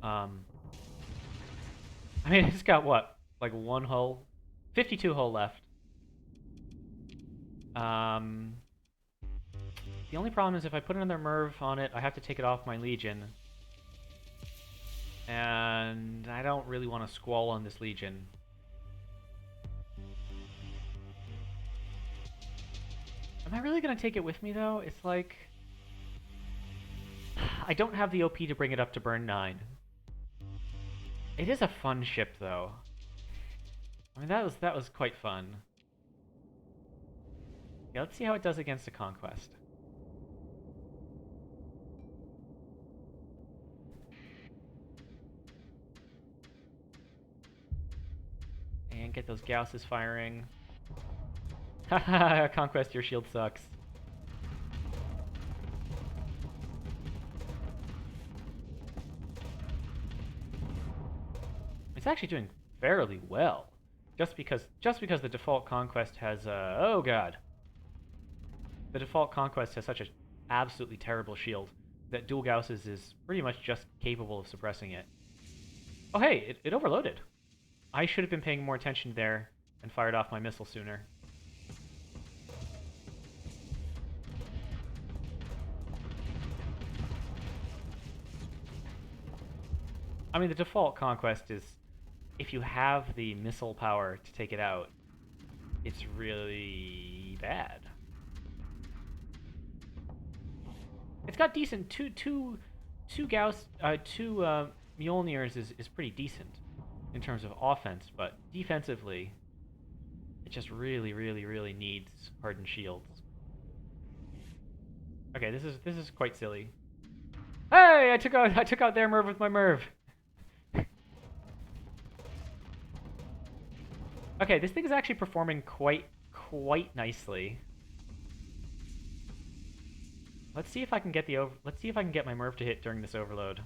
I mean, it's got, what? Like, one hull? 52 hull left. The only problem is if I put another Merv on it, I have to take it off my Legion. And I don't really want to squall on this Legion. Am I really going to take it with me, though? It's like... I don't have the OP to bring it up to burn 9. It is a fun ship, though. I mean, that was quite fun. Yeah, let's see how it does against a Conquest. And get those Gausses firing. Haha, Conquest, your shield sucks. It's actually doing fairly well. Just because the default Conquest has oh god. The default Conquest has such an absolutely terrible shield that dual Gausses is pretty much just capable of suppressing it. Oh hey, it overloaded. I should have been paying more attention there and fired off my missile sooner. I mean, the default Conquest is, if you have the missile power to take it out, it's really bad. It's got decent two Mjolnirs is pretty decent in terms of offense, but defensively, it just really needs hardened shields. Okay, this is quite silly. Hey, I took out their Merv with my Merv. Okay, this thing is actually performing quite nicely. Let's see if I can get my Merv to hit during this overload.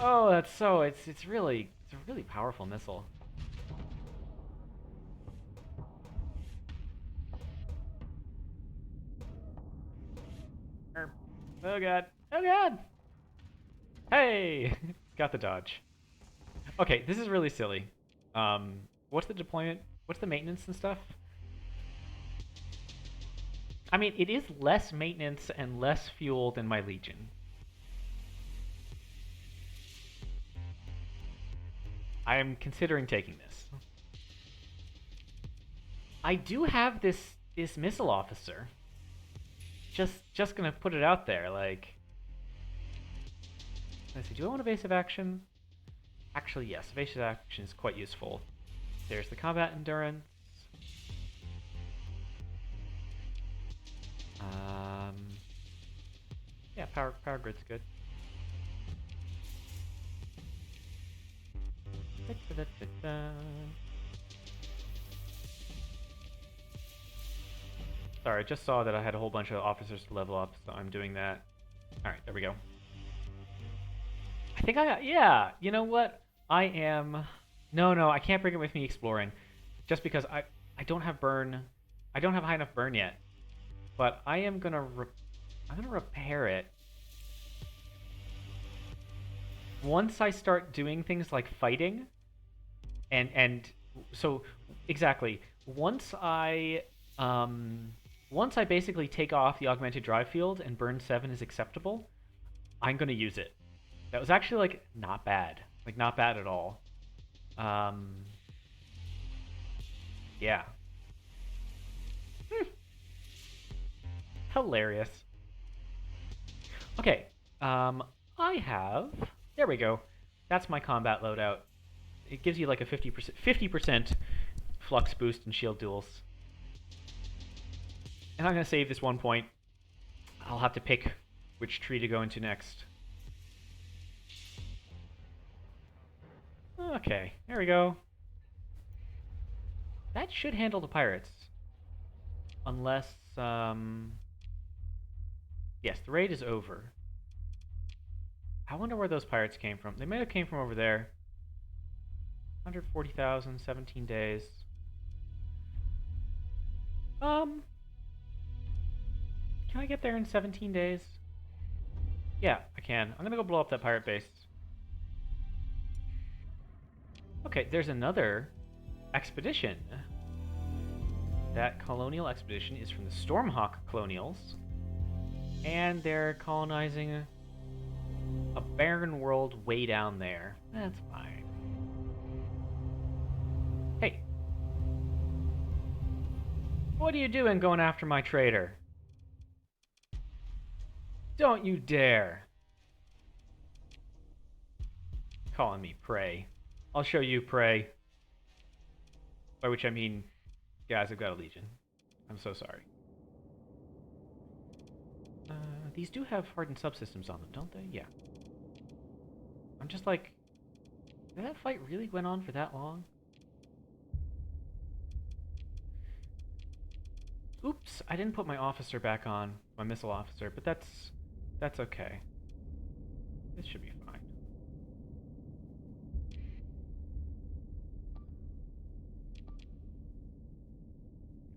Oh, it's a really powerful missile. Oh god. Oh god. Hey, got the dodge. Okay, this is really silly. What's the deployment? What's the maintenance and stuff? I mean, it is less maintenance and less fuel than my Legion. I am considering taking this. I do have this missile officer. Just gonna put it out there, like... Let's see, do I want evasive action? Actually, yes, evasive action is quite useful. There's the combat endurance. Yeah, power grid's good. Sorry, I just saw that I had a whole bunch of officers to level up, so I'm doing that. Alright, there we go. I think I got... Yeah, you know what? I am... No, no, I can't bring it with me exploring. Just because I don't have burn... I don't have high enough burn yet. But I am gonna... I'm gonna repair it. Once I start doing things like fighting... And so, exactly. Once I basically take off the augmented drive field and burn 7 is acceptable, I'm gonna use it. That was actually, like, not bad. Like, not bad at all. Yeah. Hilarious. Okay, I have... There we go. That's my combat loadout. It gives you, like, a 50% flux boost in shield duels. And I'm gonna save this 1 point. I'll have to pick which tree to go into next. Okay, there we go. That should handle the pirates. Unless, yes, the raid is over. I wonder where those pirates came from. They might have came from over there. 140,000, 17 days. Can I get there in 17 days? Yeah, I can. I'm gonna go blow up that pirate base. Okay, there's another expedition. That colonial expedition is from the Stormhawk colonials. And they're colonizing a barren world way down there. That's fine. Hey. What are you doing going after my trader? Don't you dare. Calling me prey. I'll show you prey. By which I mean, guys, I've got a legion. I'm so sorry. These do have hardened subsystems on them, don't they? Yeah. I'm just like, did that fight really went on for that long? Oops, I didn't put my officer back on, my missile officer, but that's okay. This should be fine.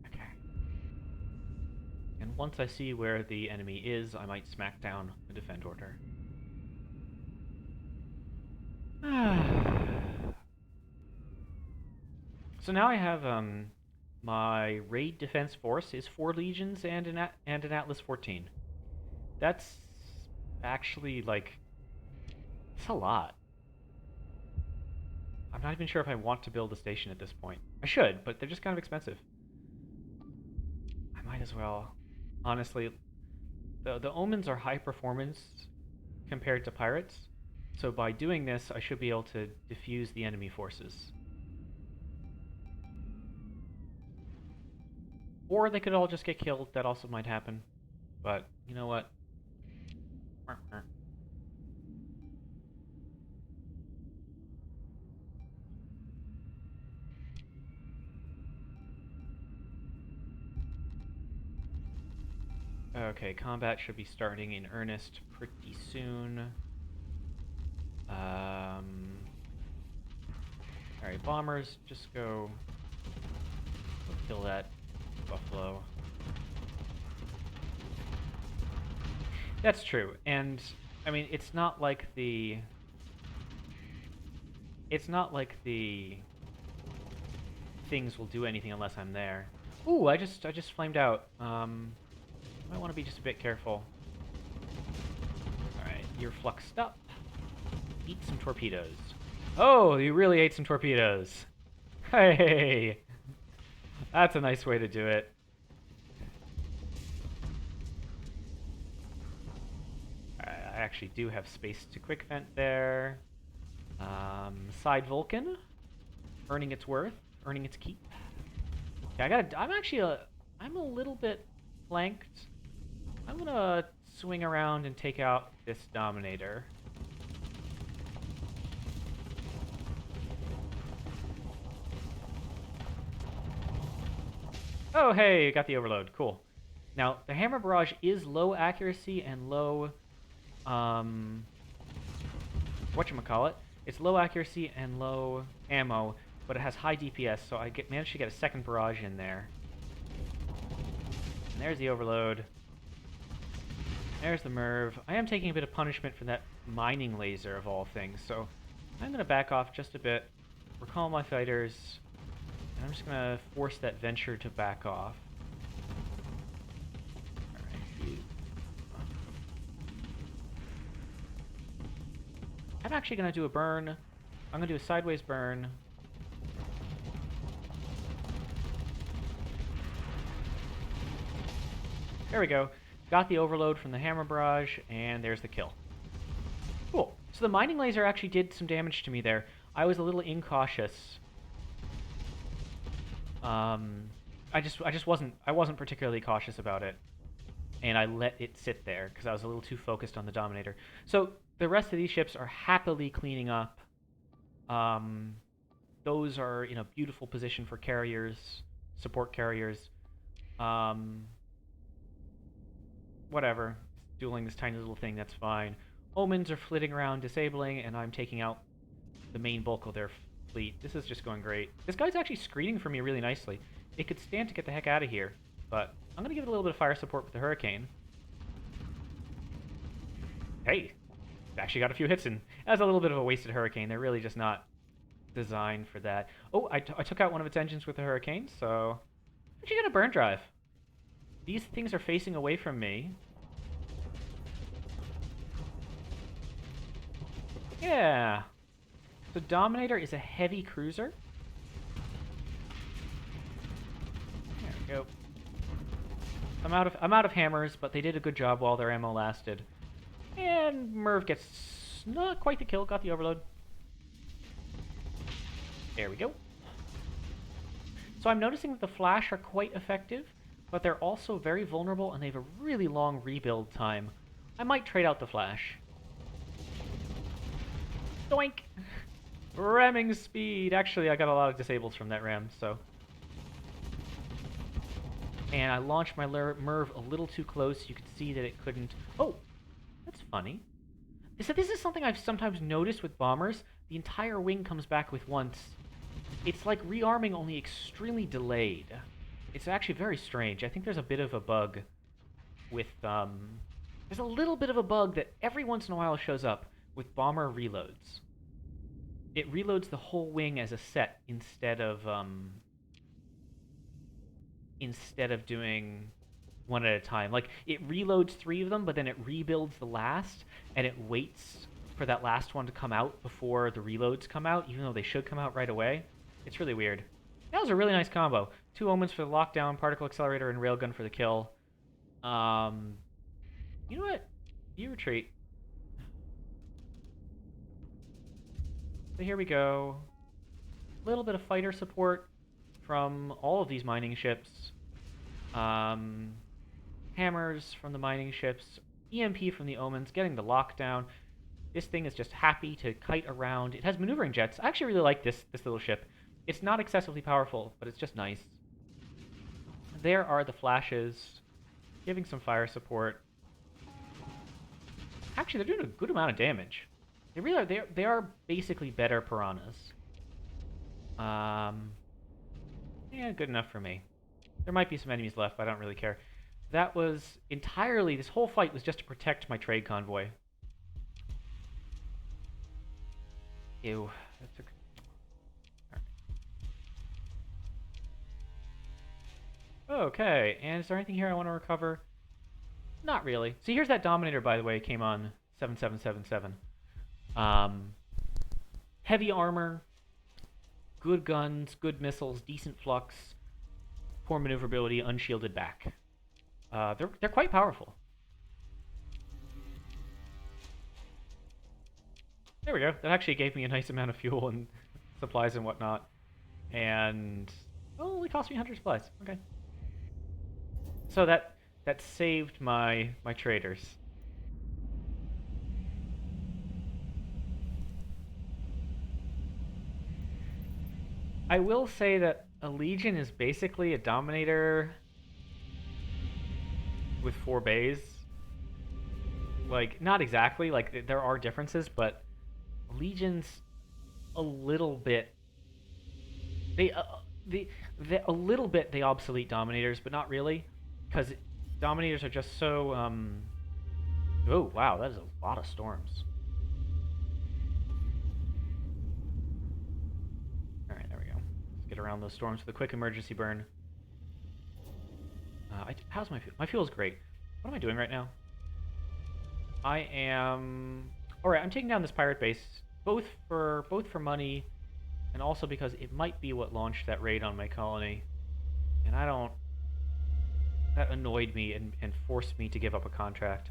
Okay. And once I see where the enemy is, I might smack down a defend order. So now I have, my raid defense force is 4 legions and an Atlas 14. That's actually, like, it's a lot. I'm not even sure if I want to build a station at this point. I should, but they're just kind of expensive. I might as well. Honestly, the omens are high performance compared to pirates, so by doing this, I should be able to diffuse the enemy forces. Or they could all just get killed. That also might happen. But, you know what? Okay, combat should be starting in earnest pretty soon. Alright, bombers, just go kill that buffalo. That's true, and I mean, it's not like the things will do anything unless I'm there. Ooh, I just flamed out. Might want to be just a bit careful. Alright, you're fluxed up. Eat some torpedoes. Oh, you really ate some torpedoes. Hey! That's a nice way to do it. I actually do have space to quick vent there. Side Vulcan. Earning its worth. Earning its keep. Okay, I'm a little bit flanked. I'm gonna swing around and take out this Dominator. Oh, hey, got the overload. Cool. Now, the Hammer Barrage is low accuracy and low, whatchamacallit. It's low accuracy and low ammo, but it has high DPS, so I managed to get a second barrage in there. And there's the overload. There's the Merv. I am taking a bit of punishment for that mining laser of all things, so I'm going to back off just a bit, recall my fighters, and I'm just going to force that Venture to back off. Alright. I'm actually going to do a burn. I'm going to do a sideways burn. There we go. Got the overload from the hammer barrage, and there's the kill. Cool. So the mining laser actually did some damage to me there. I was a little incautious. I wasn't particularly cautious about it, and I let it sit there because I was a little too focused on the Dominator. So the rest of these ships are happily cleaning up. Those are in a beautiful position for carriers, support carriers. Whatever. Dueling this tiny little thing, that's fine. Omens are flitting around, disabling, and I'm taking out the main bulk of their fleet. This is just going great. This guy's actually screening for me really nicely. It could stand to get the heck out of here, but I'm going to give it a little bit of fire support with the Hurricane. Hey! Actually got a few hits in. That's a little bit of a wasted Hurricane. They're really just not designed for that. Oh, I took out one of its engines with the Hurricane, so... I'm actually going to burn drive. These things are facing away from me. Yeah. The Dominator is a heavy cruiser. There we go. I'm out of hammers, but they did a good job while their ammo lasted. And Merv gets not quite the kill, got the overload. There we go. So I'm noticing that the Flash are quite effective, but they're also very vulnerable, and they have a really long rebuild time. I might trade out the Flash. Doink! Ramming speed! Actually, I got a lot of disables from that ram, so... And I launched my Merv a little too close. You could see that it couldn't... Oh! That's funny. So this is something I've sometimes noticed with bombers. The entire wing comes back with once. It's like rearming, only extremely delayed. It's actually very strange. I think there's a bit of a bug with, there's a little bit of a bug that every once in a while shows up with bomber reloads. It reloads the whole wing as a set instead of doing one at a time. Like, it reloads 3 of them, but then it rebuilds the last, and it waits for that last one to come out before the reloads come out, even though they should come out right away. It's really weird. That was a really nice combo. 2 Omens for the lockdown, Particle Accelerator, and Railgun for the kill. You know what? You retreat. So here we go. A little bit of fighter support from all of these mining ships. Hammers from the mining ships. EMP from the Omens, getting the lockdown. This thing is just happy to kite around. It has maneuvering jets. I actually really like this little ship. It's not excessively powerful, but it's just nice. There are the Flashes, giving some fire support. Actually, they're doing a good amount of damage. They really are. They are basically better Piranhas. Yeah, good enough for me. There might be some enemies left, but I don't really care. That was entirely... This whole fight was just to protect my trade convoy. Ew. That took... Okay, and is there anything here I want to recover? Not really. See, here's that Dominator, by the way, came on 7777. Heavy armor, good guns, good missiles, decent flux, poor maneuverability, unshielded back. They're quite powerful. There we go. That actually gave me a nice amount of fuel and supplies and whatnot. And it only cost me 100 supplies. Okay. So that saved my traders. I will say that a Legion is basically a Dominator with 4 bays. Like, not exactly, like, there are differences, but Legions a little bit. They the, a little bit they obsolete Dominators, but not really, because Dominators are just so. Oh wow, that is a lot of storms. All right, there we go. Let's get around those storms with a quick emergency burn. How's my fuel? My fuel is great. What am I doing right now? I am. All right, I'm taking down this pirate base, both for money, and also because it might be what launched that raid on my colony, and I don't. That annoyed me and forced me to give up a contract.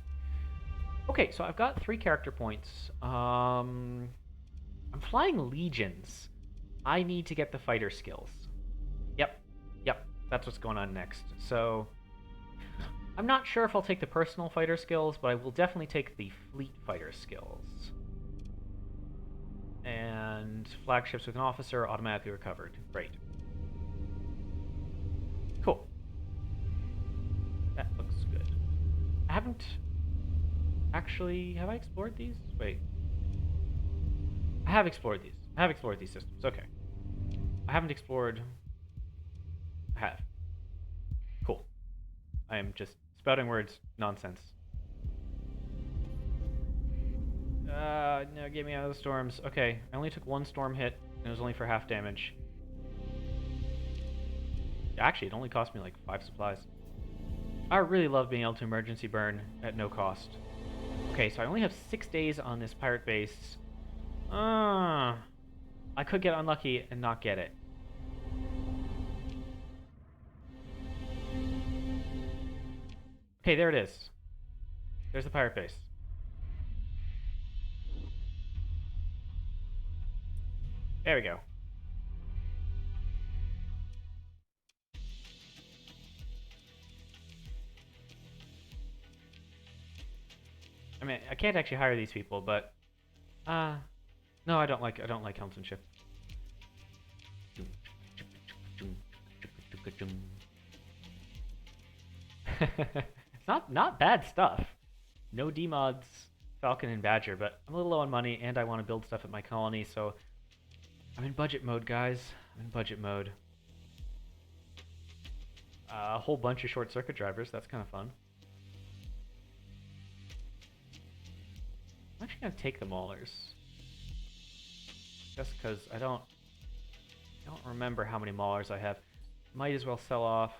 Okay, so I've got 3 character points. I'm flying legions. I need to get the fighter skills. Yep, that's what's going on next. So, I'm not sure if I'll take the personal fighter skills, but I will definitely take the fleet fighter skills. And flagships with an officer automatically recovered. Great. Cool. That looks good. I haven't... Actually, have I explored these? Wait. I have explored these. I have explored these systems. Okay. I haven't explored... I have. Cool. I am just spouting words. Nonsense. No, get me out of the storms. Okay, I only took 1 storm hit, and it was only for half damage. Actually, it only cost me like 5 supplies. I really love being able to emergency burn at no cost. Okay, so I only have 6 days on this pirate base. I could get unlucky and not get it. Okay, there it is. There's the pirate base. There we go. I mean, I can't actually hire these people, but no, I don't like helmsmanship. It's not bad stuff. No demods, Falcon and Badger, but I'm a little low on money and I want to build stuff at my colony, so I'm in budget mode, guys. I'm in budget mode. A whole bunch of short circuit drivers. That's kind of fun. I'm actually gonna take the maulers, just because I don't remember how many maulers I have. Might as well sell off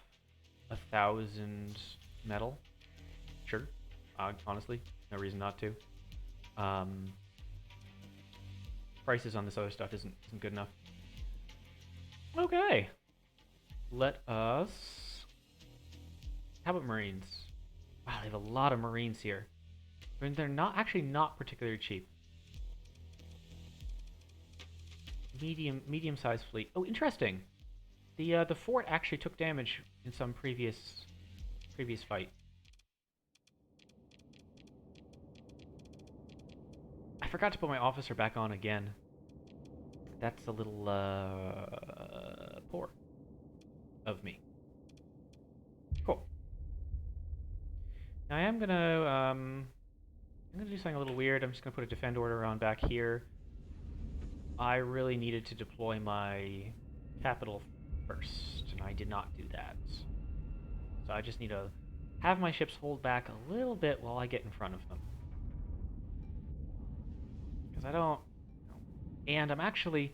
1,000 metal. Sure. Honestly, no reason not to. Prices on this other stuff isn't good enough. Okay. Let us. How about Marines? Wow, they have a lot of Marines here. I mean, they're not particularly cheap. Medium-sized fleet. Oh, interesting. The fort actually took damage in some previous fight. I forgot to put my officer back on again. That's a little poor of me. Cool. Now I'm gonna do something a little weird. I'm just gonna put a defend order on back here. I really needed to deploy my capital first, and I did not do that. So I just need to have my ships hold back a little bit while I get in front of them. Because I don't... And I'm gonna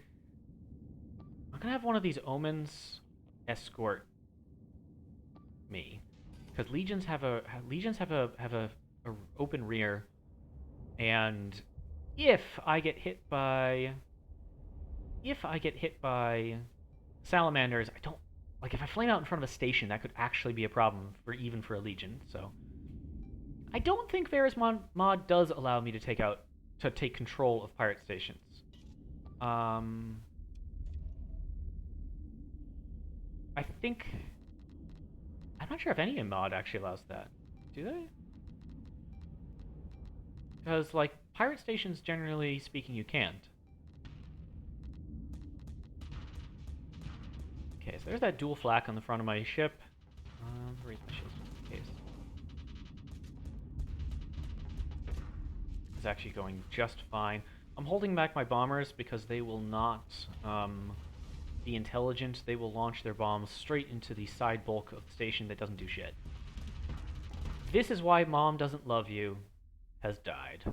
have one of these omens escort me. Because legions have a open rear, and if I get hit by salamanders, I don't like if I flame out in front of a station, that could actually be a problem for a legion. So I don't think Vayra's mod does allow me to take control of pirate stations. I think I'm not sure if any mod actually allows that. Do they? Because like pirate stations, generally speaking, you can't. Okay, so there's that dual flak on the front of my ship. Raise my shields just in case. It's actually going just fine. I'm holding back my bombers because they will not be intelligent. They will launch their bombs straight into the side bulk of the station that doesn't do shit. This is why Mom Doesn't Love You has died.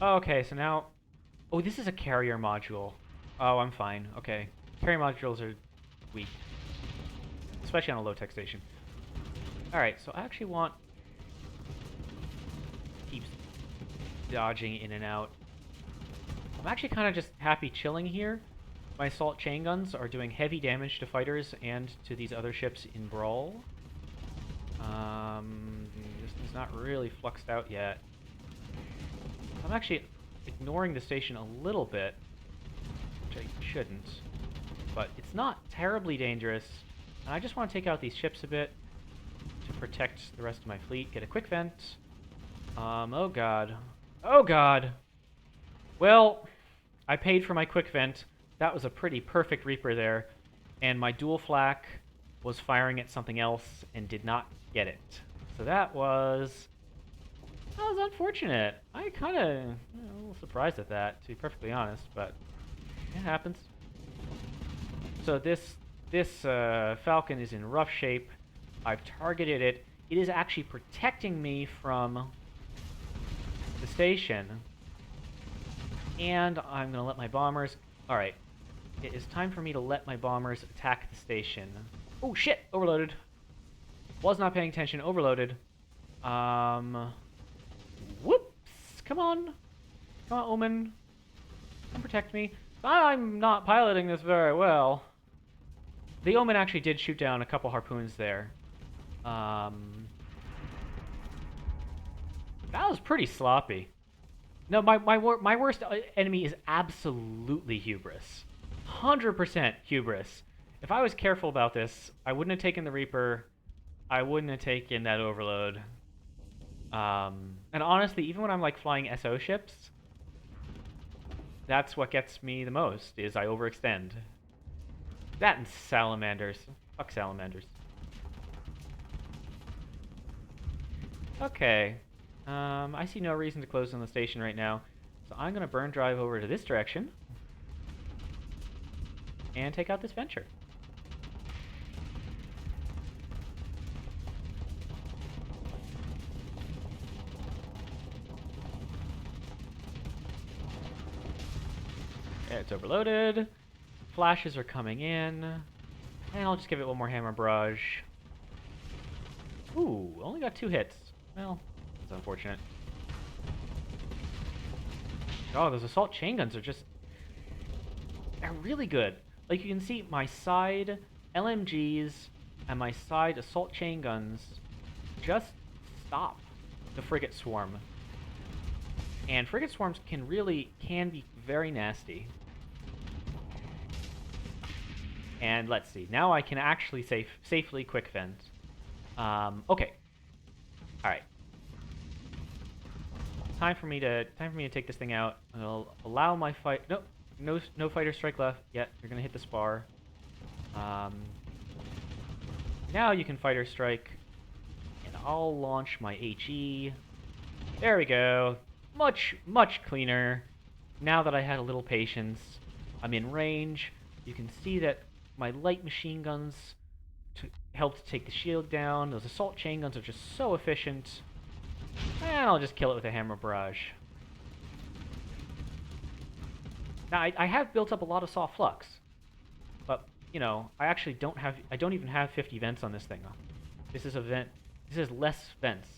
Okay, so now... Oh, this is a carrier module. Oh, I'm fine. Okay. Carrier modules are weak. Especially on a low-tech station. Alright, so I actually want... Keeps dodging in and out. I'm actually kind of just happy chilling here. My assault chain guns are doing heavy damage to fighters and to these other ships in Brawl. This thing's not really fluxed out yet. I'm actually ignoring the station a little bit, which I shouldn't. But it's not terribly dangerous. And I just want to take out these ships a bit to protect the rest of my fleet. Get a quick vent. Oh god. Oh god! Well, I paid for my quick vent. That was a pretty perfect Reaper there. And my dual flak was firing at something else and did not get it. So that was unfortunate. I kind of a little surprised at that, to be perfectly honest, but it happens. So this Falcon is in rough shape. I've targeted it. It is actually protecting me from the station. And I'm going to let my bombers... Alright. It is time for me to let my bombers attack the station. Oh, shit! Overloaded. Was not paying attention. Overloaded. Whoops! Come on. Come on, Omen. Come protect me. I'm not piloting this very well. The Omen actually did shoot down a couple harpoons there. That was pretty sloppy. No, my worst enemy is absolutely hubris. 100% hubris. If I was careful about this, I wouldn't have taken the Reaper. I wouldn't have taken that Overload. And honestly, even when I'm like flying SO ships, that's what gets me the most, is I overextend. That and salamanders. Fuck salamanders. Okay. I see no reason to close on the station right now, so I'm going to burn drive over to this direction and take out this venture. Yeah, it's overloaded. Flashes are coming in. And I'll just give it one more hammer barrage. Ooh, only got 2 hits. Well, that's unfortunate. Oh, those assault chain guns are just... They're really good. Like, you can see my side LMGs and my side assault chain guns just stop the frigate swarm. And frigate swarms can be very nasty. And let's see. Now I can actually safely quick vent. Okay. All right. Time for me to take this thing out. I'll allow my fight. No fighter strike left yet. You're gonna hit the spar. Now you can fighter strike, and I'll launch my HE. There we go. Much cleaner. Now that I had a little patience, I'm in range. You can see that my light machine guns helped take the shield down. Those assault chain guns are just so efficient. And I'll just kill it with a hammer barrage. Now, I have built up a lot of soft flux. But, you know, I don't even have 50 vents on this thing. This is less vents.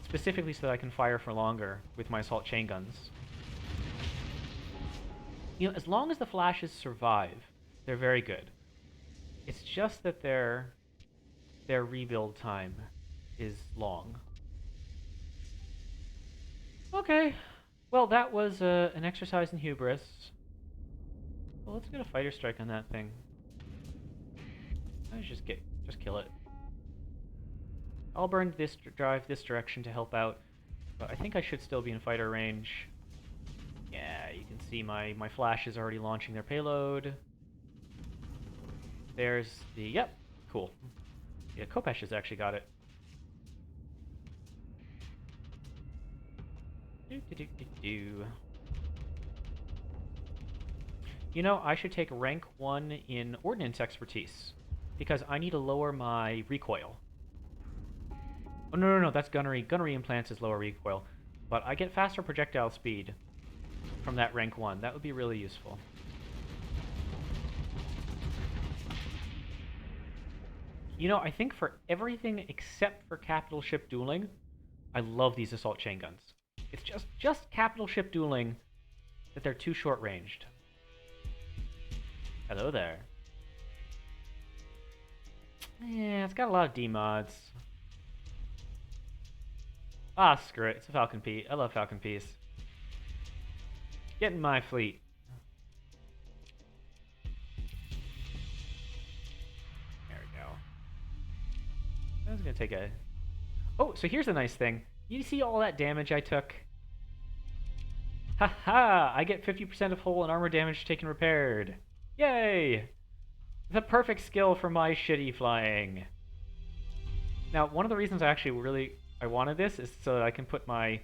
Specifically so that I can fire for longer with my assault chain guns. You know, as long as the flashes survive, they're very good. It's just that their rebuild time is long. Okay. Well, that was an exercise in hubris. Well, let's get a fighter strike on that thing. Let's just kill it. I'll burn this drive this direction to help out, but I think I should still be in fighter range. Yeah, you can see my flash is already launching their payload. There's the... Yep, cool. Yeah, Kopesh has actually got it. Do. You know, I should take rank 1 in ordnance expertise, because I need to lower my recoil. Oh, no, that's gunnery. Gunnery implants is lower recoil. But I get faster projectile speed from that rank 1. That would be really useful. You know, I think for everything except for capital ship dueling, I love these assault chain guns. It's just capital ship dueling that they're too short-ranged. Hello there. Yeah, it's got a lot of D-mods. Ah, screw it. It's a Falcon P. I love Falcon Ps. Get in my fleet. There we go. I was gonna take a... Oh, so here's a nice thing. You see all that damage I took? Haha! I get 50% of hull and armor damage taken repaired. Yay! The perfect skill for my shitty flying. Now, one of the reasons I wanted this is so that I can put my...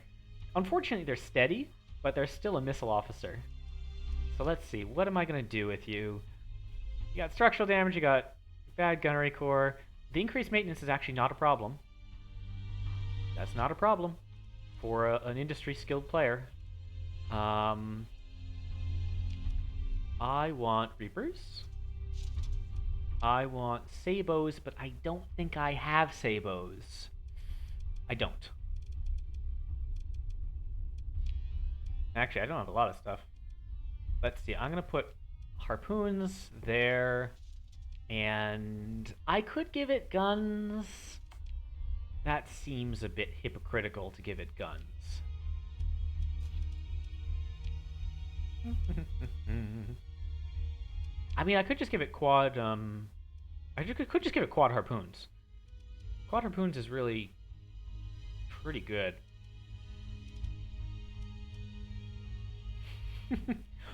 Unfortunately, they're steady, but they're still a missile officer. So let's see, what am I going to do with you? You got structural damage, you got bad gunnery core. The increased maintenance is actually not a problem. That's not a problem for an industry-skilled player. I want Reapers. I want Sabos, but I don't think I have Sabos. I don't. Actually, I don't have a lot of stuff. Let's see, I'm going to put harpoons there, and I could give it guns. That seems a bit hypocritical to give it guns. I mean, I could just give it quad, could just give it quad harpoons. Quad harpoons is really pretty good.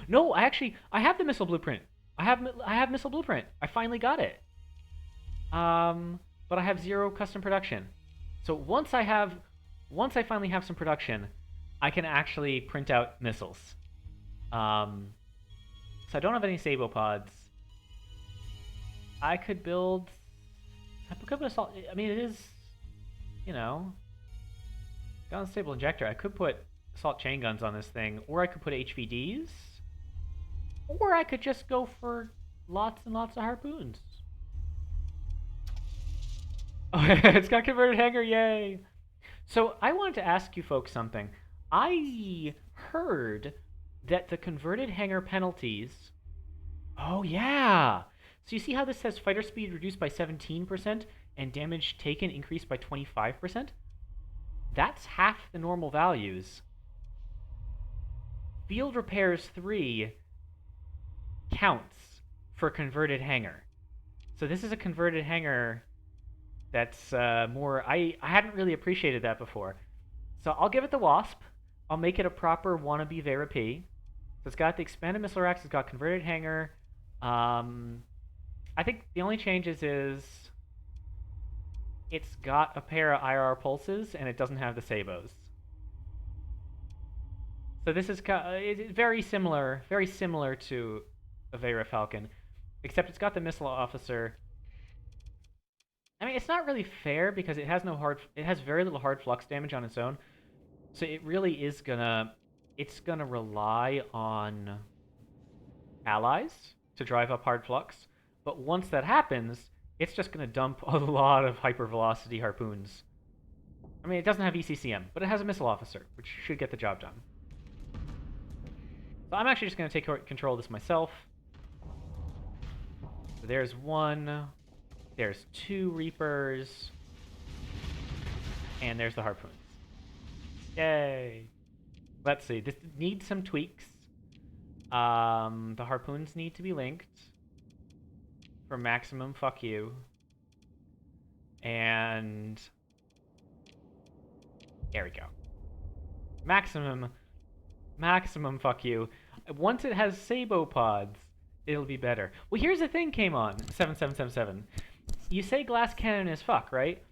No, I have the missile blueprint. I have missile blueprint. I finally got it. But I have 0 custom production. So once I finally have some production, I can actually print out missiles. So I don't have any Sabo pods. I could build assault. I mean, it is, you know, gun stable injector. I could put assault chain guns on this thing, or I could put HVDs, or I could just go for lots and lots of harpoons. Oh, it's got converted hangar, yay! So I wanted to ask you folks something. I heard that the converted hangar penalties... Oh, yeah! So you see how this says fighter speed reduced by 17% and damage taken increased by 25%? That's half the normal values. Field repairs 3 counts for converted hangar. So this is a converted hangar that's more... I hadn't really appreciated that before. So I'll give it the Wasp. I'll make it a proper wannabe Vayra P. So it's got the expanded missile racks, it's got converted hangar. I think the only changes is it's got a pair of IR pulses and it doesn't have the Sabos. So this is very similar to a Vayra Falcon, except it's got the missile officer. I mean, it's not really fair because it has very little hard flux damage on its own. So it really is gonna rely on allies to drive up hard flux. But once that happens, it's just gonna dump a lot of hypervelocity harpoons. I mean, it doesn't have ECCM, but it has a missile officer, which should get the job done. So I'm actually just gonna take control of this myself. So there's 1. There's 2 Reapers. And there's the harpoons. Yay! Let's see. This needs some tweaks. The harpoons need to be linked for maximum fuck you. And there we go. Maximum fuck you. Once it has Sabo pods, it'll be better. Well, here's the thing came on. 7777. You say glass cannon is fuck, right?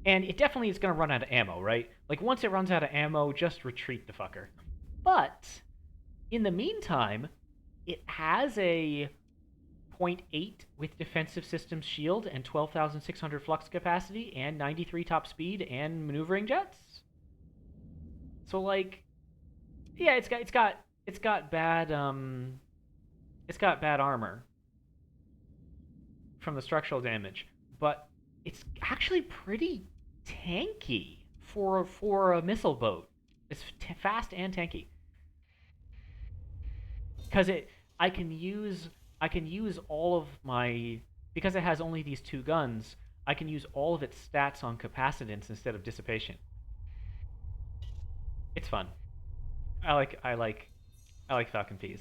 And it definitely is going to run out of ammo, right? Like, once it runs out of ammo, just retreat the fucker. But, in the meantime, it has a point 0.8 with defensive systems shield and 12,600 flux capacity and 93 top speed and maneuvering jets. So, like, yeah, it's got bad armor from the structural damage, but it's actually pretty tanky for a missile boat. It's fast and tanky because it I can use all of my because it has only these two guns. I can use all of its stats on capacitance instead of dissipation. It's fun. I like Falcon P's.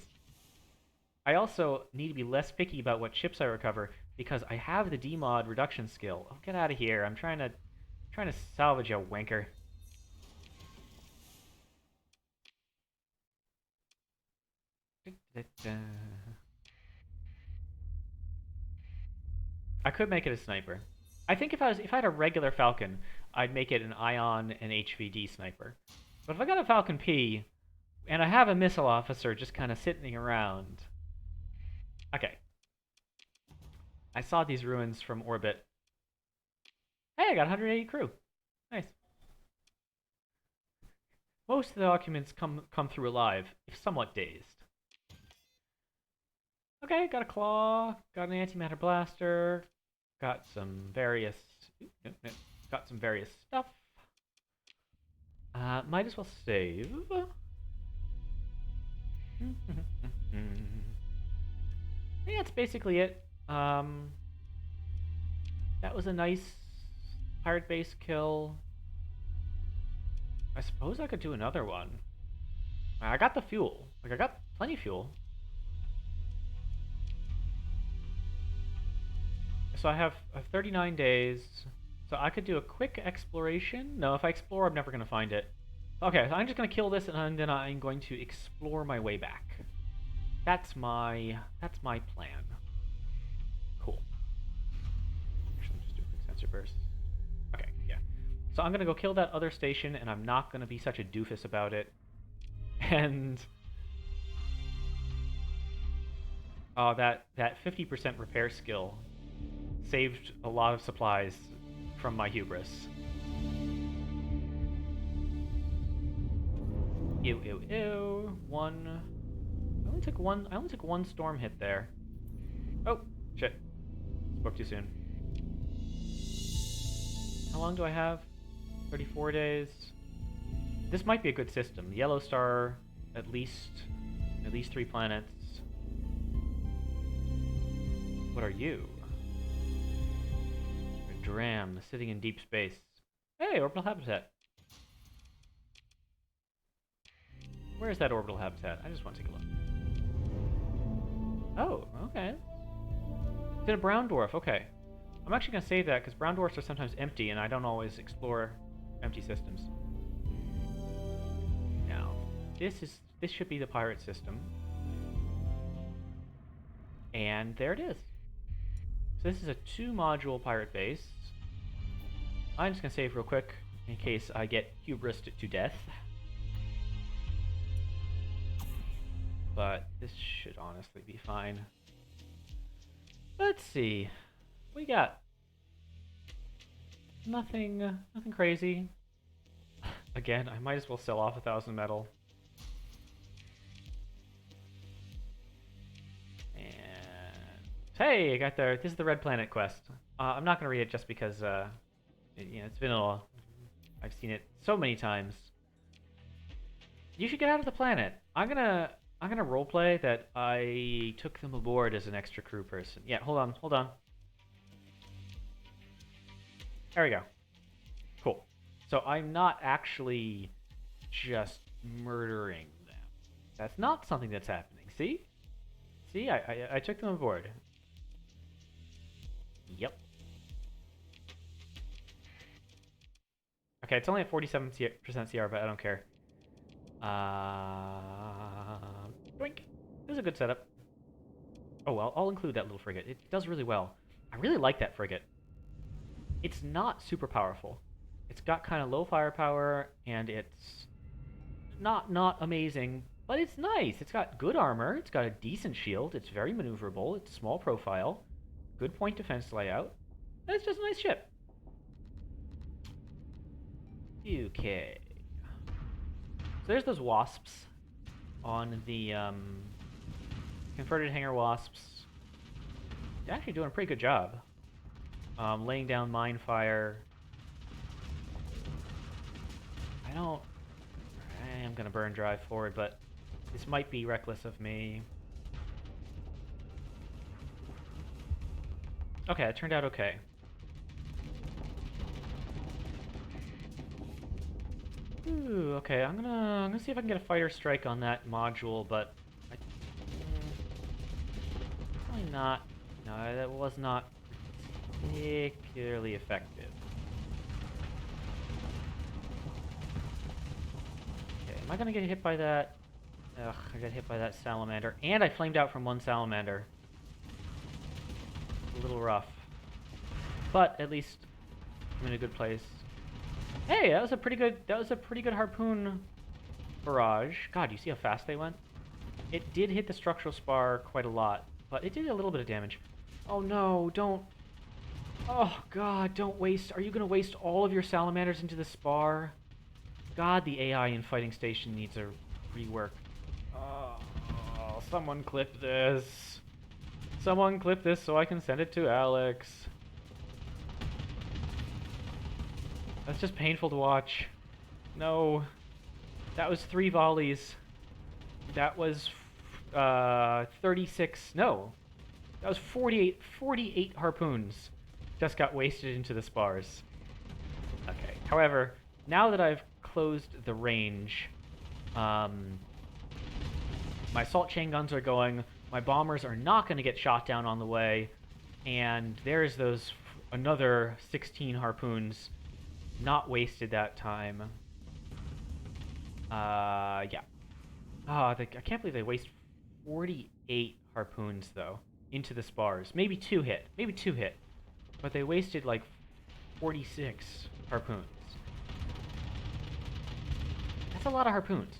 I also need to be less picky about what ships I recover because I have the demod reduction skill. Oh, get out of here! I'm trying to salvage a wanker. I could make it a sniper. I think if I had a regular Falcon, I'd make it an Ion and HVD sniper. But if I got a Falcon P and I have a missile officer just kind of sitting around, okay. I saw these ruins from orbit. Hey, I got 180 crew. Nice. Most of the documents come through alive, if somewhat dazed. Okay, got a claw, got an antimatter blaster, got some various stuff. Might as well save. Yeah, that's basically it. That was a nice pirate base kill. I suppose I could do another one. I got the fuel. Like, I got plenty of fuel. So I have 39 days. So I could do a quick exploration. No, if I explore, I'm never going to find it. Okay, so I'm just going to kill this, and then I'm going to explore my way back. That's my plan. Cool. Actually, just do a quick sensor burst. Okay, yeah. So I'm going to go kill that other station, and I'm not going to be such a doofus about it. And oh, that 50% repair skill saved a lot of supplies from my hubris. Ew, ew, ew. I only took one storm hit there. Oh, shit. Spoke too soon. How long do I have? 34 days. This might be a good system. Yellow star, at least 3 planets. What are you? A Dram, sitting in deep space. Hey, orbital habitat. Where is that orbital habitat? I just want to take a look. Oh, okay. It's in a brown dwarf, okay. I'm actually going to save that because brown dwarfs are sometimes empty and I don't always explore empty systems. Now, this should be the pirate system. And there it is. So this is a 2-module pirate base. I'm just going to save real quick in case I get hubrised to death. But this should honestly be fine. Let's see. We got nothing crazy. Again, I might as well sell off 1,000 metal. And hey, I got there. This is the Red Planet quest. I'm not gonna read it just because it's been a while. I've seen it so many times. You should get out of the planet. I'm gonna roleplay that I took them aboard as an extra crew person. Yeah, hold on. There we go. Cool. So I'm not actually just murdering them. That's not something that's happening. See? See, I took them aboard. Yep. Okay, it's only at 47% CR, but I don't care. Doink. This is a good setup. Oh, well, I'll include that little frigate. It does really well. I really like that frigate. It's not super powerful. It's got kind of low firepower, and it's not amazing, but it's nice. It's got good armor. It's got a decent shield. It's very maneuverable. It's small profile. Good point defense layout. And it's just a nice ship. Okay. So there's those wasps on the converted hangar wasps. They're actually doing a pretty good job. Laying down mine fire. I am going to burn drive forward, but this might be reckless of me. Okay, it turned out okay. Ooh, okay, I'm gonna see if I can get a fighter strike on that module, but probably not. No, that was not particularly effective. Okay, am I gonna get hit by that? Ugh, I got hit by that salamander, and I flamed out from one salamander. A little rough, but at least I'm in a good place. Hey, that was a pretty good harpoon barrage. God, you see how fast they went? It did hit the structural spar quite a lot, but it did a little bit of damage. Oh no, don't. Oh god, don't waste. Are you gonna waste all of your salamanders into the spar? God, the AI in Fighting Station needs a rework. Oh, someone clip this. Someone clip this so I can send it to Alex. That's just painful to watch. No. That was 3 volleys. That was 36. No. That was 48 harpoons just got wasted into the spars. Okay. However, now that I've closed the range, my assault chain guns are going. My bombers are not going to get shot down on the way. And there's those another 16 harpoons. Not wasted that time. Yeah. I can't believe they waste 48 harpoons, though, into the spars. Maybe 2 hit. But they wasted, like, 46 harpoons. That's a lot of harpoons.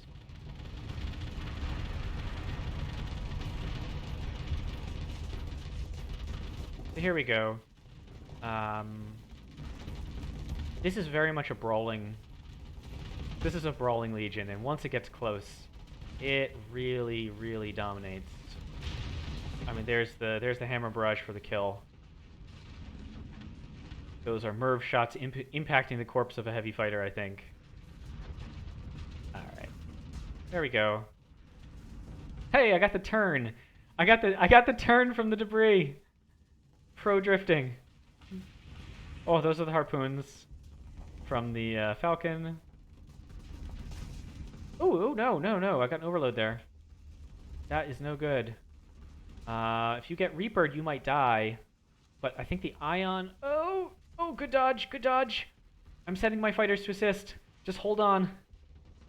So here we go. This is very much a brawling... This is a brawling legion, and once it gets close, it really, really dominates. I mean, there's the hammer barrage for the kill. Those are Merv shots impacting the corpse of a heavy fighter, I think. Alright. There we go. Hey, I got the turn! I got the turn from the debris! Pro drifting. Oh, those are the harpoons from the Falcon. Oh, no, I got an overload there. That is no good. If you get Reapered, you might die. But I think the Ion... Oh, good dodge. I'm sending my fighters to assist. Just hold on.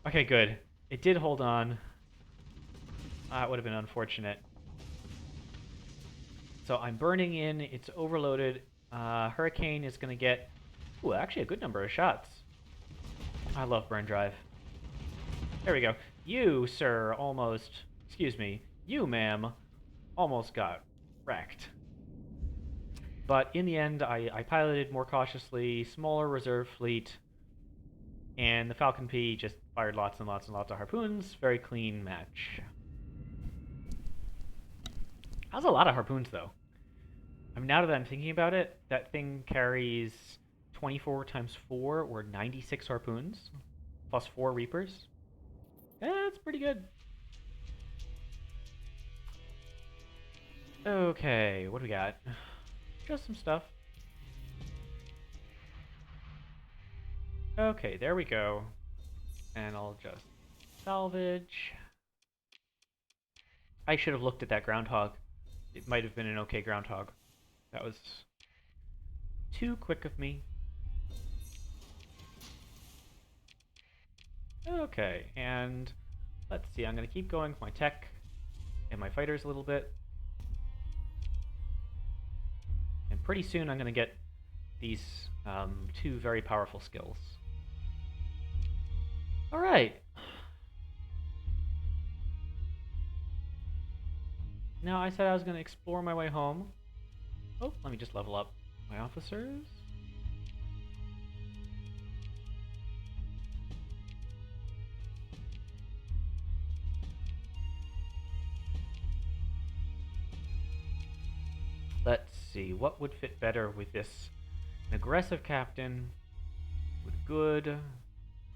Okay, good. It did hold on. It would have been unfortunate. So I'm burning in. It's overloaded. Hurricane is going to get... Ooh, actually a good number of shots. I love burn drive. There we go. You, sir, almost... Excuse me. You, ma'am, almost got wrecked. But in the end, I piloted more cautiously, smaller reserve fleet, and the Falcon P just fired lots and lots and lots of harpoons. Very clean match. That was a lot of harpoons, though. I mean, now that I'm thinking about it, that thing carries 24 times 4, or 96 harpoons, plus 4 Reapers. Yeah, that's pretty good. Okay, what do we got? Just some stuff. Okay, there we go. And I'll just salvage. I should have looked at that groundhog. It might have been an okay groundhog. That was too quick of me. Okay, and let's see, I'm going to keep going with my tech and my fighters a little bit. And pretty soon I'm going to get these two very powerful skills. Alright. Now I said I was going to explore my way home. Oh, let me just level up my officers. Let's see, what would fit better with this? An aggressive captain with good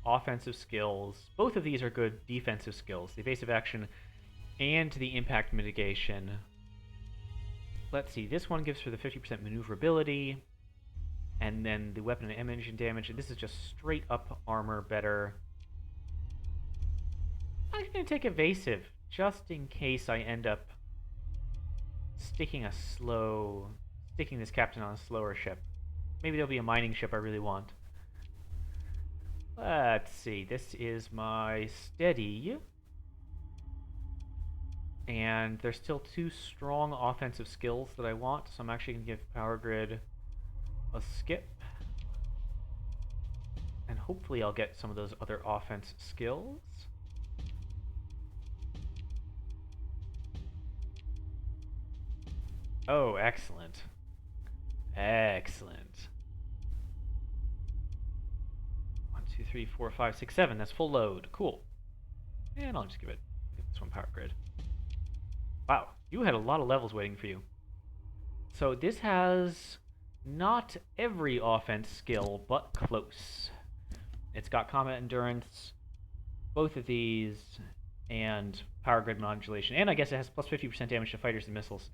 offensive skills. Both of these are good defensive skills. The evasive action and the impact mitigation. Let's see, this one gives her the 50% maneuverability, and then the weapon and engine damage, and this is just straight up armor better. I'm going to take evasive, just in case I end up sticking this captain on a slower ship. Maybe there'll be a mining ship I really want. Let's see, this is my steady. And there's still two strong offensive skills that I want, so I'm actually going to give Power Grid a skip. And hopefully I'll get some of those other offense skills. Oh, excellent. Excellent. 1, 2, 3, 4, 5, 6, 7. That's full load. Cool. And I'll just give this one Power Grid. Wow, you had a lot of levels waiting for you. So this has not every offense skill, but close. It's got combat endurance, both of these, and power grid modulation. And I guess it has plus 50% damage to fighters and missiles.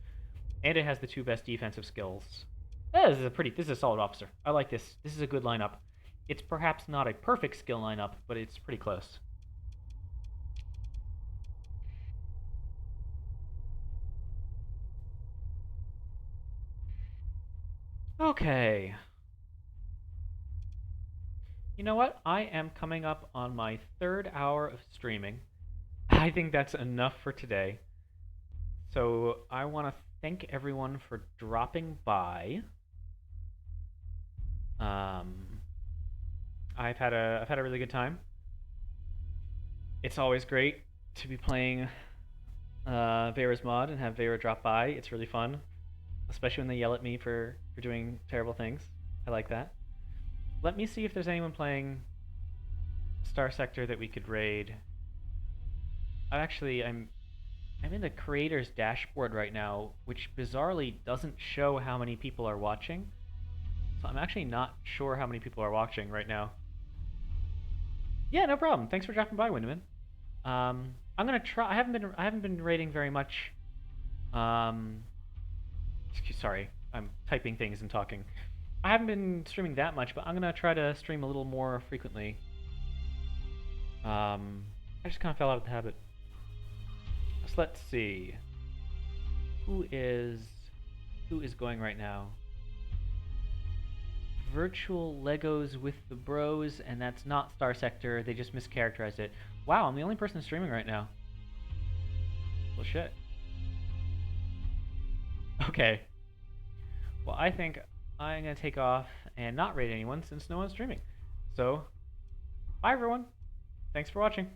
And it has the two best defensive skills. This is a solid officer. I like this. This is a good lineup. It's perhaps not a perfect skill lineup, but it's pretty close. Okay. You know what? I am coming up on my 3rd hour of streaming. I think that's enough for today. So I want to thank everyone for dropping by. I've had a really good time. It's always great to be playing Vayra's mod and have Vayra drop by. It's really fun, especially when they yell at me for doing terrible things. I like that. Let me see if there's anyone playing Starsector that we could raid. I'm in the creator's dashboard right now, which bizarrely doesn't show how many people are watching. So I'm actually not sure how many people are watching right now. Yeah, no problem. Thanks for dropping by, Windeman. I'm gonna try. I haven't been raiding very much. Sorry, I'm typing things and talking. I haven't been streaming that much, but I'm gonna try to stream a little more frequently. I just kind of fell out of the habit. So let's see. Who is going right now? Virtual Legos with the Bros, and that's not Starsector. They just mischaracterized it. Wow, I'm the only person streaming right now. Well, shit. Okay. Well, I think I'm going to take off and not raid anyone since no one's streaming. So, bye everyone. Thanks for watching.